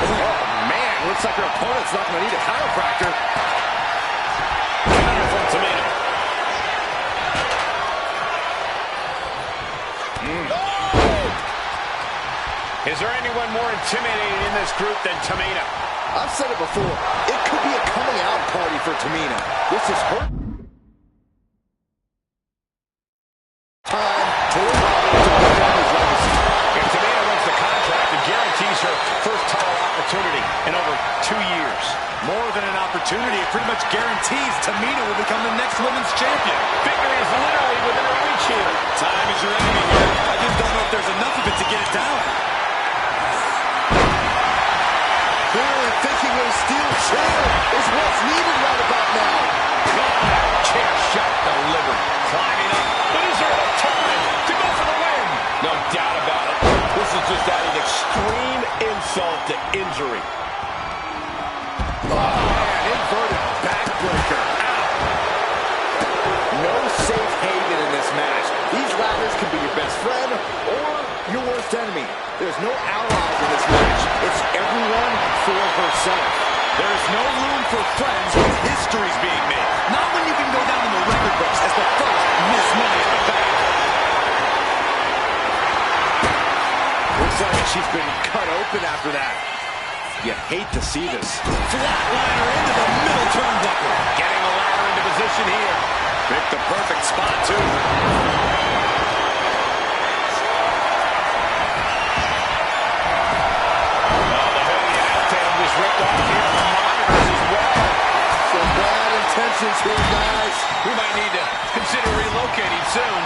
S7: Oh, man, looks like her opponent's not going to need a chiropractor.
S4: Counter from Tamina. Is there anyone more intimidating in this group than Tamina?
S7: I've said it before. It could be a coming out party for Tamina. This is her time to revive his legacy.
S4: If Tamina wins the contract, it guarantees her first title opportunity in over 2 years.
S6: More than an opportunity, it pretty much guarantees Tamina will become the next women's champion.
S4: Victory is literally within her reach here.
S6: Time is your enemy here. I just don't know if there's enough of it to get it down.
S7: Clearly thinking a steel chair is what's needed right about now.
S4: Chair shot delivered. Climbing up. But is there enough time to go for the win? No doubt about it. This is just adding extreme insult to injury.
S7: Oh, man, inverted backbreaker. No safe haven in this match. These ladders can be your best friend or your worst enemy. There's no allies in this match. It's everyone for herself.
S6: There's no room for friends when history's being made. Not when you can go down in the record books as the first Miss Money in the Bank.
S7: Looks like she's been cut open after that. You hate to see this.
S6: Flatliner into the middle turnbuckle.
S4: Getting the ladder into position here.
S6: Picked the perfect spot, too.
S7: Here, guys.
S4: We might need to consider relocating soon.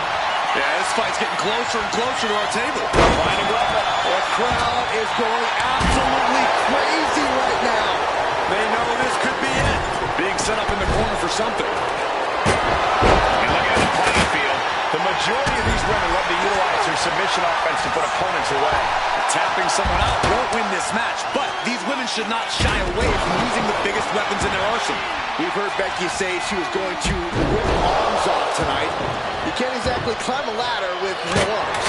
S6: Yeah, this fight's getting closer and closer to our table.
S4: Finding weapon.
S7: The crowd is going absolutely crazy right now.
S6: They know this could be it. Being set up in the corner for something.
S4: And looking at the playing field, the majority of these women love to utilize their submission offense to put opponents away.
S6: Tapping someone out won't win this match, but these women should not shy away from using the biggest weapons in their arsenal.
S7: We've heard Becky say she was going to rip arms off tonight. You can't exactly climb a ladder with no arms.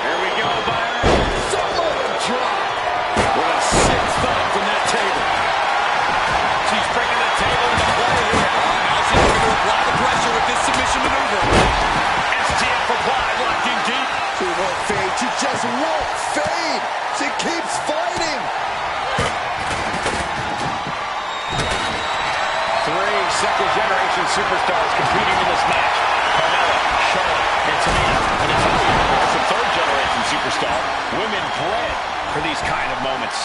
S4: Here we go, Byron.
S7: Samoa drop.
S6: What a sick thought from that table.
S4: She's bringing the table into play here.
S6: Now she's going to apply the pressure with this submission maneuver.
S4: STF applied, locked in deep.
S7: She won't fade. She just won't fade. She keeps fighting.
S4: Second-generation superstars competing in this match. Carmella, Charlotte, and Tamina. And Natalya, of course, a third-generation superstar. Women bred for these kind of moments.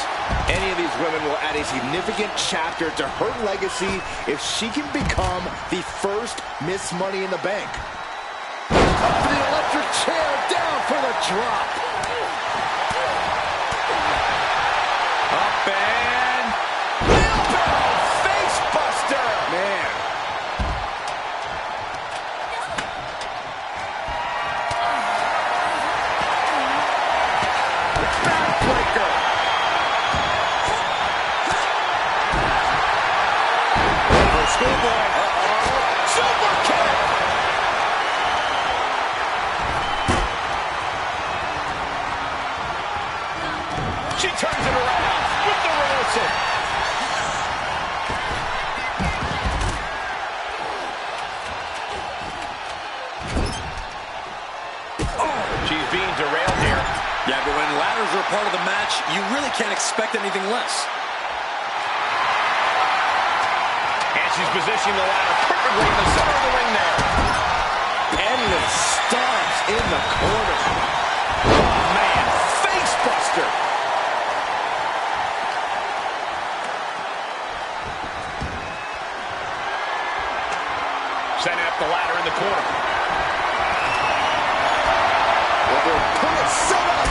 S7: Any of these women will add a significant chapter to her legacy if she can become the first Miss Money in the Bank. Up for the electric chair, down for the drop.
S4: Up and... wheelbarrow face buster!
S7: Man. Backbreaker.
S4: Schoolboy. Super kick! She turns it around with the reversal.
S6: part of the match, you really can't expect anything less.
S4: And she's positioning the ladder perfectly in the center of the ring there.
S7: Endless stomps in the corner. Oh, man, face buster.
S4: Setting up the ladder in the corner.
S7: Put it, set up.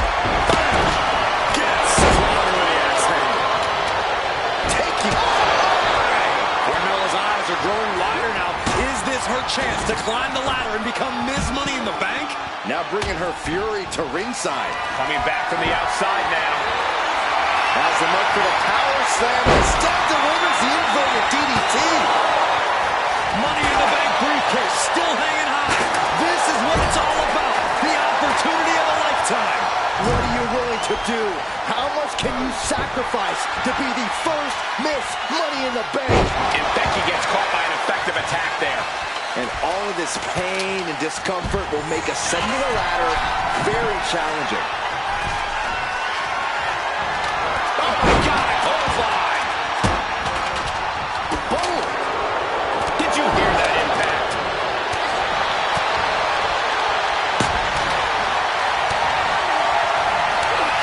S7: Gets thrown with the axe handle. Taking.
S6: Carmella's eyes are growing wider now. Is this her chance to climb the ladder and become Ms. Money in the Bank?
S7: Now bringing her fury to ringside.
S4: Coming back from the outside now.
S7: Has him up for the power slam. Instead delivers the inverted DDT.
S6: Money in the Bank briefcase still hanging high. This is what it's all about. The opportunity of a lifetime.
S7: What are you willing to do? How much can you sacrifice to be the first Miss Money in the Bank?
S4: And Becky gets caught by an effective attack there.
S7: And all of this pain and discomfort will make ascending the ladder very challenging.
S4: Oh my God, a clothesline! Boom! Did you hear that impact?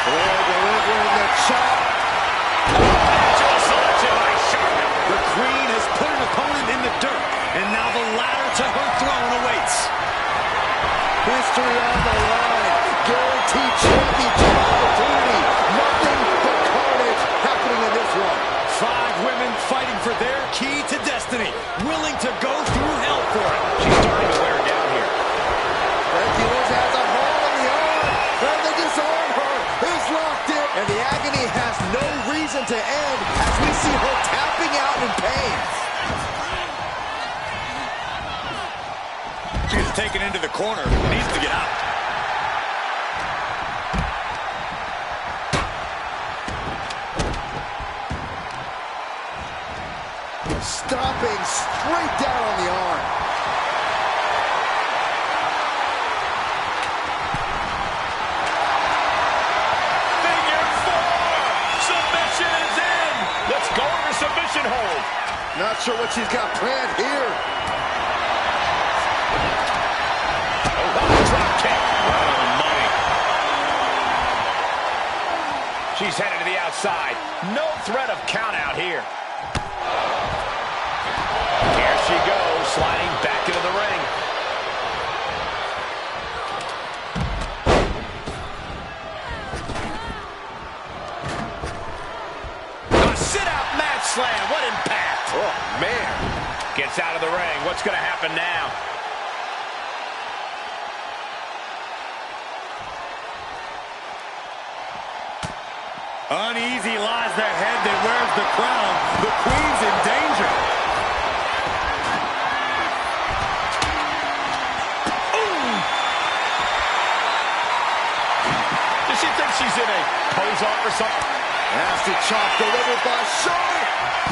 S7: Flair delivering the chop.
S4: Natural selection by Charlotte.
S6: The Queen has put an opponent in the dirt, and now the ladder to her throne awaits.
S7: History on the line. Guaranteed championship opportunity. Nothing but carnage happening in this one.
S6: 5 women fighting for their key to destiny, willing to go through hell for it.
S4: She's starting to wear down here.
S7: Becky Lynch has a hold on the arm, and the disarm her is locked in. And the agony has no reason to end as we see her tapping out in pain.
S6: She's taken into the corner, needs to get out.
S7: Stomping straight down on the arm.
S4: Figure 4! Submission is in! Let's go over submission hold.
S7: Not sure what she's got planned here.
S4: Drop kick. Right on the money. She's headed to the outside. No threat of count out here. Here she goes, sliding back into the ring. A sit-out mat slam. What impact.
S7: Oh, man.
S4: Gets out of the ring. What's going to happen now?
S6: Uneasy lies the head that wears the crown. The Queen's in danger. Ooh.
S4: Does she think she's in a pose-off or something?
S7: Nasty chop delivered by Charlotte,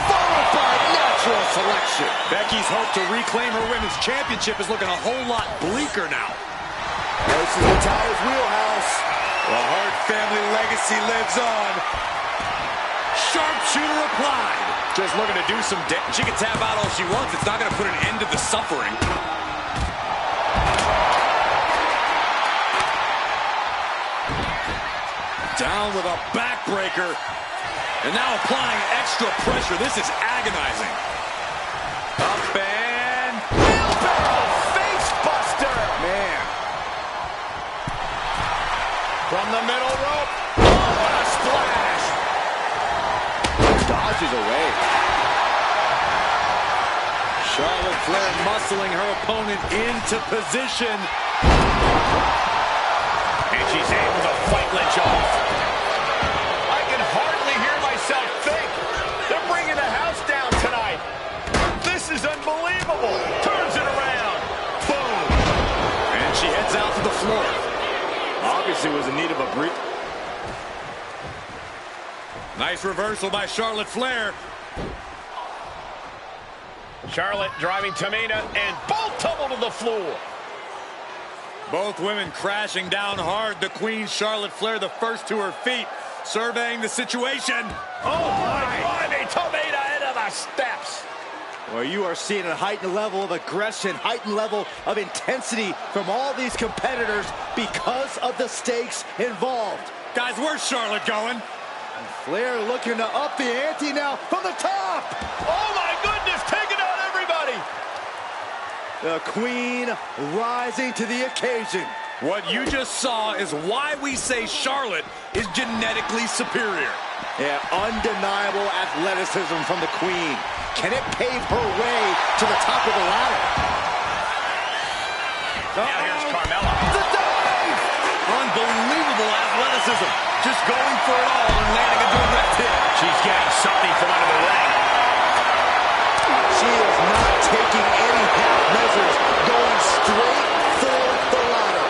S7: followed by natural selection.
S6: Becky's hope to reclaim her women's championship is looking a whole lot bleaker now.
S7: This is Natalya's wheelhouse.
S6: The Hart family legacy lives on. Sharpshooter applied. Just looking to do some damage. She can tap out all she wants. It's not going to put an end to the suffering. Down with a backbreaker. And now applying extra pressure. This is agonizing.
S4: Up and wheelbarrow face buster.
S7: Man.
S4: From the middle rope. Oh, what a splash.
S7: Dodges away.
S6: Charlotte Flair muscling her opponent into position.
S4: And she's able to fight Lynch off. I can hardly hear myself think. They're bringing the house down tonight. This is unbelievable. Turns it around. Boom.
S6: And she heads out to the floor.
S7: Obviously was in need of a brief.
S6: Nice reversal by Charlotte Flair.
S4: Charlotte driving Tamina, and both tumble to the floor.
S6: Both women crashing down hard. The Queen, Charlotte Flair, the first to her feet, surveying the situation.
S4: Oh, my! They Tamina into the steps.
S7: Well, you are seeing a heightened level of aggression, heightened level of intensity from all these competitors because of the stakes involved.
S6: Guys, where's Charlotte going?
S7: And Flair looking to up the ante now from the top.
S4: Oh, my goodness, taking out everybody.
S7: The Queen rising to the occasion.
S6: What you just saw is why we say Charlotte is genetically superior.
S7: Yeah, undeniable athleticism from the Queen. Can it pave her way to the top of the ladder?
S4: Now here's Carmella.
S7: The dive!
S6: Unbelievable athleticism. Just going for it all and landing a direct hit.
S4: She's getting something from under the ring.
S7: She is not taking any half measures, going straight for the ladder.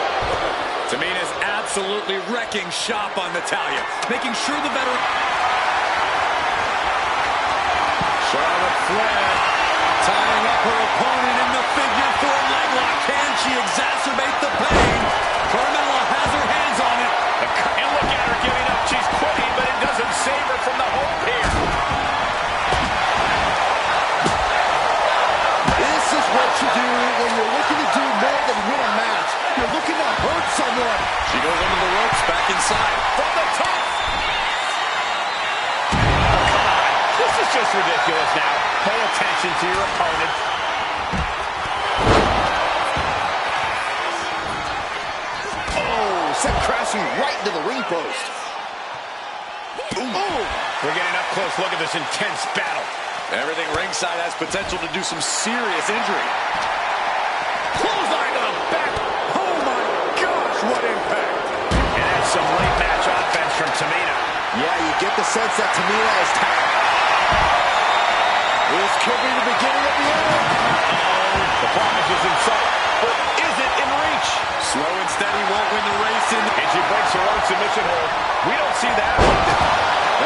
S6: Tamina's absolutely wrecking shop on Natalya, making sure the veteran... Charlotte Flair tying up her opponent in the figure four leg lock. Can she exacerbate the pain? Carmella has her hands on it.
S4: And look at her giving up. She's quitting, but it doesn't save her from the hold here.
S7: This is what you do when you're looking to do more than win a match. You're looking to hurt someone.
S6: She goes under the ropes, back inside.
S4: From the top. This is just ridiculous now. Pay attention to your opponent.
S7: Oh, sent crashing right into the ring post.
S4: Ooh. We're getting up close. Look at this intense battle.
S6: Everything ringside has potential to do some serious injury.
S4: Clothesline to the back. Oh my gosh, what impact. And that's some late match offense from Tamina.
S7: Yeah, you get the sense that Tamina is tired. This could be the beginning of the end.
S4: The promise is in sight, but is it in reach?
S6: Slow and steady won't win the race.
S4: And she breaks her own submission hold. We don't see that often.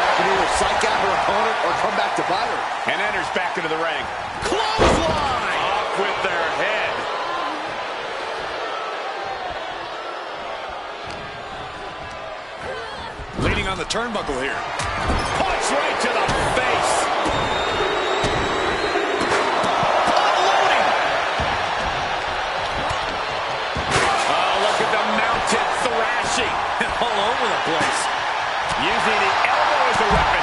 S7: That can either psych out her opponent or come back to bite her.
S4: And enters back into the ring.
S7: Clothesline!
S4: Off with their head.
S6: Leaning on the turnbuckle here.
S4: Punch right to the face.
S6: All over the place.
S4: Using the elbow as a weapon.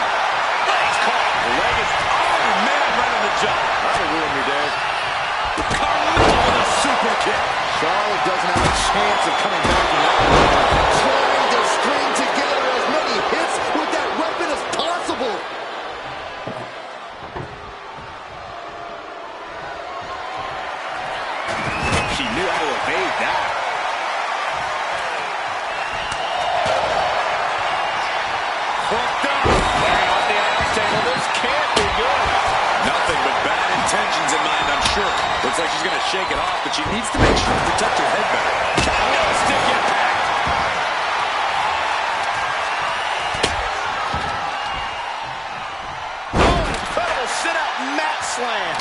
S4: Leg's caught. The leg is... Oh, man, right on the jump.
S7: That'll ruin your day.
S6: Carmella with a super kick.
S7: Charlotte doesn't have a chance of coming back from that. Trying to string together as many hits with that weapon as possible. She knew how to evade that.
S4: Hooked up. Laying off the announce table. This can't be good.
S6: Nothing but bad intentions in mind, I'm sure. Looks like she's going to shake it off, but she needs to make sure to protect her head better.
S4: No stick impact. Oh, incredible sit-out mat slam.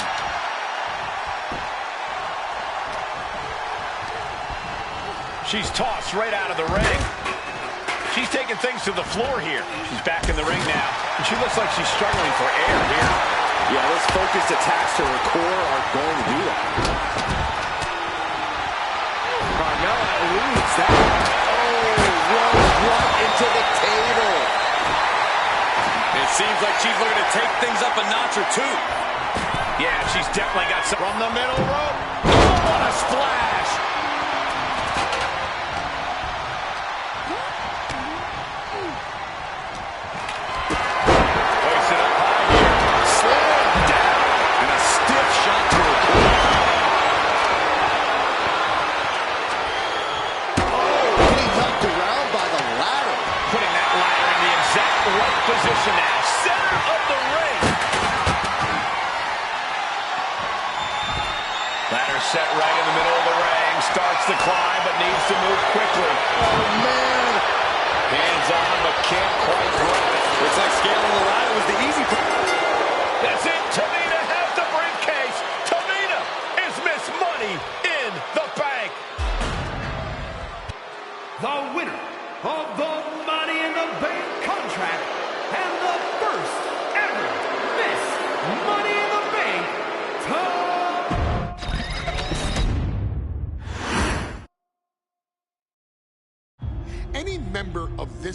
S4: She's tossed right out of the ring. She's taking things to the floor here. She's back in the ring now. And she looks like she's struggling for air here.
S7: Yeah, those focused attacks to her core are going to do that. Carmella eludes that. Oh, runs right into the table.
S6: It seems like she's looking to take things up a notch or two.
S4: Yeah, she's definitely got some from the middle rope. Oh, what a splash. Position now, center of the ring. Ladder set right in the middle of the ring. Starts the climb, but needs to move quickly.
S7: Oh, man.
S4: Hands on, but can't quite grab it.
S6: Looks like scaling the ladder was the easy part.
S4: That's it. Tamina has the briefcase. Tamina is Miss Money in the Bank.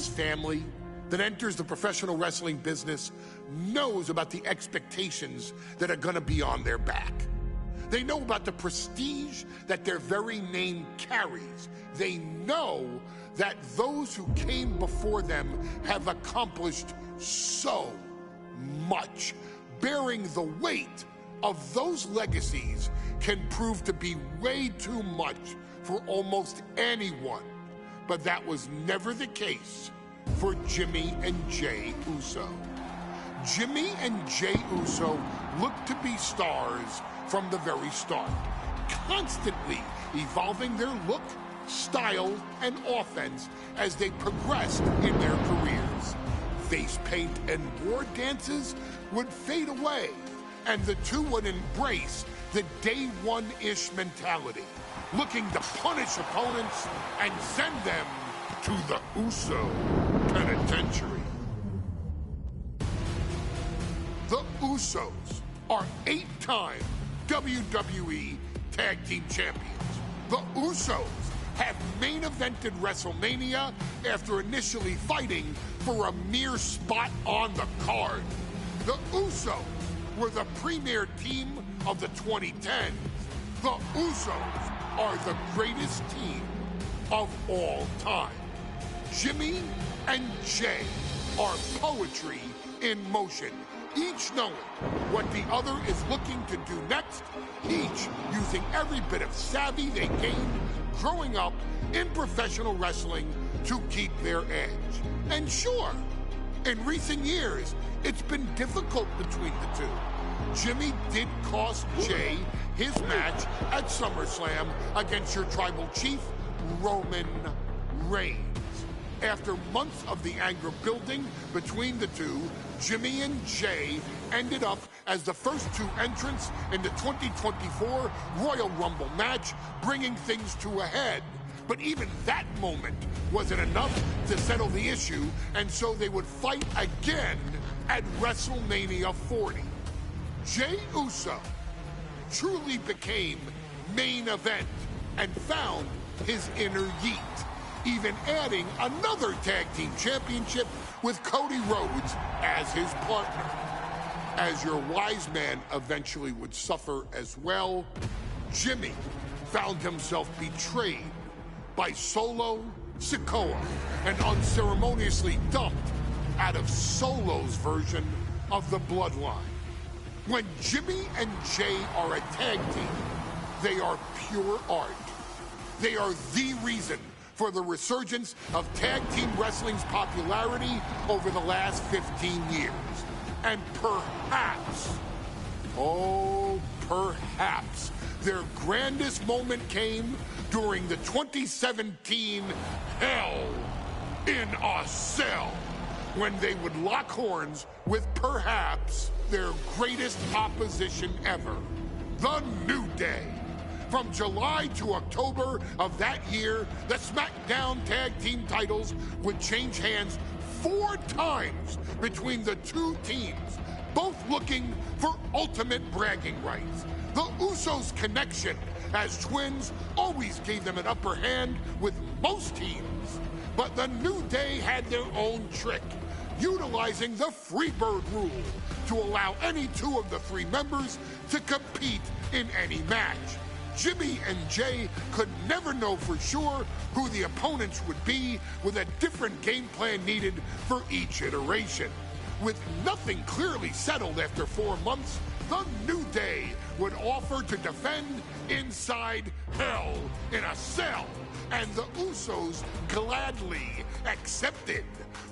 S1: family that enters the professional wrestling business knows about the expectations that are going to be on their back. They know about the prestige that their very name carries. They know that those who came before them have accomplished so much. Bearing the weight of those legacies can prove to be way too much for almost anyone. But that was never the case for Jimmy and Jey Uso. Jimmy and Jey Uso looked to be stars from the very start, constantly evolving their look, style, and offense as they progressed in their careers. Face paint and war dances would fade away, and the two would embrace the day one-ish mentality, looking to punish opponents and send them to the Uso Penitentiary. The Usos are 8-time WWE Tag Team Champions. The Usos have main evented WrestleMania after initially fighting for a mere spot on the card. The Usos were the premier team of the 2010s. The Usos are the greatest team of all time. Jimmy and Jey are poetry in motion, each knowing what the other is looking to do next, each using every bit of savvy they gained growing up in professional wrestling to keep their edge. And sure, in recent years, it's been difficult between the two. Jimmy did cost Jey his match at SummerSlam against your tribal chief, Roman Reigns. After months of the anger building between the two, Jimmy and Jey ended up as the first two entrants in the 2024 Royal Rumble match, bringing things to a head. But even that moment wasn't enough to settle the issue, and so they would fight again at WrestleMania 40. Jey Uso truly became main event and found his inner yeet, even adding another tag team championship with Cody Rhodes as his partner. As your wise man eventually would suffer as well, Jimmy found himself betrayed by Solo Sikoa and unceremoniously dumped out of Solo's version of the Bloodline. When Jimmy and Jey are a tag team, they are pure art. They are the reason for the resurgence of tag team wrestling's popularity over the last 15 years. And perhaps, oh, perhaps, their grandest moment came during the 2017 Hell in a Cell, when they would lock horns with perhaps their greatest opposition ever, The New Day. From July to October of that year, the SmackDown Tag Team titles would change hands 4 times between the two teams, both looking for ultimate bragging rights. The Usos' connection as twins always gave them an upper hand with most teams. But the New Day had their own trick, utilizing the Freebird rule to allow any 2 of the 3 members to compete in any match. Jimmy and Jey could never know for sure who the opponents would be, with a different game plan needed for each iteration. With nothing clearly settled after 4 months, the New Day would offer to defend inside Hell in a Cell, and the Usos gladly accepted.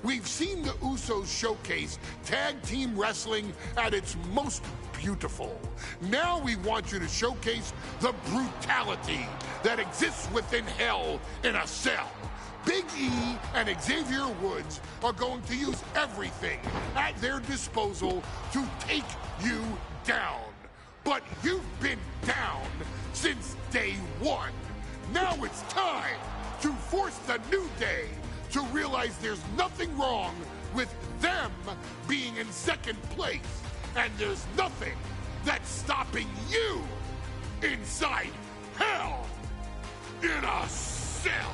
S1: We've seen the Usos showcase tag team wrestling at its most beautiful. Now we want you to showcase the brutality that exists within Hell in a Cell. Big E and Xavier Woods are going to use everything at their disposal to take you down. But you've been down since day one. Now it's time to force the New Day to realize there's nothing wrong with them being in second place, and there's nothing that's stopping you inside Hell in a Cell.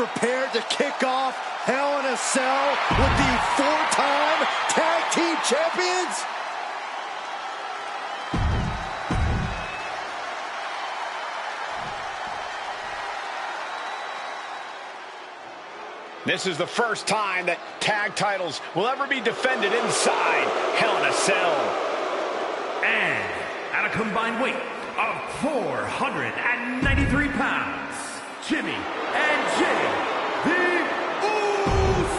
S7: prepared to kick off Hell in a Cell with the 4-time Tag Team Champions?
S4: This is the first time that tag titles will ever be defended inside Hell in a Cell.
S5: And at a combined weight of 493 pounds, Jimmy and Jay, the Usos.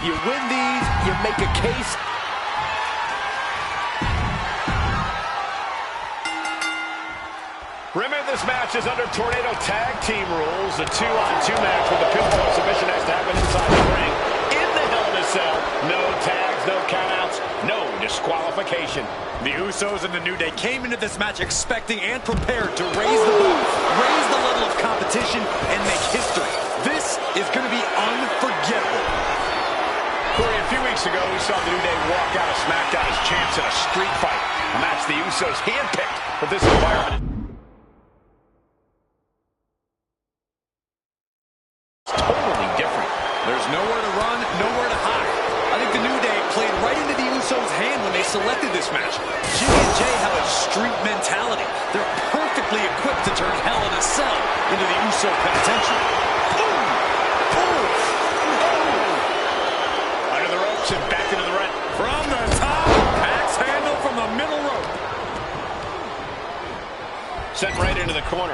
S7: You win these, you make a case.
S4: Remember, this match is under Tornado Tag Team rules. A 2-on-2 match with the pinfall submission has to happen inside the ring. In the Hell in a Cell, no tags, no countouts, no disqualification.
S6: The Usos and the New Day came into this match expecting and prepared to raise the bar, raise the level of competition, and make history. This is going to be unforgettable.
S4: Corey, a few weeks ago, we saw the New Day walk out of SmackDown as champs in a street fight. A match the Usos handpicked for this environment. It's totally different.
S6: There's nowhere to run, nowhere to hide. I think the New Day played right into the Usos' hand when they selected this match. Jimmy and Jay have a street mentality. They're perfectly equipped to turn Hell in a Cell into the Uso penitentiary. Boom! Boom!
S4: And back into the ring.
S6: From the top, axe handle from the middle rope.
S4: Sent right into the corner.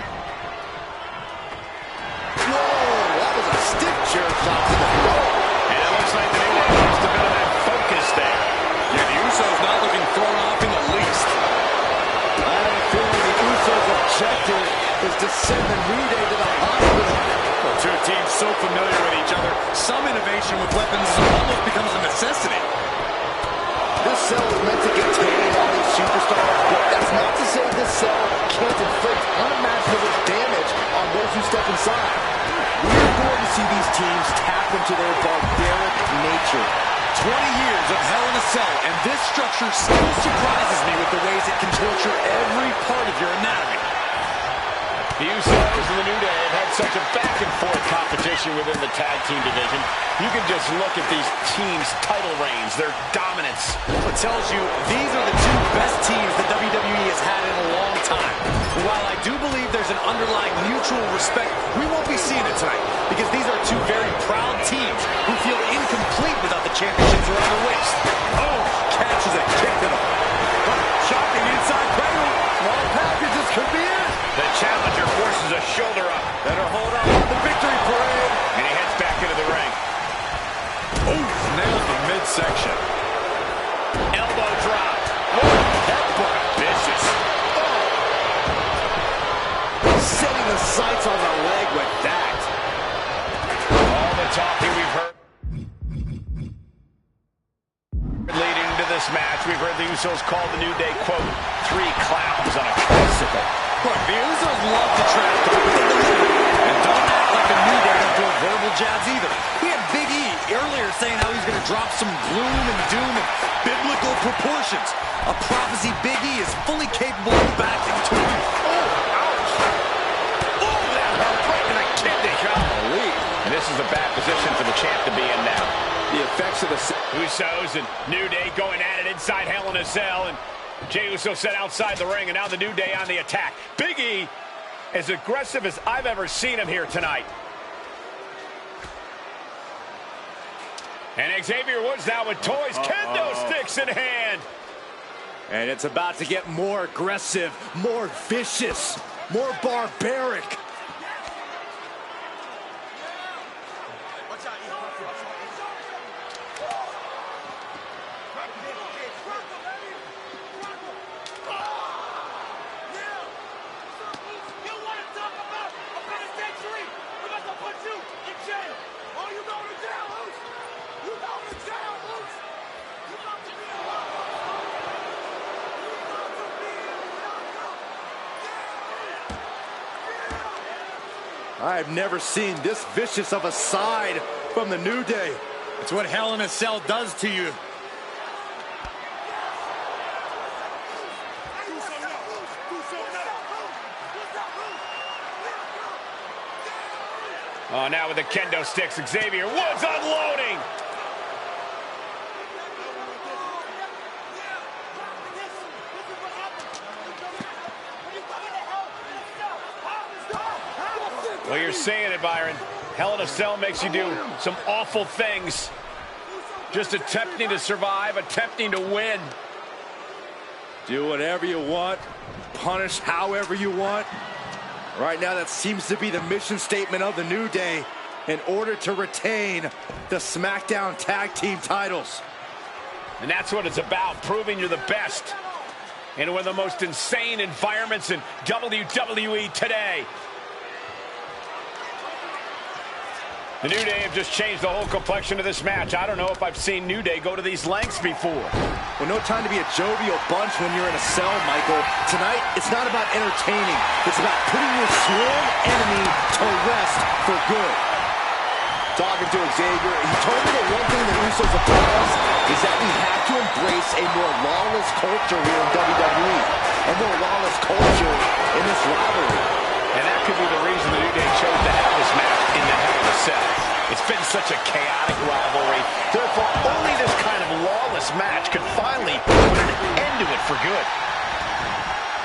S7: Whoa, that was a stiff jerk shot to the floor.
S4: And it looks like the New Day lost a bit of that focus there.
S6: Yeah, the Usos not looking thrown off in the least.
S7: I have a feeling the Usos' objective is to send the New Day to the hospital.
S6: Well, two teams so familiar with each other, some innovation with weapons almost becomes a necessity.
S7: This cell is meant to contain all these superstars, but that's not to say this cell can't inflict unimaginable damage on those who step inside. We're going to see these teams tap into their barbaric nature.
S6: 20 years of Hell in a Cell, and this structure still surprises me with the ways it can torture every part of your anatomy.
S4: The Usos and the New Day have had such a back-and-forth competition within the tag team division. You can just look at these teams' title reigns, their dominance.
S6: It tells you these are the two best teams the WWE has had in a long time. While I do believe there's an underlying mutual respect, we won't be seeing it tonight because these are two very proud teams who feel incomplete without the championships around their waist. Oh, catches a kick to the shocking inside cradle. Small packages could be it.
S4: The challenger forces a shoulder up.
S6: Better hold on to the victory parade.
S4: And he heads back into the ring.
S6: Oh, nails the midsection.
S4: Elbow drop. Oh, headbutt. Vicious.
S7: Oh. Setting the sights on the leg with that.
S4: All the talking we've heard. Leading into this match, we've heard the Usos call the New Day, quote, 3 clowns on a tricycle.
S6: Look, the Usos love to trash talk, but they deliver. And don't act like the New Day don't throw verbal jabs either. We had Big E earlier saying how he's going to drop some gloom and doom of biblical proportions. A prophecy Big E is fully capable of backing to.
S4: Oh, ouch. Oh, that hurt right in the kidney. Golly. And this is a bad position for the champ to be in now.
S7: The effects of the
S4: Usos and New Day going at it inside Hell in a Cell, and Jey Uso set outside the ring, and now the New Day on the attack. Big E, as aggressive as I've ever seen him here tonight. And Xavier Woods now with toys, kendo sticks in hand.
S7: And it's about to get more aggressive, more vicious, more barbaric. I've never seen this vicious of a side from the New Day.
S6: It's what Hell in a Cell does to you.
S4: Oh, now with the kendo sticks, Xavier Woods unloading. Well, you're saying it, Byron. Hell in a Cell makes you do some awful things. Just attempting to survive, attempting to win.
S7: Do whatever you want, punish however you want. Right now, that seems to be the mission statement of the New Day in order to retain the SmackDown Tag Team titles.
S4: And that's what it's about, proving you're the best in one of the most insane environments in WWE today. The New Day have just changed the whole complexion of this match. I don't know if I've seen New Day go to these lengths before.
S7: Well, no time to be a jovial bunch when you're in a cell, Michael. Tonight, it's not about entertaining. It's about putting your sworn enemy to rest for good. Talking to Xavier, he told me that one thing the Usos have taught us is that we have to embrace a more lawless culture here in WWE. A more lawless culture in this rivalry.
S4: And that could be the reason the New Day chose to have this match in the Hell in a Cell. It's been such a chaotic rivalry. Therefore, only this kind of lawless match could finally put an end to it for good.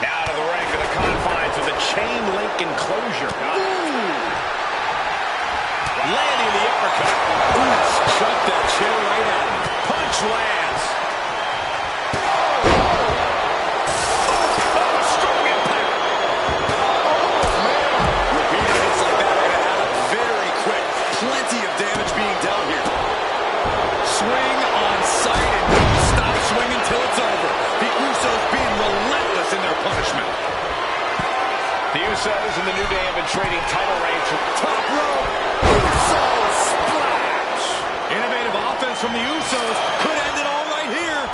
S4: Now to the ring to the confines of the chain link enclosure. Landing the uppercut.
S6: Chuck that chair right at him.
S4: Punch lands.
S6: Plenty of damage being dealt here. Swing on sight and don't stop swinging till it's over. The Usos being relentless in their punishment.
S4: The Usos and the New Day have been trading title reigns from
S7: Top rope. Usos splash.
S6: Innovative offense from the Usos could end it all right here.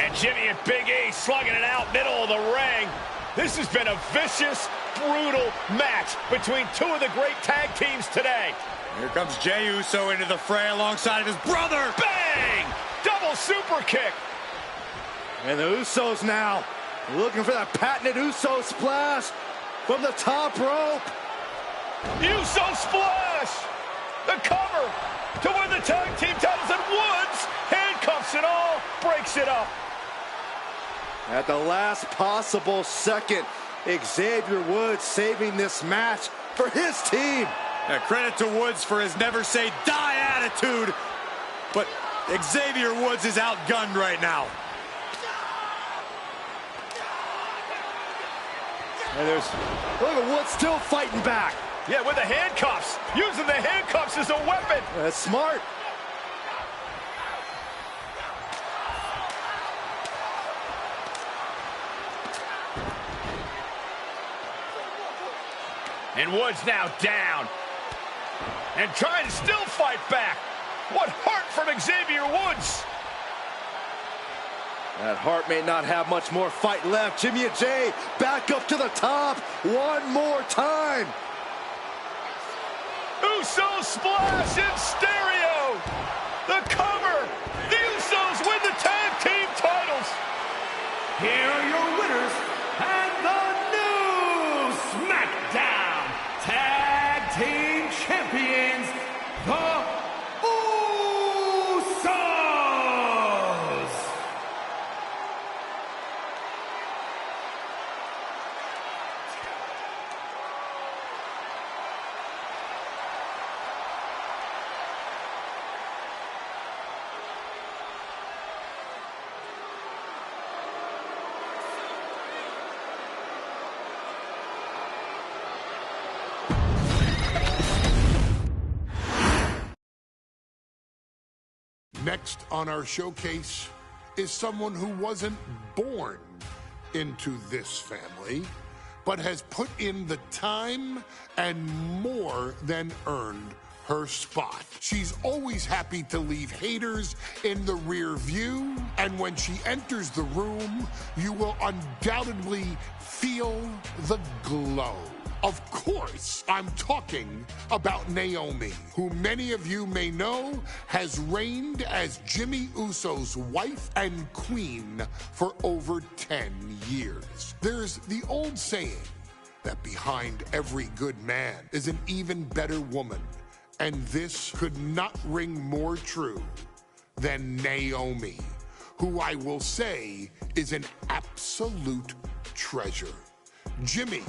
S4: And Jimmy and Big E slugging it out middle of the ring. This has been a vicious, brutal match between two of the great tag teams today.
S6: Here comes Jey Uso into the fray alongside of his brother.
S4: Bang! Double super kick.
S7: And the Usos now looking for that patented Uso splash from the top rope.
S4: Uso splash! The cover to win the tag team titles, and Woods handcuffs it all, breaks it up.
S7: At the last possible second, Xavier Woods saving this match for his team.
S6: Credit to Woods for his never say die attitude, but Xavier Woods is outgunned right now.
S7: And look at Woods still fighting back.
S4: Yeah, with the handcuffs, using the handcuffs as a weapon.
S7: That's smart.
S4: And Woods now down. And trying to still fight back. What heart from Xavier Woods.
S7: That heart may not have much more fight left. Jimmy and Jey back up to the top one more time.
S4: Uso splash in stereo. The cover. The Usos win the tag team titles.
S5: Here are your winners and the new SmackDown Tag Team Champions, the Usos!
S1: Next on our showcase is someone who wasn't born into this family, but has put in the time and more than earned her spot. She's always happy to leave haters in the rear view, and when she enters the room, you will undoubtedly feel the glow. Of course, I'm talking about Naomi, who many of you may know has reigned as Jimmy Uso's wife and queen for over 10 years. There's the old saying that behind every good man is an even better woman, and this could not ring more true than Naomi, who I will say is an absolute treasure. Jimmy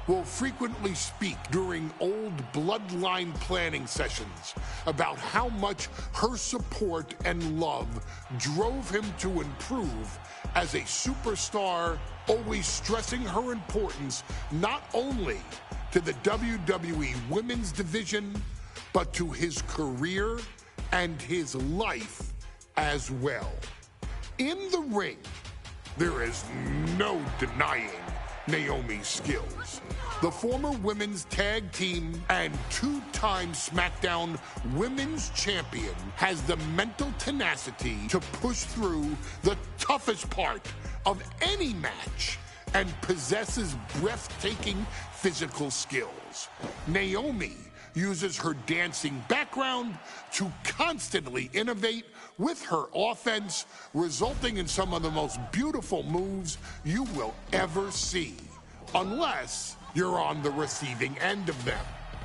S1: will frequently speak during old bloodline planning sessions about how much her support and love drove him to improve as a superstar, always stressing her importance not only to the WWE Women's Division, but to his career and his life as well. In the ring, there is no denying Naomi's skills. The former women's tag team and two-time SmackDown Women's Champion has the mental tenacity to push through the toughest part of any match and possesses breathtaking physical skills. Naomi uses her dancing background to constantly innovate with her offense, resulting in some of the most beautiful moves you will ever see, unless you're on the receiving end of them.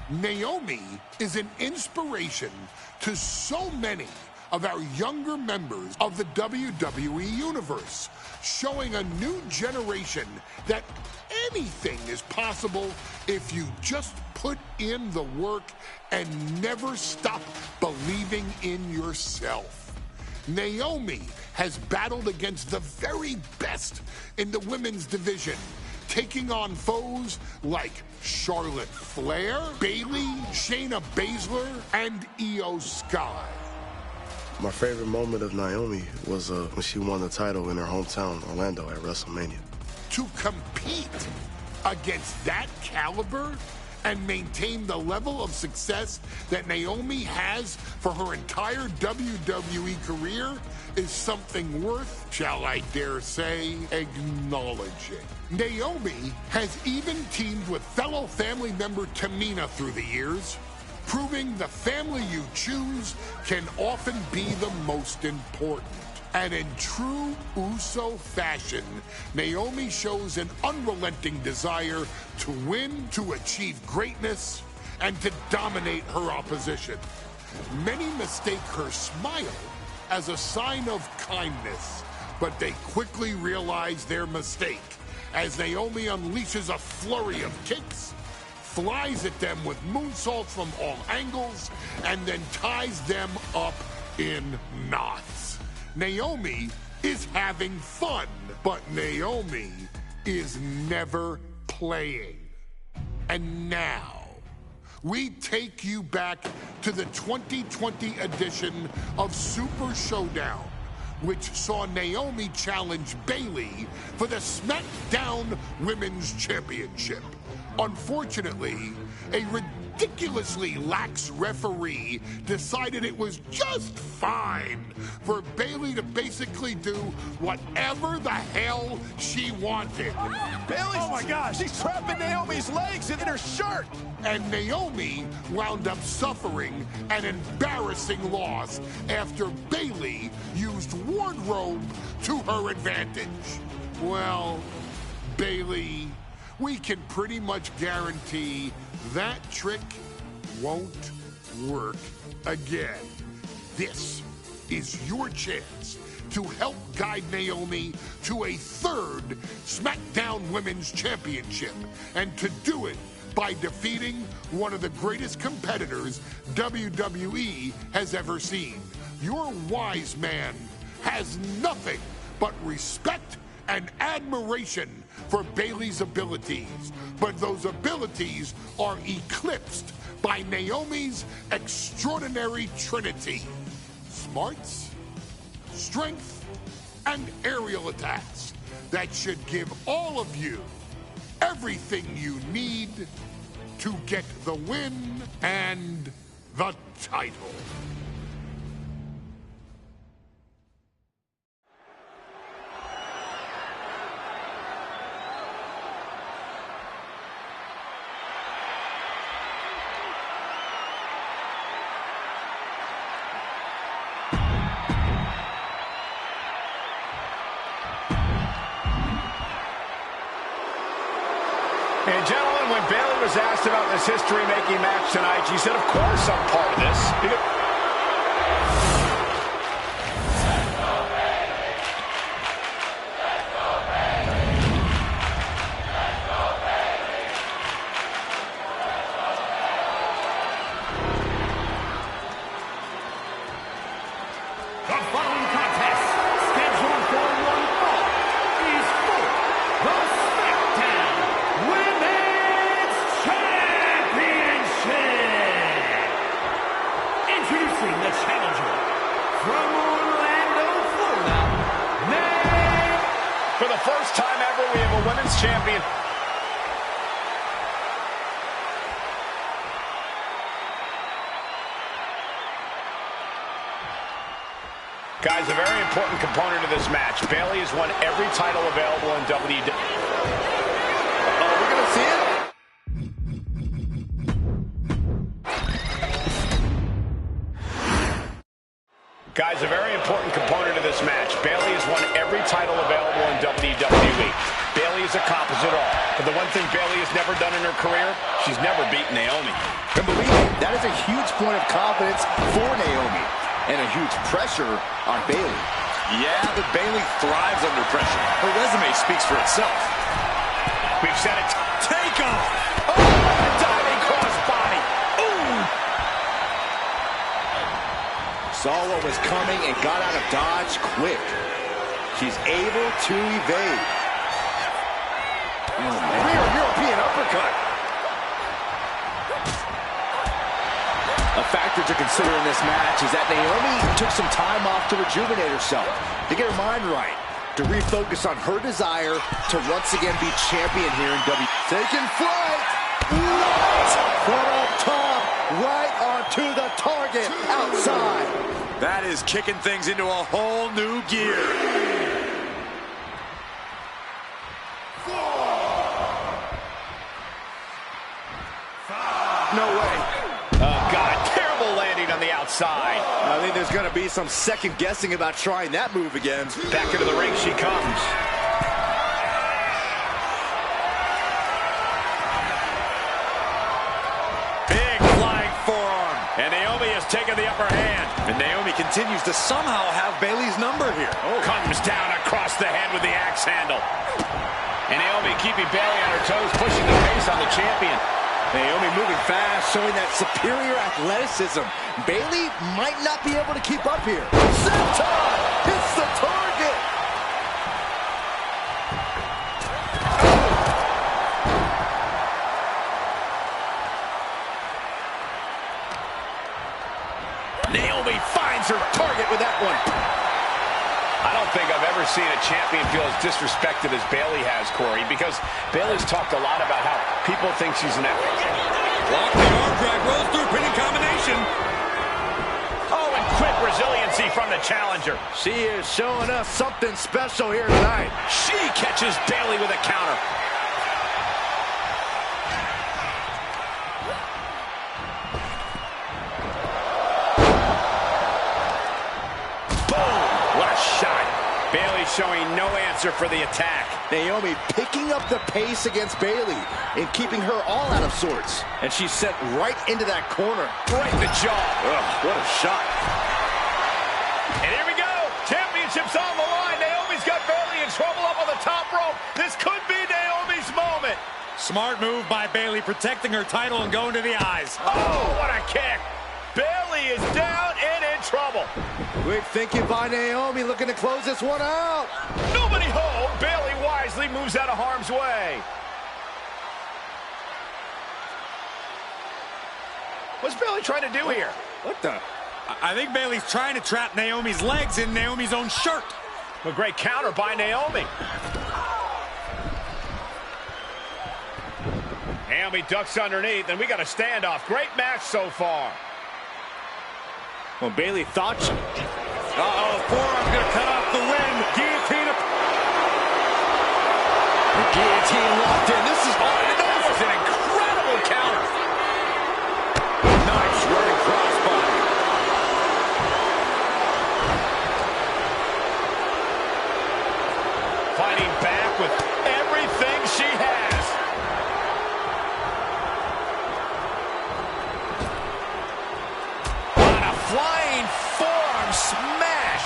S1: Naomi is an inspiration to so many of our younger members of the WWE Universe, showing a new generation that anything is possible if you just put in the work and never stop believing in yourself. Naomi has battled against the very best in the women's division, taking on foes like Charlotte Flair, Bayley, Shayna Baszler, and Io Sky.
S10: My favorite moment of Naomi was when she won the title in her hometown, Orlando, at WrestleMania.
S1: To compete against that caliber and maintain the level of success that Naomi has for her entire WWE career is something worth, shall I dare say, acknowledging. Naomi has even teamed with fellow family member Tamina through the years, proving the family you choose can often be the most important. And in true Uso fashion, Naomi shows an unrelenting desire to win, to achieve greatness, and to dominate her opposition. Many mistake her smile as a sign of kindness, but they quickly realize their mistake as Naomi unleashes a flurry of kicks, flies at them with moonsaults from all angles, and then ties them up in knots. Naomi is having fun, but Naomi is never playing. And now, we take you back to the 2020 edition of Super Showdown, which saw Naomi challenge Bayley for the SmackDown Women's Championship. Unfortunately, a ridiculously lax referee decided it was just fine for Bayley to basically do whatever the hell she wanted.
S7: Bayley, oh my gosh, she's trapping Naomi's legs in her shirt.
S1: And Naomi wound up suffering an embarrassing loss after Bayley used wardrobe to her advantage. Well, Bayley, we can pretty much guarantee that trick won't work again. This is your chance to help guide Naomi to a third SmackDown Women's Championship, and to do it by defeating one of the greatest competitors WWE has ever seen. Your wise man has nothing but respect and admiration for Bayley's abilities, but those abilities are eclipsed by Naomi's extraordinary trinity: smarts, strength, and aerial attacks that should give all of you everything you need to get the win and the title.
S4: And gentlemen, when Bayley was asked about this history-making match tonight, she said, of course I'm part of this.
S5: The following contest, scheduled for one fall, is for the SmackDown Women's Championship. Introducing the challenger from Orlando, Florida,
S4: For the first time ever, we have a women's champion. Guys, a very important component of this match. Bayley has won every title available in WWE.
S7: We're going to see it?
S4: Guys, a very important component of this match. Bayley has won every title available in WWE. Bayley has accomplished it all. But the one thing Bayley has never done in her career, she's never beaten Naomi.
S7: And believe me, that is a huge point of confidence for Naomi. And a huge pressure on Bayley.
S6: Yeah, but Bayley thrives under pressure. Her resume speaks for itself.
S4: We've said it.
S6: Take off!
S4: Oh, a diving crossbody. Ooh!
S7: Saw what was coming and got out of dodge quick. She's able to evade. Oh, man. Rear European uppercut. A factor to consider in this match is that Naomi took some time off to rejuvenate herself, to get her mind right, to refocus on her desire to once again be champion here in WWE. Taking flight! Right from up top, right onto the target outside.
S6: That is kicking things into a whole new gear.
S7: No way.
S4: Oh, God, terrible landing on the outside.
S7: I think there's going to be some second guessing about trying that move again.
S4: Back into the ring she comes. Big flying forearm. And Naomi has taken the upper hand.
S6: And Naomi continues to somehow have Bayley's number here.
S4: Comes down across the head with the axe handle. And Naomi keeping Bayley on her toes, pushing the pace on the champion.
S7: Naomi moving fast, showing that superior athleticism. Bayley might not be able to keep up here. Senton hits the target.
S4: Naomi finds her target with that one. I don't think I've ever seen a champion feel as disrespected as Bayley has, Corey, because Bayley's talked a lot about how people think she's an athlete.
S6: Walk the arm drag, rolls through, pinning combination.
S4: Oh, and quick resiliency from the challenger.
S7: She is showing us something special here tonight.
S4: She catches Bayley with a counter. Bayley showing no answer for the attack.
S7: Naomi picking up the pace against Bayley and keeping her all out of sorts. And she's sent right into that corner.
S4: Right in the jaw.
S7: Ugh, what a shot.
S4: And here we go. Championship's on the line. Naomi's got Bayley in trouble up on the top rope. This could be Naomi's moment.
S6: Smart move by Bayley, protecting her title and going to the eyes.
S4: Oh, what a kick. Bayley is down and in trouble.
S7: Quick thinking by Naomi, looking to close this one out.
S4: Nobody home. Bayley wisely moves out of harm's way. What's Bayley trying to do here?
S7: What the?
S6: I think Bayley's trying to trap Naomi's legs in Naomi's own shirt.
S4: A great counter by Naomi. Naomi ducks underneath, and we got a standoff. Great match so far. Well, Bayley thought she...
S6: Uh-oh, forearm's going to cut off the wind. Guillotine. The guillotine locked in. This is hard. That was an incredible counter. Nice running crossbody.
S4: Fighting back with everything she has.
S6: What a flying forearm smash.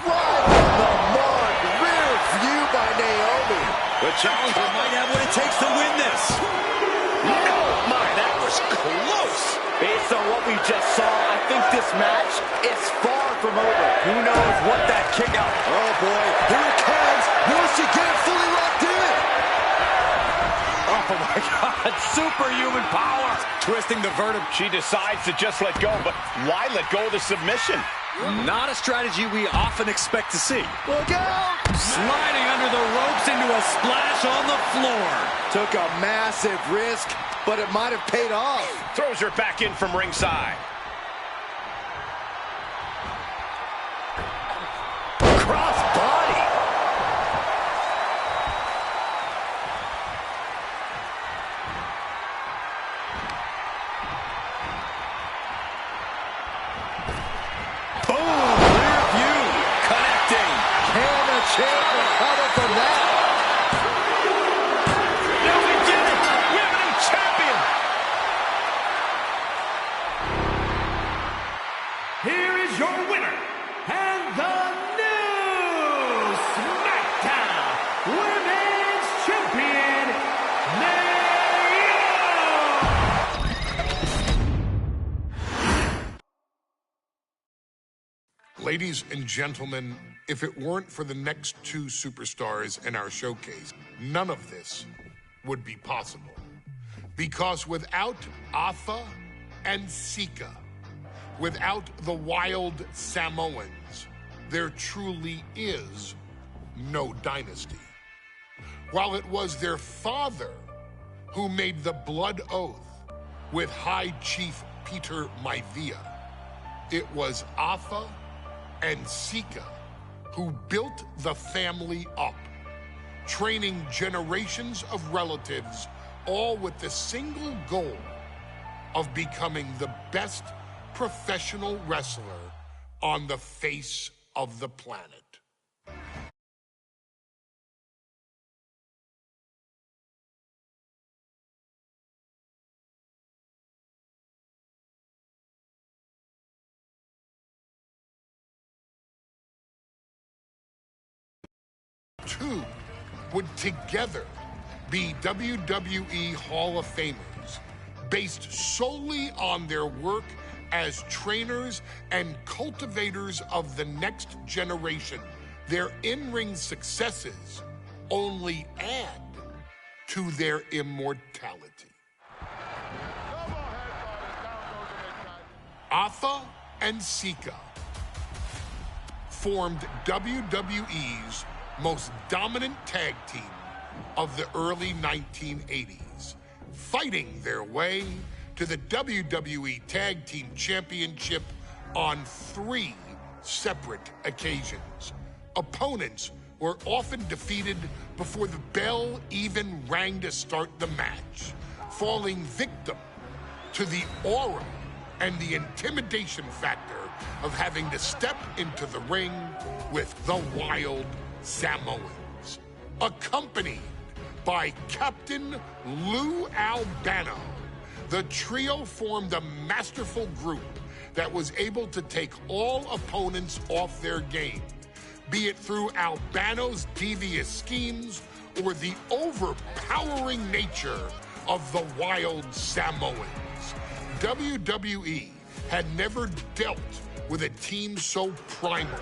S6: Right on the mark. Rear view by Naomi. The challenger might have what it takes to win this. Oh my, that was close.
S7: Based on what we just saw, I think this match is far from over. Who knows what that kick out?
S6: Oh boy, here it comes. Will she get it fully locked in?
S4: Oh my God, superhuman power.
S6: Twisting the vertebra.
S4: She decides to just let go, but why let go of the submission?
S6: Not a strategy we often expect to see.
S7: Look out!
S6: Sliding under the ropes into a splash on the floor.
S7: Took a massive risk, but it might have paid off.
S4: Throws her back in from ringside.
S6: Cross body. Boom! Rear view. Connecting.
S7: Can the champ recover from that?
S4: No, we did it! We have a new champion!
S5: Here is your winner, and the new SmackDown Women's Champion,
S1: Ladies and gentlemen, if it weren't for the next two superstars in our showcase, none of this would be possible. Because without Afa and Sika, without the wild Samoans, there truly is no dynasty. While it was their father who made the blood oath with High Chief Peter Maivia, it was Afa and Sika who built the family up, training generations of relatives, all with the single goal of becoming the best professional wrestler on the face of the planet. Two would together be WWE Hall of Famers, based solely on their work as trainers and cultivators of the next generation. Their in-ring successes only add to their immortality. Afa and Sika formed WWE's most dominant tag team of the early 1980s, fighting their way to the WWE Tag Team Championship on 3 separate occasions. Opponents were often defeated before the bell even rang to start the match, falling victim to the aura and the intimidation factor of having to step into the ring with the Wild Samoans, accompanied by Captain Lou Albano. The trio formed a masterful group that was able to take all opponents off their game, be it through Albano's devious schemes or the overpowering nature of the Wild Samoans. WWE had never dealt with a team so primal,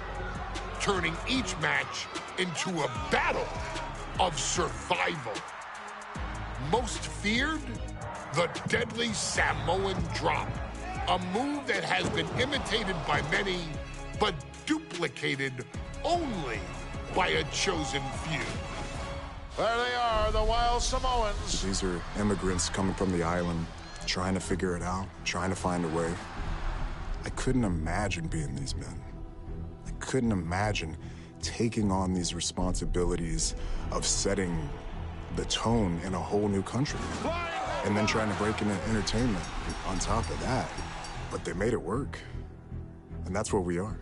S1: turning each match into a battle of survival. Most feared, the deadly Samoan drop, a move that has been imitated by many, but duplicated only by a chosen few.
S3: There they are, the Wild Samoans.
S2: These are immigrants coming from the island trying to figure it out, trying to find a way. I couldn't imagine being these men. I couldn't imagine taking on these responsibilities of setting the tone in a whole new country and then trying to break into entertainment on top of that. But they made it work. And that's what we are.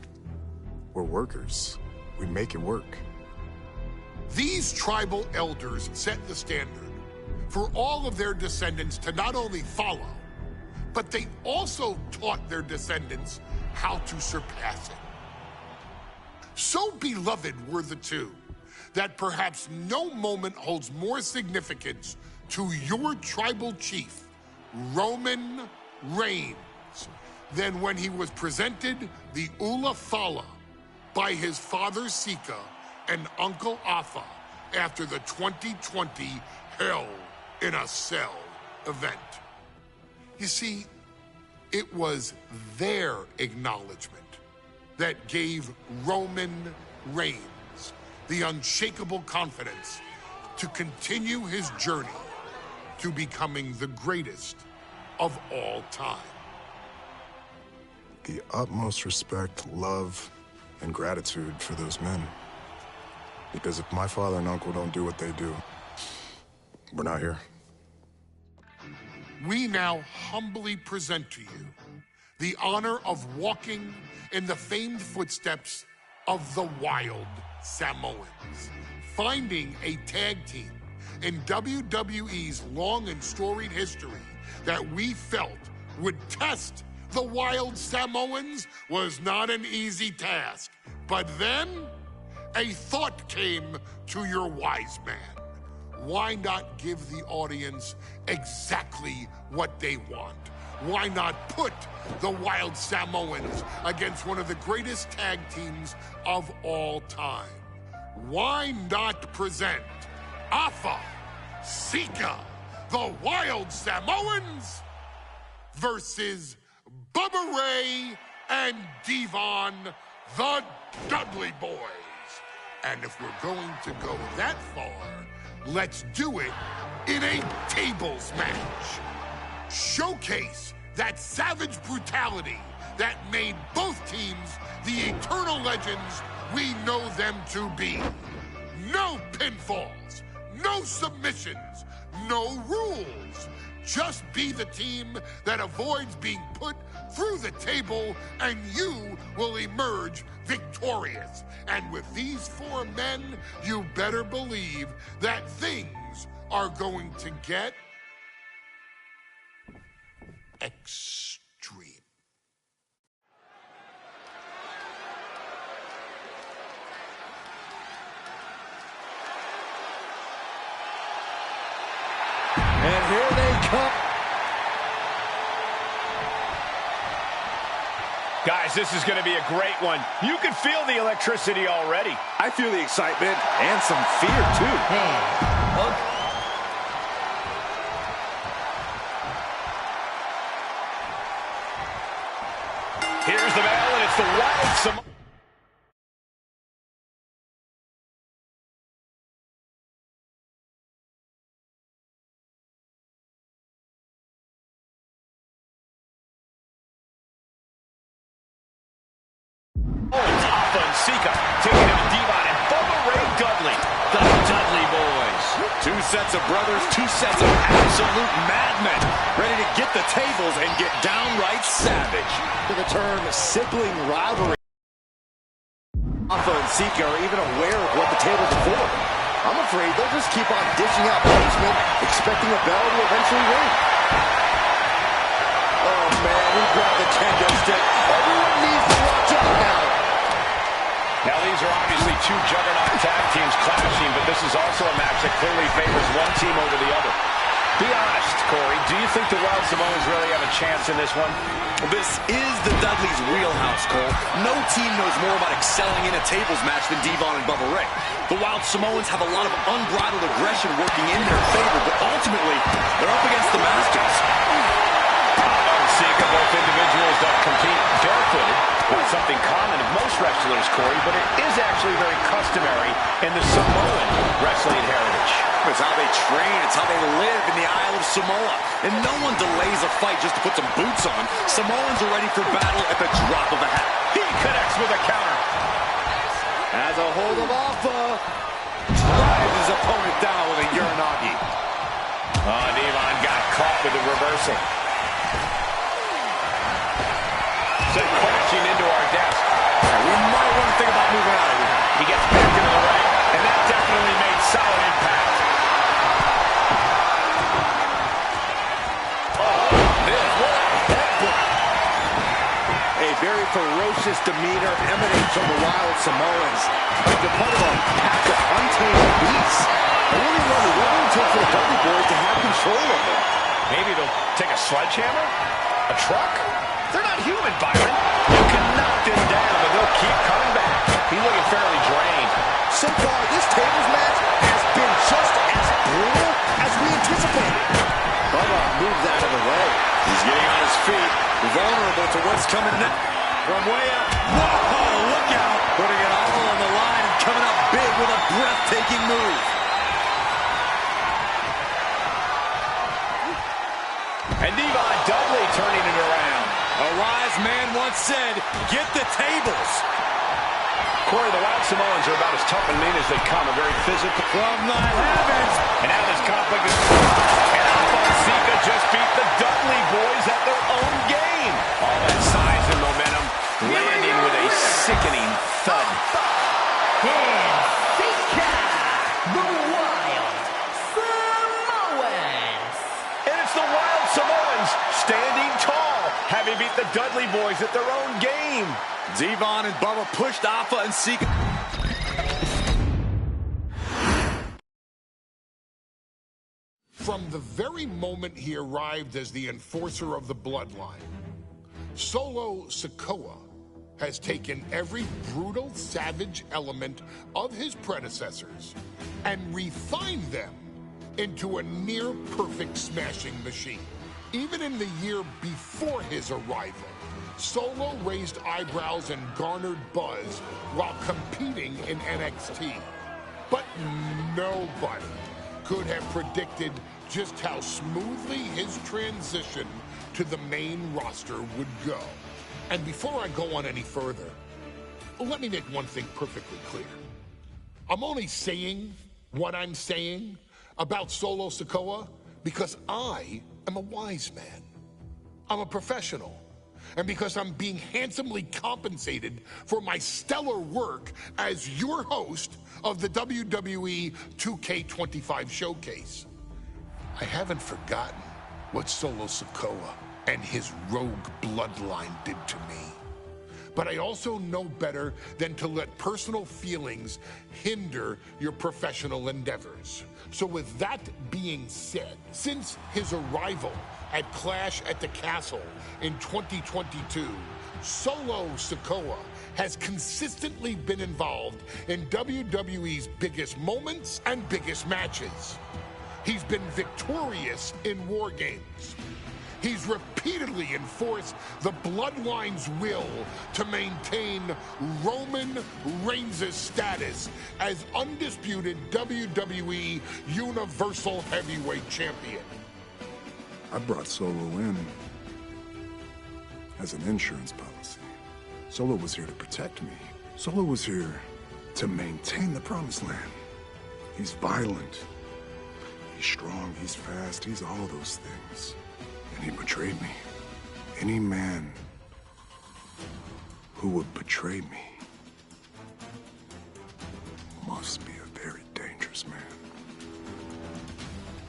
S2: We're workers. We make it work.
S1: These tribal elders set the standard for all of their descendants to not only follow, but they also taught their descendants how to surpass it. So beloved were the two that perhaps no moment holds more significance to your tribal chief, Roman Reigns, than when he was presented the Ula Fala by his father Sika and Uncle Afa after the 2020 Hell in a Cell event. You see, it was their acknowledgement that gave Roman Reigns the unshakable confidence to continue his journey to becoming the greatest of all time.
S2: The utmost respect, love, and gratitude for those men. Because if my father and uncle don't do what they do, we're not here.
S1: We now humbly present to you the honor of walking in the famed footsteps of the Wild Samoans, finding a tag team in WWE's long and storied history that we felt would test the Wild Samoans was not an easy task. But then a thought came to your wise man. Why not give the audience exactly what they want? Why not put the Wild Samoans against one of the greatest tag teams of all time? Why not present Afa, Sika, the Wild Samoans versus Bubba Ray and Devon, the Dudley Boys? And if we're going to go that far, let's do it in a tables match. Showcase that savage brutality that made both teams the eternal legends we know them to be. No pinfalls, no submissions, no rules. Just be the team that avoids being put through the table, and you will emerge victorious. And with these four men, you better believe that things are going to get extreme.
S6: And here they come.
S4: Guys, this is going to be a great one. You can feel the electricity already.
S7: I feel the excitement and some fear, too.
S4: Here's the bell, and it's the Wild Samoans. Afa and Sika taking out Devon and Bubba Ray Dudley. The Dudley Boys.
S7: Two sets of brothers, two sets of absolute madmen, ready to get the tables and get downright savage. The term sibling rivalry. Afa and Sika are even aware of what the tables are for. I'm afraid they'll just keep on dishing out punishment, expecting a bell to eventually ring. Oh man, he grabbed the kendo stick. Everyone needs to watch out now.
S4: Now, these are obviously two juggernaut tag teams clashing, but this is also a match that clearly favors one team over the other. Be honest, Corey, do you think the Wild Samoans really have a chance in this one?
S6: This is the Dudleys' wheelhouse, Cole. No team knows more about excelling in a tables match than Devon and Bubba Ray. The Wild Samoans have a lot of unbridled aggression working in their favor, but ultimately, they're up against the Masters.
S4: Sika, both individuals that compete barefooted. Not something common of most wrestlers, Corey, but it is actually very customary in the Samoan wrestling heritage.
S6: It's how they train. It's how they live in the Isle of Samoa. And no one delays a fight just to put some boots on. Samoans are ready for battle at the drop of a hat.
S4: He connects with a counter.
S6: Has a hold of Alpha. Drives his opponent down with a Uranagi.
S4: Oh, Devon got caught with the reversal. Sent crashing into our desk.
S6: We might want to think about moving out of here.
S4: He gets back into the ring, and that definitely made solid impact. Oh, this, what a headbutt.
S7: A very ferocious demeanor emanates from the Wild Samoans. Like they're part of a pack of untamed beasts. I really wonder what it would take for the Dudley Boys to have control of them.
S4: Maybe they'll take a sledgehammer? A truck? They're not human, Byron. You can knock them down, but they'll keep coming back. He's looking fairly drained.
S7: So far, this tables match has been just as brutal as we anticipated. Bubba moves out of the way.
S6: He's getting on his feet, vulnerable to what's coming next. From way up. Whoa, look out. Putting it all on the line and coming up big with a breathtaking move.
S4: And Devon Dudley turning it around.
S6: A wise man once said, get the tables.
S4: Corey, the Wild Samoans are about as tough and mean as they come. A very physical.
S6: From the heavens.
S4: And now this conflict is... And Alpha and Sika just beat the Dudley Boys at their own game. All that size and momentum landing with a sickening thud.
S8: And Sika, the Wild Samoans.
S4: And it's the Wild Samoans standing tall, having beat the Dudley Boys at their own game.
S6: Devon and Bubba pushed Alpha and Sika.
S1: From the very moment he arrived as the enforcer of the bloodline, Solo Sikoa has taken every brutal, savage element of his predecessors and refined them into a near-perfect smashing machine. Even in the year before his arrival, Solo raised eyebrows and garnered buzz while competing in NXT. But nobody could have predicted just how smoothly his transition to the main roster would go. And before I go on any further, let me make one thing perfectly clear. I'm only saying what I'm saying about Solo Sikoa because I am a wise man. I'm a professional. And because I'm being handsomely compensated for my stellar work as your host of the WWE 2K25 Showcase. I haven't forgotten what Solo Sikoa and his rogue bloodline did to me. But I also know better than to let personal feelings hinder your professional endeavors. So with that being said, since his arrival at Clash at the Castle in 2022, Solo Sikoa has consistently been involved in WWE's biggest moments and biggest matches. He's been victorious in War Games. He's repeatedly enforced the Bloodline's will to maintain Roman Reigns' status as undisputed WWE Universal Heavyweight Champion.
S2: I brought Solo in as an insurance policy. Solo was here to protect me. Solo was here to maintain the Promised Land. He's violent. He's strong. He's fast. He's all those things. And he betrayed me. Any man who would betray me must be a very dangerous man.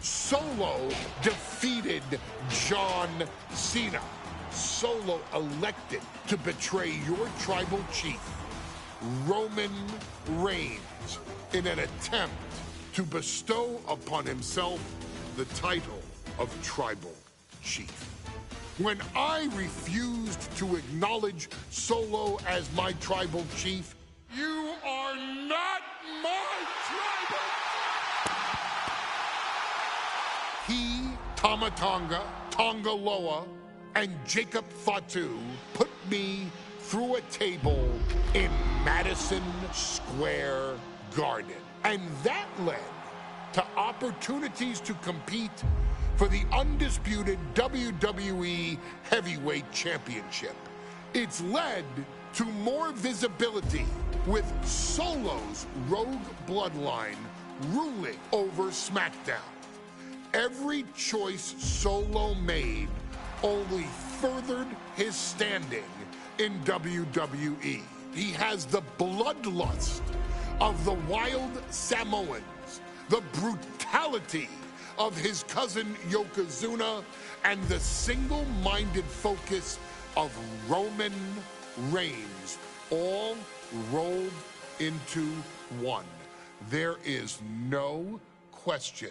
S1: Solo defeated John Cena. Solo elected to betray your tribal chief, Roman Reigns, in an attempt to bestow upon himself the title of tribal chief. When I refused to acknowledge Solo as my tribal chief, you are not my tribal. He, Tama Tonga, Tonga Loa, and Jacob Fatu put me through a table in Madison Square Garden. And that led to opportunities to compete for the undisputed WWE Heavyweight Championship. It's led to more visibility, with Solo's Rogue Bloodline ruling over SmackDown. Every choice Solo made only furthered his standing in WWE. He has the bloodlust of the wild Samoans, the brutality of his cousin Yokozuna, and the single-minded focus of Roman Reigns, all rolled into one. There is no question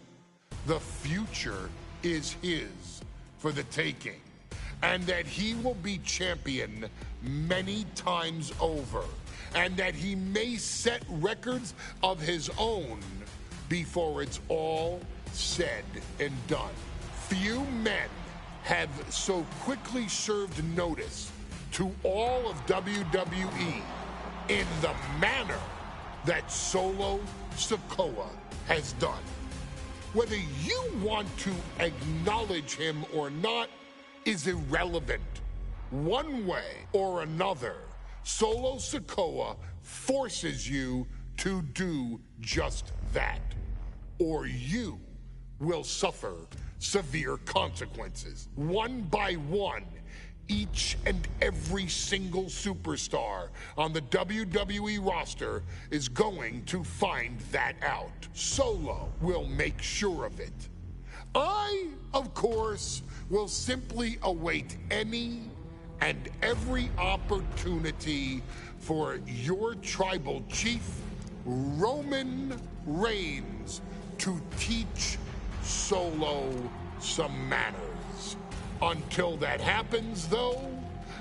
S1: the future is his for the taking, and that he will be champion many times over, and that he may set records of his own before it's all said and done. Few men have so quickly served notice to all of WWE in the manner that Solo Sikoa has done. Whether you want to acknowledge him or not is irrelevant. One way or another, Solo Sikoa forces you to do just that, or you will suffer severe consequences. One by one, each and every single superstar on the WWE roster is going to find that out. Solo will make sure of it. I, of course, will simply await any and every opportunity for your tribal chief, Roman Reigns, to teach Solo some manners. Until that happens, though,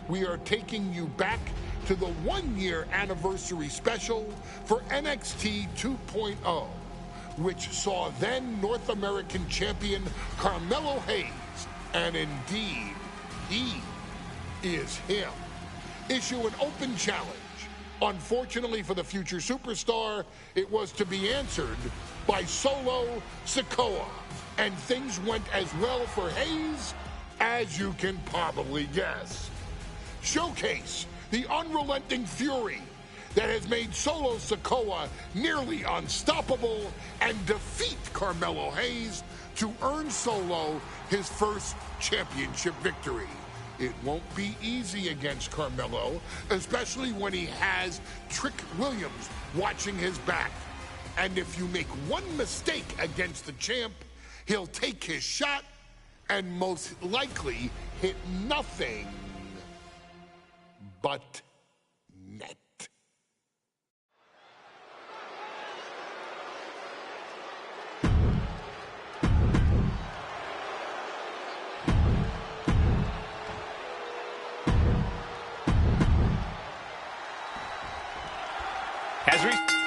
S1: we are taking you back to the one-year anniversary special for NXT 2.0, which saw then North American champion Carmelo Hayes, and indeed, he is him, issue an open challenge. Unfortunately for the future superstar, it was to be answered by Solo Sikoa, and things went as well for Hayes as you can probably guess. Showcase the unrelenting fury that has made Solo Sikoa nearly unstoppable, and defeat Carmelo Hayes to earn Solo his first championship victory. It won't be easy against Carmelo, especially when he has Trick Williams watching his back. And if you make one mistake against the champ, he'll take his shot and most likely hit nothing but net.
S4: As we